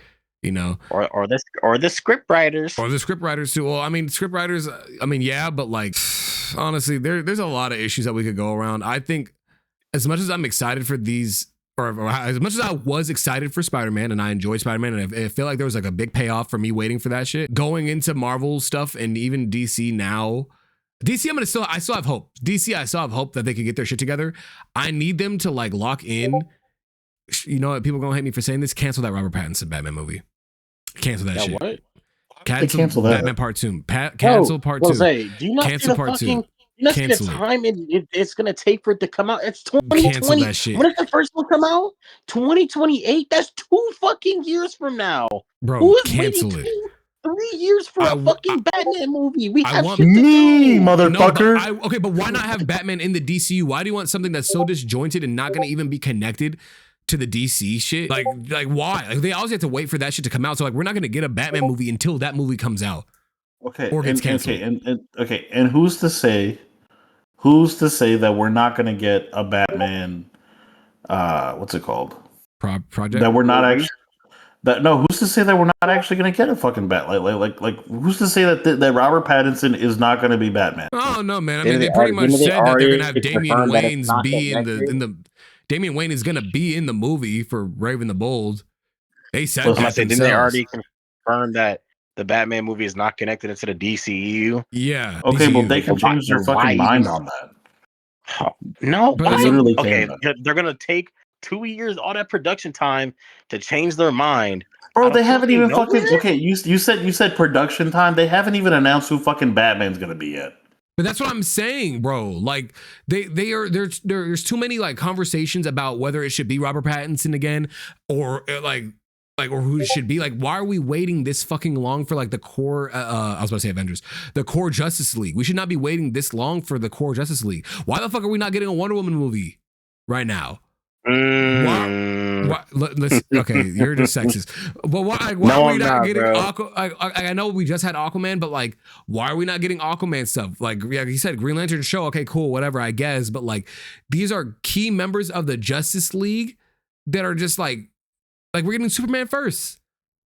You know, or the script writers, too. Well, I mean, script writers. I mean, yeah, but like, honestly, there's a lot of issues that we could go around. I think as much as I'm excited for these, or as much as I was excited for Spider-Man and I enjoyed Spider-Man, and I feel like there was like a big payoff for me waiting for that shit. Going into Marvel stuff and even DC now. DC, I still have hope. DC, I still have hope that they could get their shit together. I need them to like lock in. You know what? People are gonna hate me for saying this. Cancel that Robert Pattinson Batman movie. Cancel that shit. What? Cancel that. Batman Part 2. Cancel Part 2. Jose, do you not Cancel see the Part 2. fucking, you know the time it's gonna take for it to come out? It's 2020. That shit. When did the first one come out? 2028. That's 2 fucking years from now. Bro, who is cancel waiting it. 3 years for a fucking Batman movie? We have shit me, motherfucker. No, but why not have Batman in the DCU? Why do you want something that's so disjointed and not gonna even be connected to the DC shit? Like why? Like they always have to wait for that shit to come out. So like we're not gonna get a Batman movie until that movie comes out. Okay. Or gets canceled. And who's to say that we're not gonna get a Batman what's it called? Project? That we're not actually who's to say that we're not actually gonna get a fucking bat like who's to say that Robert Pattinson is not gonna be Batman? Oh no, man. I mean they pretty much said that they're gonna have Damian Wayans be in the Damian Wayne is gonna be in the movie for Raven the Bold. They said that didn't they already confirm that the Batman movie is not connected into the DCU? Yeah. Okay, DCU. well they can change their fucking mind on that. No, okay, they're gonna take 2 years, all that production time to change their mind. Bro, they haven't even fucking you said production time. They haven't even announced who fucking Batman's gonna be yet. But that's what I'm saying, bro. Like there's too many like conversations about whether it should be Robert Pattinson again or or who it should be. Like, why are we waiting this fucking long for like the core? I was about to say Avengers, the core Justice League. We should not be waiting this long for the core Justice League. Why the fuck are we not getting a Wonder Woman movie right now? Why, okay, you're just sexist. But why are we not getting I know we just had Aquaman, but like, why are we not getting Aquaman stuff? Like, yeah, he said Green Lantern show. Okay, cool, whatever, I guess. But like, these are key members of the Justice League that are just like we're getting Superman first.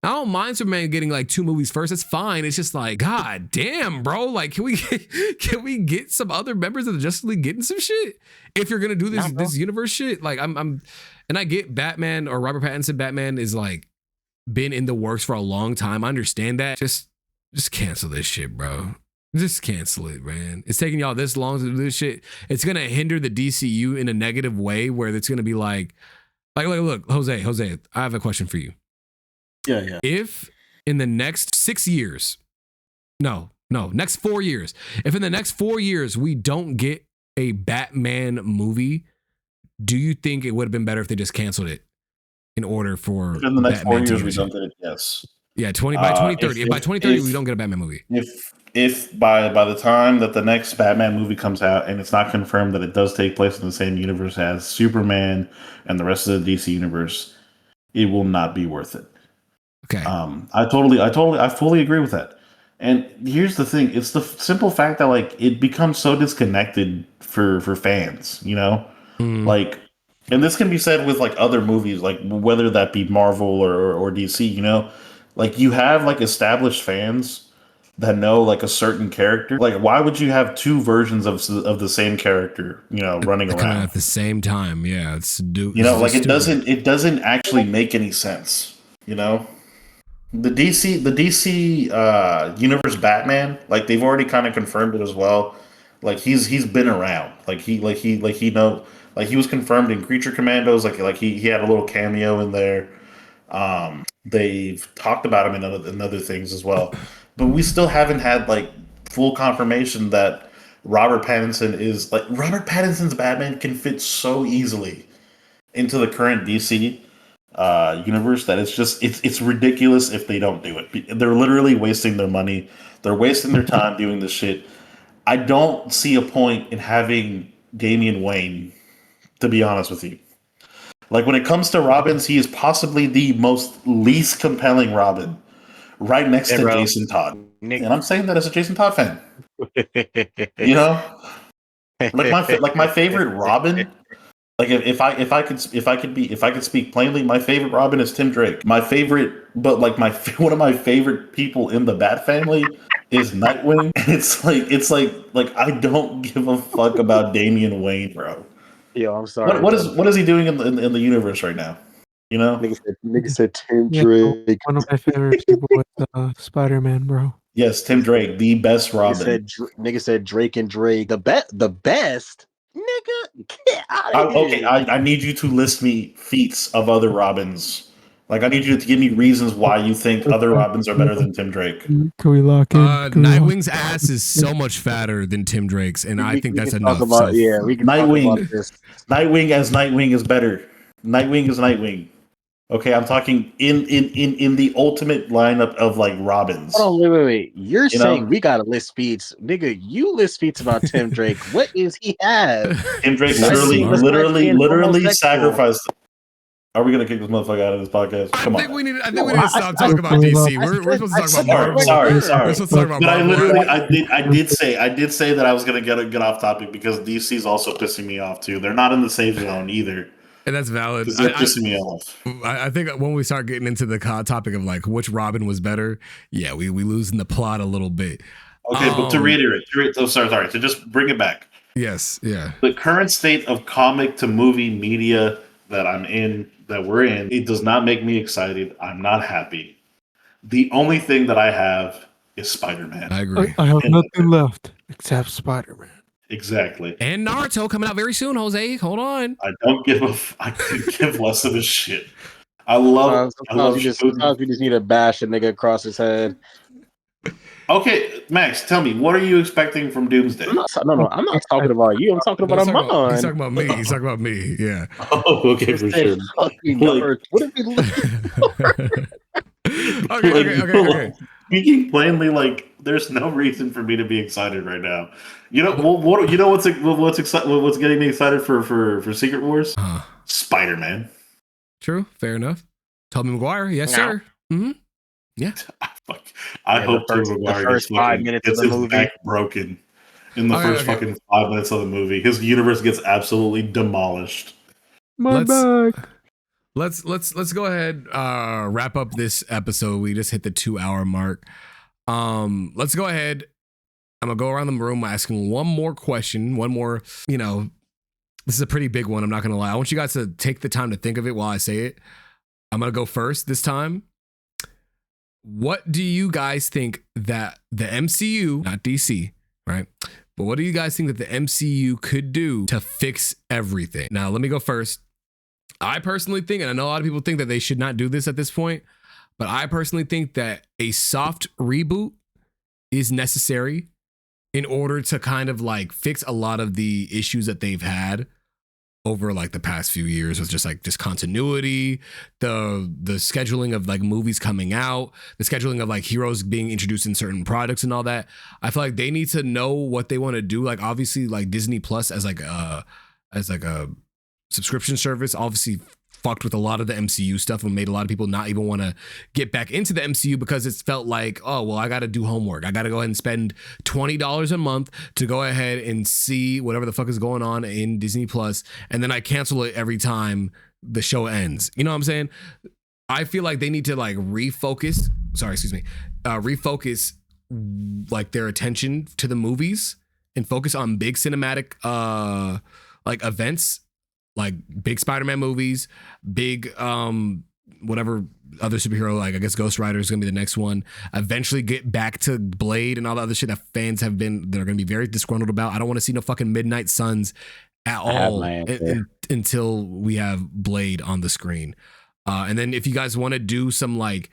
I don't mind Superman getting like 2 movies first. That's fine. It's just like, god damn, bro. Like, can we get some other members of the Justice League getting some shit? If you're gonna do this universe shit, like and I get Batman or Robert Pattinson Batman is like been in the works for a long time. I understand that. Just cancel this shit, bro. Just cancel it, man. It's taking y'all this long to do this shit. It's gonna hinder the DCU in a negative way where it's gonna be like look, Jose, I have a question for you. Yeah. If in the next 6 years, next 4 years, if in the next 4 years we don't get a Batman movie, do you think it would have been better if they just canceled it in order for in the next Batman 4 years we don't get it? Yes. Yeah, by 2030. If by 2030 we don't get a Batman movie. If by the time that the next Batman movie comes out and it's not confirmed that it does take place in the same universe as Superman and the rest of the DC universe, it will not be worth it. Okay. I fully agree with that. And here's the thing: it's the simple fact that like it becomes so disconnected for fans, you know, like, and this can be said with like other movies, like whether that be Marvel or DC, you know, like you have like established fans that know like a certain character. Like, why would you have 2 versions of the same character, you know, running around at the same time? Yeah, you know, like it doesn't actually make any sense, you know. The DC universe Batman, like they've already kind of confirmed it as well. Like he's been around. He was confirmed in Creature Commandos. Like he had a little cameo in there. They've talked about him in other things as well, but we still haven't had like full confirmation that Robert Pattinson's Batman can fit so easily into the current DC universe that it's ridiculous if they don't do it. They're literally wasting their money. They're wasting their time doing this shit. I don't see a point in having Damian Wayne, to be honest with you. Like when it comes to Robins, he is possibly the least compelling Robin, right next to bro. Jason Todd. Nick. And I'm saying that as a Jason Todd fan. You know, like my favorite Robin. Like if I could speak plainly, my favorite Robin is Tim Drake. My favorite, but like one of my favorite people in the Bat family is Nightwing. And it's like I don't give a fuck about Damian Wayne, bro. Yo, I'm sorry. What is he doing in the universe right now? You know, Nigga said Tim Yeah, Drake. one of my favorite people is Spider-Man, bro. yes, Tim Drake, the best Robin. Nigga said Drake and Drake. The best. Nigga, get out of here. Okay, I need you to list me feats of other Robins. Like I need you to give me reasons why you think other Robins are better than Tim Drake. Can we lock in? Can we lock Nightwing's ass is so much fatter than Tim Drake's, and I think that's enough. Talk about, So- yeah, we can talk about Nightwing. this. Nightwing as Nightwing is better. Nightwing is Nightwing. Okay, I'm talking in the ultimate lineup of like Robins. Hold on, wait. You're You saying know? we gotta list feats, nigga? You list feats about Tim Drake. What is he have? Tim Drake That's smart. literally sacrificed. Are we gonna kick this motherfucker out of this podcast? Come I think on. we need to stop talking about DC. We're supposed to talk about Marvel. Sorry. We're supposed to talk about But Marvel. I did say that I was gonna get off topic because DC's also pissing me off too. They're not in the safe zone either. And that's valid. They're pissing me off. I think when we start getting into the topic of like which Robin was better, yeah, we lose in the plot a little bit. Okay, but to reiterate, sorry, to just bring it back. Yes, yeah. The current state of comic to movie media that we're in, it does not make me excited. I'm not happy. The only thing that I have is Spider-Man. I agree. I have nothing left except Spider-Man. Exactly. And Naruto coming out very soon, Jose. Hold on. I could give less of a shit. I love Sometimes we just need to bash a nigga across his head. Okay, Max, tell me, what are you expecting from Doomsday? I'm not talking about you. I'm talking about He's Amon. talking about me. He's talking about me. Yeah. Oh, okay, for sure. What if we looking Okay. Speaking plainly, like there's no reason for me to be excited right now. You know what's getting me excited for Secret Wars? Spider-Man. True. Fair enough. Tobey Maguire. Yes, sir. Mm-hmm. Yeah. Fuck. I hope Tobey Maguire first 5 minutes of the his movie back broken in the first fucking 5 minutes of the movie. His universe gets absolutely demolished. My bag. Let's go ahead, wrap up this episode. We just hit the 2-hour mark. Let's go ahead. I'm gonna go around the room asking one more question. One more, this is a pretty big one. I'm not gonna lie. I want you guys to take the time to think of it while I say it. I'm gonna go first this time. What do you guys think that the MCU, not DC, right? But what do you guys think that the MCU could do to fix everything? Now, let me go first. I personally think, and I know a lot of people think that they should not do this at this point, but I personally think that a soft reboot is necessary in order to kind of like fix a lot of the issues that they've had over like the past few years with just continuity, the scheduling of like movies coming out, the scheduling of like heroes being introduced in certain products and all that. I feel like they need to know what they want to do. Like obviously like Disney Plus as a subscription service obviously fucked with a lot of the MCU stuff and made a lot of people not even want to get back into the MCU because it's felt like, oh, well, I got to do homework. I got to go ahead and spend $20 a month to go ahead and see whatever the fuck is going on in Disney Plus. And then I cancel it every time the show ends. You know what I'm saying? I feel like they need to like refocus like their attention to the movies and focus on big cinematic like events, like big Spider-Man movies, big whatever other superhero, like I guess Ghost Rider is gonna be the next one. Eventually get back to Blade and all the other shit that fans they're gonna be very disgruntled about. I don't want to see no fucking Midnight Suns at all until we have Blade on the screen. And then if you guys want to do some like,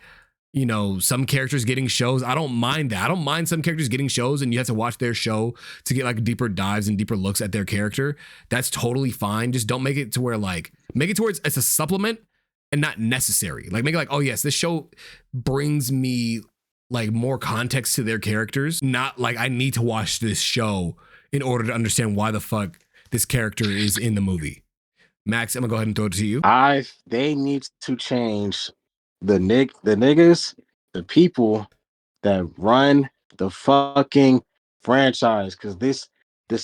some characters getting shows, I don't mind that. I don't mind some characters getting shows and you have to watch their show to get like deeper dives and deeper looks at their character. That's totally fine. Just don't make it to where it's a supplement and not necessary. Like make it like, oh yes, this show brings me like more context to their characters. Not like I need to watch this show in order to understand why the fuck this character is in the movie. Max, I'm gonna go ahead and throw it to you. They need to change the niggas, the people that run the fucking franchise, because this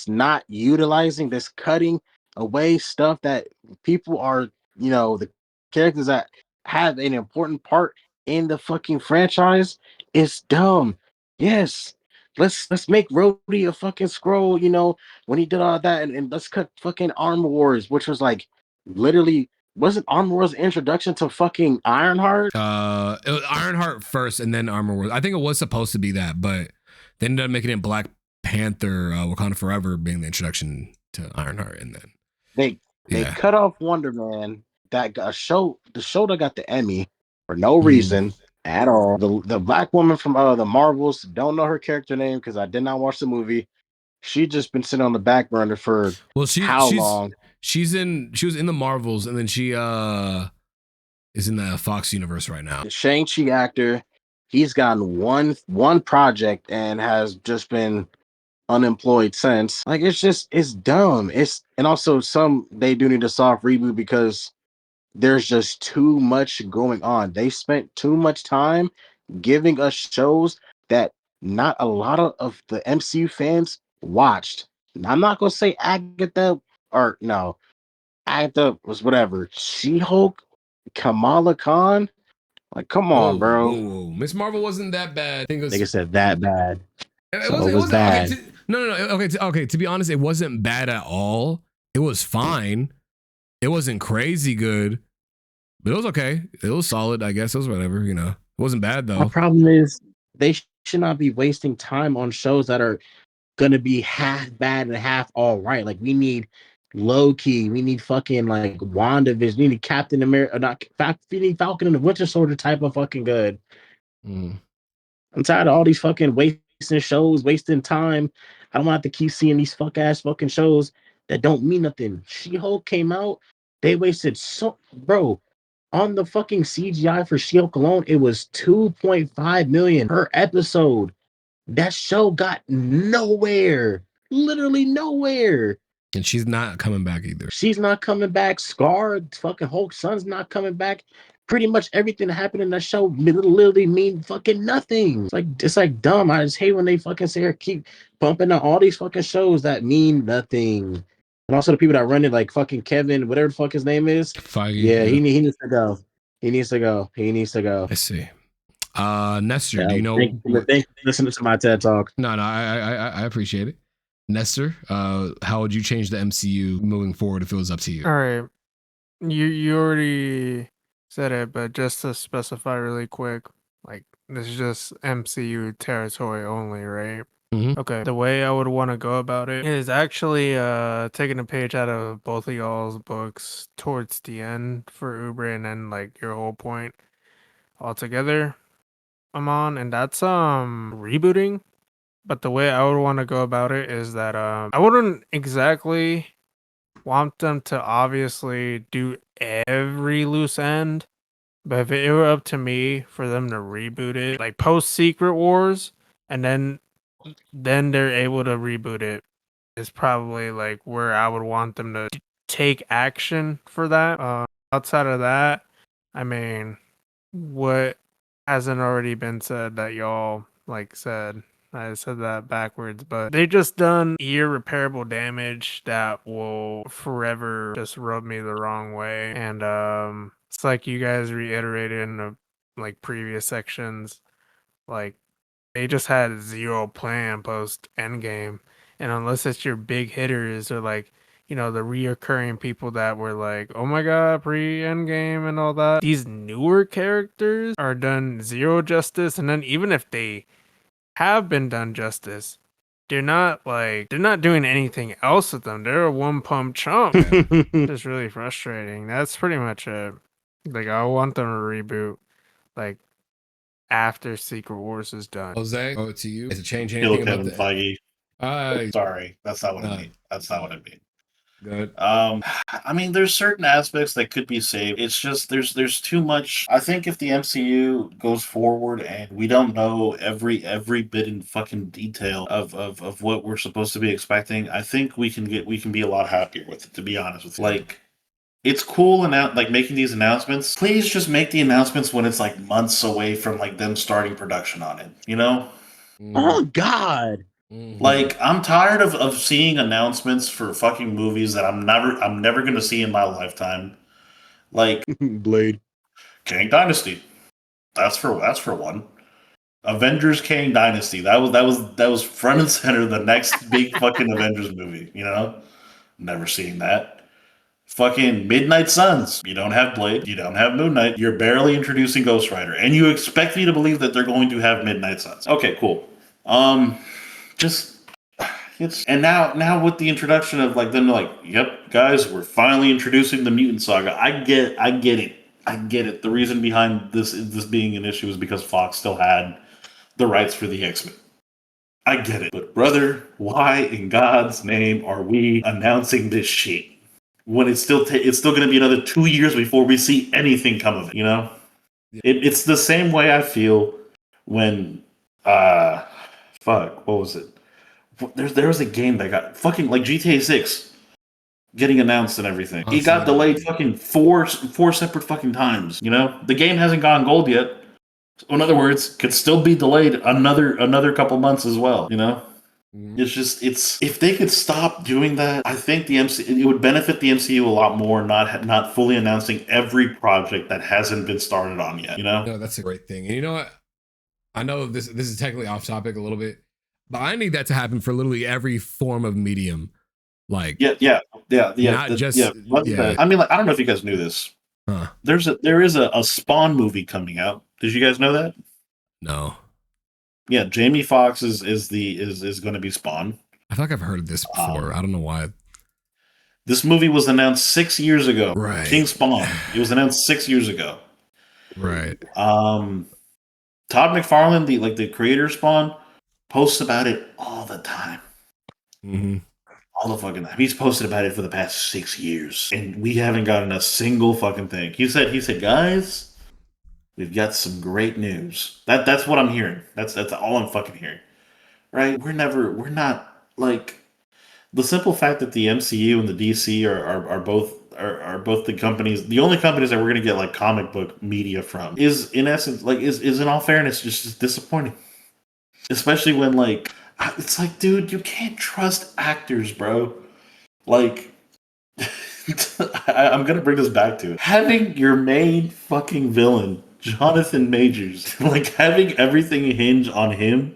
not utilizing, this cutting away stuff that people are, the characters that have an important part in the fucking franchise is dumb. Yes. Let's make Rhodey a fucking scroll, when he did all that, and let's cut fucking Armor Wars, which was like literally wasn't Armor Wars introduction to fucking Ironheart? It was Ironheart first, and then Armor Wars. I think it was supposed to be that, but they ended up making it Black Panther, Wakanda Forever being the introduction to Ironheart, and then they cut off Wonder Man. That got the show that got the Emmy for no reason at all. The black woman from the Marvels, don't know her character name because I did not watch the movie. She just been sitting on the back burner for how long? She was in the Marvels, and then she is in the Fox universe right now. The Shang-Chi actor, he's gotten one project and has just been unemployed since. Like, it's dumb. And also they do need a soft reboot because there's just too much going on. They spent too much time giving us shows that not a lot of the MCU fans watched. And I'm not gonna say Agatha was whatever. She-Hulk, Kamala Khan. Like, come on, bro. Whoa. Miss Marvel wasn't that bad. I think it was, like I said, that bad. It wasn't bad. Okay, to be honest, it wasn't bad at all. It was fine. It wasn't crazy good, but it was okay. It was solid, I guess. It was whatever, It wasn't bad, though. The problem is they should not be wasting time on shows that are going to be half bad and half all right. Like, we need Loki. We need fucking, like, WandaVision. We need Captain America. We need Falcon and the Winter Soldier type of fucking good. I'm tired of all these fucking wasting shows, wasting time. I don't want to keep seeing these fucking shows that don't mean nothing. She-Hulk came out. They wasted bro, on the fucking CGI for She-Hulk alone, it was $2.5 million per episode. That show got nowhere. Literally nowhere. And she's not coming back either. She's not coming back. Scar, fucking Hulk's son's not coming back. Pretty much everything that happened in that show literally mean fucking nothing. It's like dumb. I just hate when they fucking keep bumping out all these fucking shows that mean nothing. And also the people that run it, like fucking Kevin, whatever the fuck his name is. Feige. Yeah, he needs to go. He needs to go. I see. Nestor, do you know? Thank you for listening to my TED Talk. No, I appreciate it. Nestor, how would you change the MCU moving forward if it was up to you? All right. You already said it, but just to specify really quick, like, this is just MCU territory only, right? Mm-hmm. Okay. The way I would want to go about it is actually taking a page out of both of y'all's books towards the end for Uber, and then like your whole point altogether, Amon, and that's rebooting. But the way I would want to go about it is that I wouldn't exactly want them to obviously do every loose end, but if it were up to me for them to reboot it, like post Secret Wars, and then they're able to reboot it, is probably like where I would want them to take action for that. Outside of that, I mean, what hasn't already been said that y'all like said? I said that backwards, but they just done irreparable damage that will forever just rub me the wrong way. And it's like you guys reiterated in the like previous sections, like they just had zero plan post Endgame, and unless it's your big hitters or like, the reoccurring people that were like, oh my god, pre-Endgame and all that, these newer characters are done zero justice. And then even if they have been done justice, they're not doing anything else with them. They're a one pump chump. It's really frustrating. That's pretty much it. Like, I want them to reboot like after Secret Wars is done. Jose, to you. Does it change Kill anything Kevin about Feige. Sorry, that's not what I mean. That's not what I mean. Good. I mean, there's certain aspects that could be saved. It's just there's too much. I think if the MCU goes forward and we don't know every bit in fucking detail of what we're supposed to be expecting, I think we can be a lot happier with it. To be honest with you, like, it's cool and like making these announcements. Please just make the announcements when it's like months away from like them starting production on it. You know, Oh God. like I'm tired of seeing announcements for fucking movies that I'm never gonna see in my lifetime. Like Blade. Kang Dynasty. That's for one. Avengers Kang Dynasty. That was front and center the next big fucking Avengers movie, you know? Never seen that. Fucking Midnight Suns. You don't have Blade. You don't have Moon Knight. You're barely introducing Ghost Rider. And you expect me to believe that they're going to have Midnight Suns. Okay, cool. Just and now with the introduction of like them like, yep, guys, we're finally introducing the Mutant Saga. I get it. The reason behind this being an issue is because Fox still had the rights for the X-Men. I get it. But brother, why in God's name are we announcing this shit? When it's still going to be another 2 years before we see anything come of it, you know? Yeah. It's the same way I feel when what was it? There was a game that got fucking like GTA 6 getting announced and everything. It got delayed fucking four separate fucking times, you know? The game hasn't gone gold yet. In other words, could still be delayed another couple months as well, you know? It's if they could stop doing that, I think it would benefit the MCU a lot more not fully announcing every project that hasn't been started on yet, you know? No, that's a great thing. And you know what? I know this is technically off topic a little bit, but I need that to happen for literally every form of medium. Like yeah. Not just yeah. I mean, like, I don't know if you guys knew this. Huh. There is a Spawn movie coming out. Did you guys know that? No. Yeah, Jamie Foxx is going to be Spawn. I feel like I've heard of this before. I don't know why. This movie was announced 6 years ago. Right. King Spawn. It was announced 6 years ago. Right. Todd McFarlane, the creator of Spawn, posts about it all the time. Mm-hmm. All the fucking time. He's posted about it for the past 6 years, and we haven't gotten a single fucking thing. He said, guys, we've got some great news. That's what I'm hearing. That's all I'm fucking hearing. Right? We're not like the simple fact that the MCU and the DC are both the companies, the only companies that we're gonna get like comic book media from is in essence is in all fairness just disappointing. Especially when like it's like, dude, you can't trust actors, bro. Like I'm gonna bring this back to it. Having your main fucking villain, Jonathan Majors, like having everything hinge on him,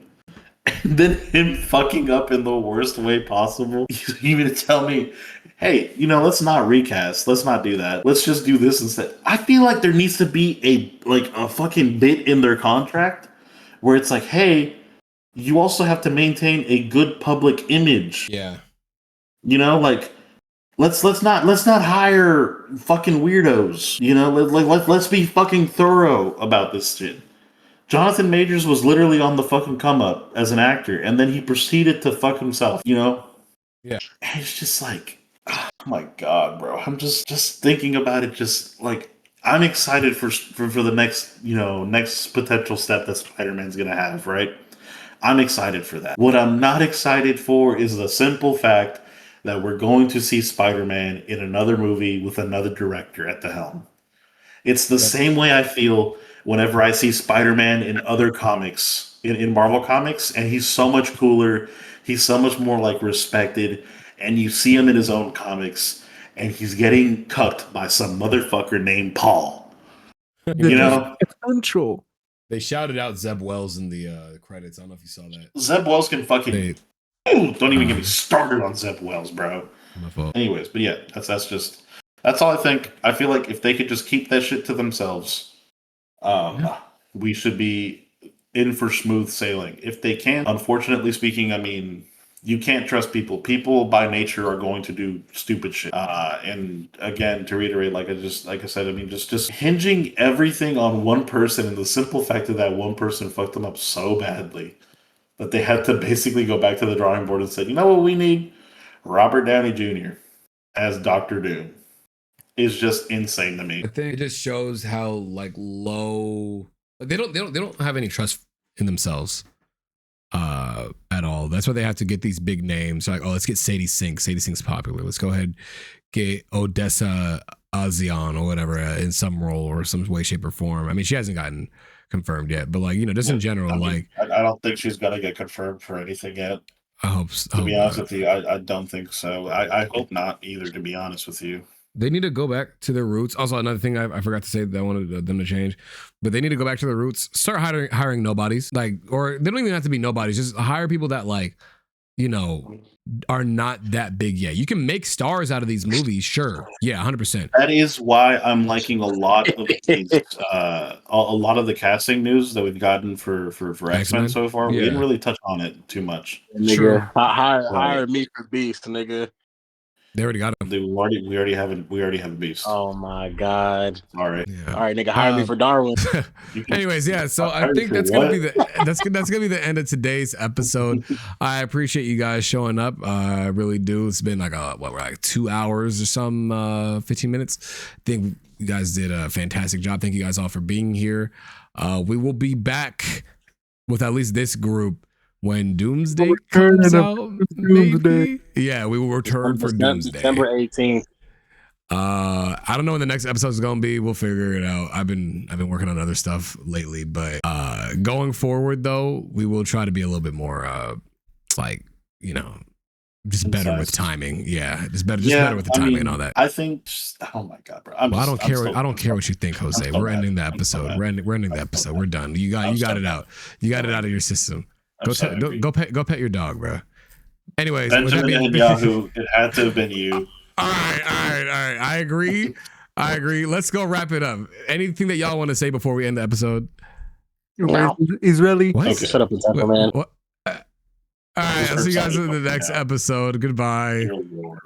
and then him fucking up in the worst way possible. You mean to tell me, hey, let's not recast. Let's not do that. Let's just do this instead. I feel like there needs to be a fucking bit in their contract where it's like, hey, you also have to maintain a good public image. Yeah. Like let's not hire fucking weirdos. Let's be fucking thorough about this shit. Jonathan Majors was literally on the fucking come up as an actor, and then he proceeded to fuck himself. Yeah. And it's just like, oh my god, bro. I'm just thinking about it. Just like I'm excited for the next next potential step that Spider-Man's gonna have. Right. I'm excited for that. What I'm not excited for is the simple fact that we're going to see Spider-Man in another movie with another director at the helm. It's the same way I feel whenever I see Spider-Man in other comics, in Marvel Comics, and he's so much cooler, he's so much more like respected, and you see him in his own comics, and he's getting cucked by some motherfucker named Paul. It's untrue. They shouted out Zeb Wells in the credits. I don't know if you saw that. Zeb Wells can fucking... don't even get me started on Zeb Wells, bro. My fault. Anyways, but yeah, that's all I think. I feel like if they could just keep that shit to themselves, we should be in for smooth sailing. If they can't, unfortunately speaking, I mean, you can't trust people. People by nature are going to do stupid shit. And again, to reiterate, like I said, I mean, just hinging everything on one person, and the simple fact that one person fucked them up so badly that they had to basically go back to the drawing board and say, you know what we need? Robert Downey Jr. as Dr. Doom is just insane to me. I think it just shows how like low they don't have any trust in themselves at all. That's why they have to get these big names. Like, oh, let's get Sadie Sink. Sadie Sink's popular. Let's go ahead get Odessa Zion or whatever in some role or some way, shape, or form. I mean, she hasn't gotten confirmed yet, but like, you know, just in general, I mean, like I don't think she's gonna get confirmed for anything yet. I hope. To be honest with you, I don't think so. I hope not either. To be honest with you. They need to go back to their roots. Also, another thing I forgot to say that I wanted them to change, but they need to go back to their roots. Start hiring nobodies, like, or they don't even have to be nobodies. Just hire people that, like, you know, are not that big yet. You can make stars out of these movies, sure. Yeah, 100%. That is why I'm liking a lot of these, a lot of the casting news that we've gotten for X-Men so far. Yeah. We didn't really touch on it too much. Nigga, Sure. hire me for Beast, nigga. They already got him. We already have a Beast. Oh my god. All right. Yeah. All right, nigga, hire me for Darwin. Anyways, yeah. So I think that's gonna be that's gonna be the end of today's episode. I appreciate you guys showing up. I really do. It's been like like 2 hours or some 15 minutes. I think you guys did a fantastic job. Thank you guys all for being here. We will be back with at least this group when Doomsday comes out. Maybe. Yeah, we will return for Doomsday. December 18th. I don't know when the next episode is gonna be. We'll figure it out. I've been working on other stuff lately, but going forward though, we will try to be a little bit more like, you know, just better with timing. Yeah, just better with the timing and all that. I think. Oh my god, bro! I don't care what you think, Jose. We're ending the episode. We're ending the episode. We're done. You got it out. You got it out of your system. Go pet your dog, bro. Anyways, Benjamin Netanyahu, it had to have been you. All right. I agree. Let's go wrap it up. Anything that y'all want to say before we end the episode? No. Israeli. What? Okay. Shut up and temper, man. All right. I'll see you guys in the next episode. Goodbye. Dear Lord.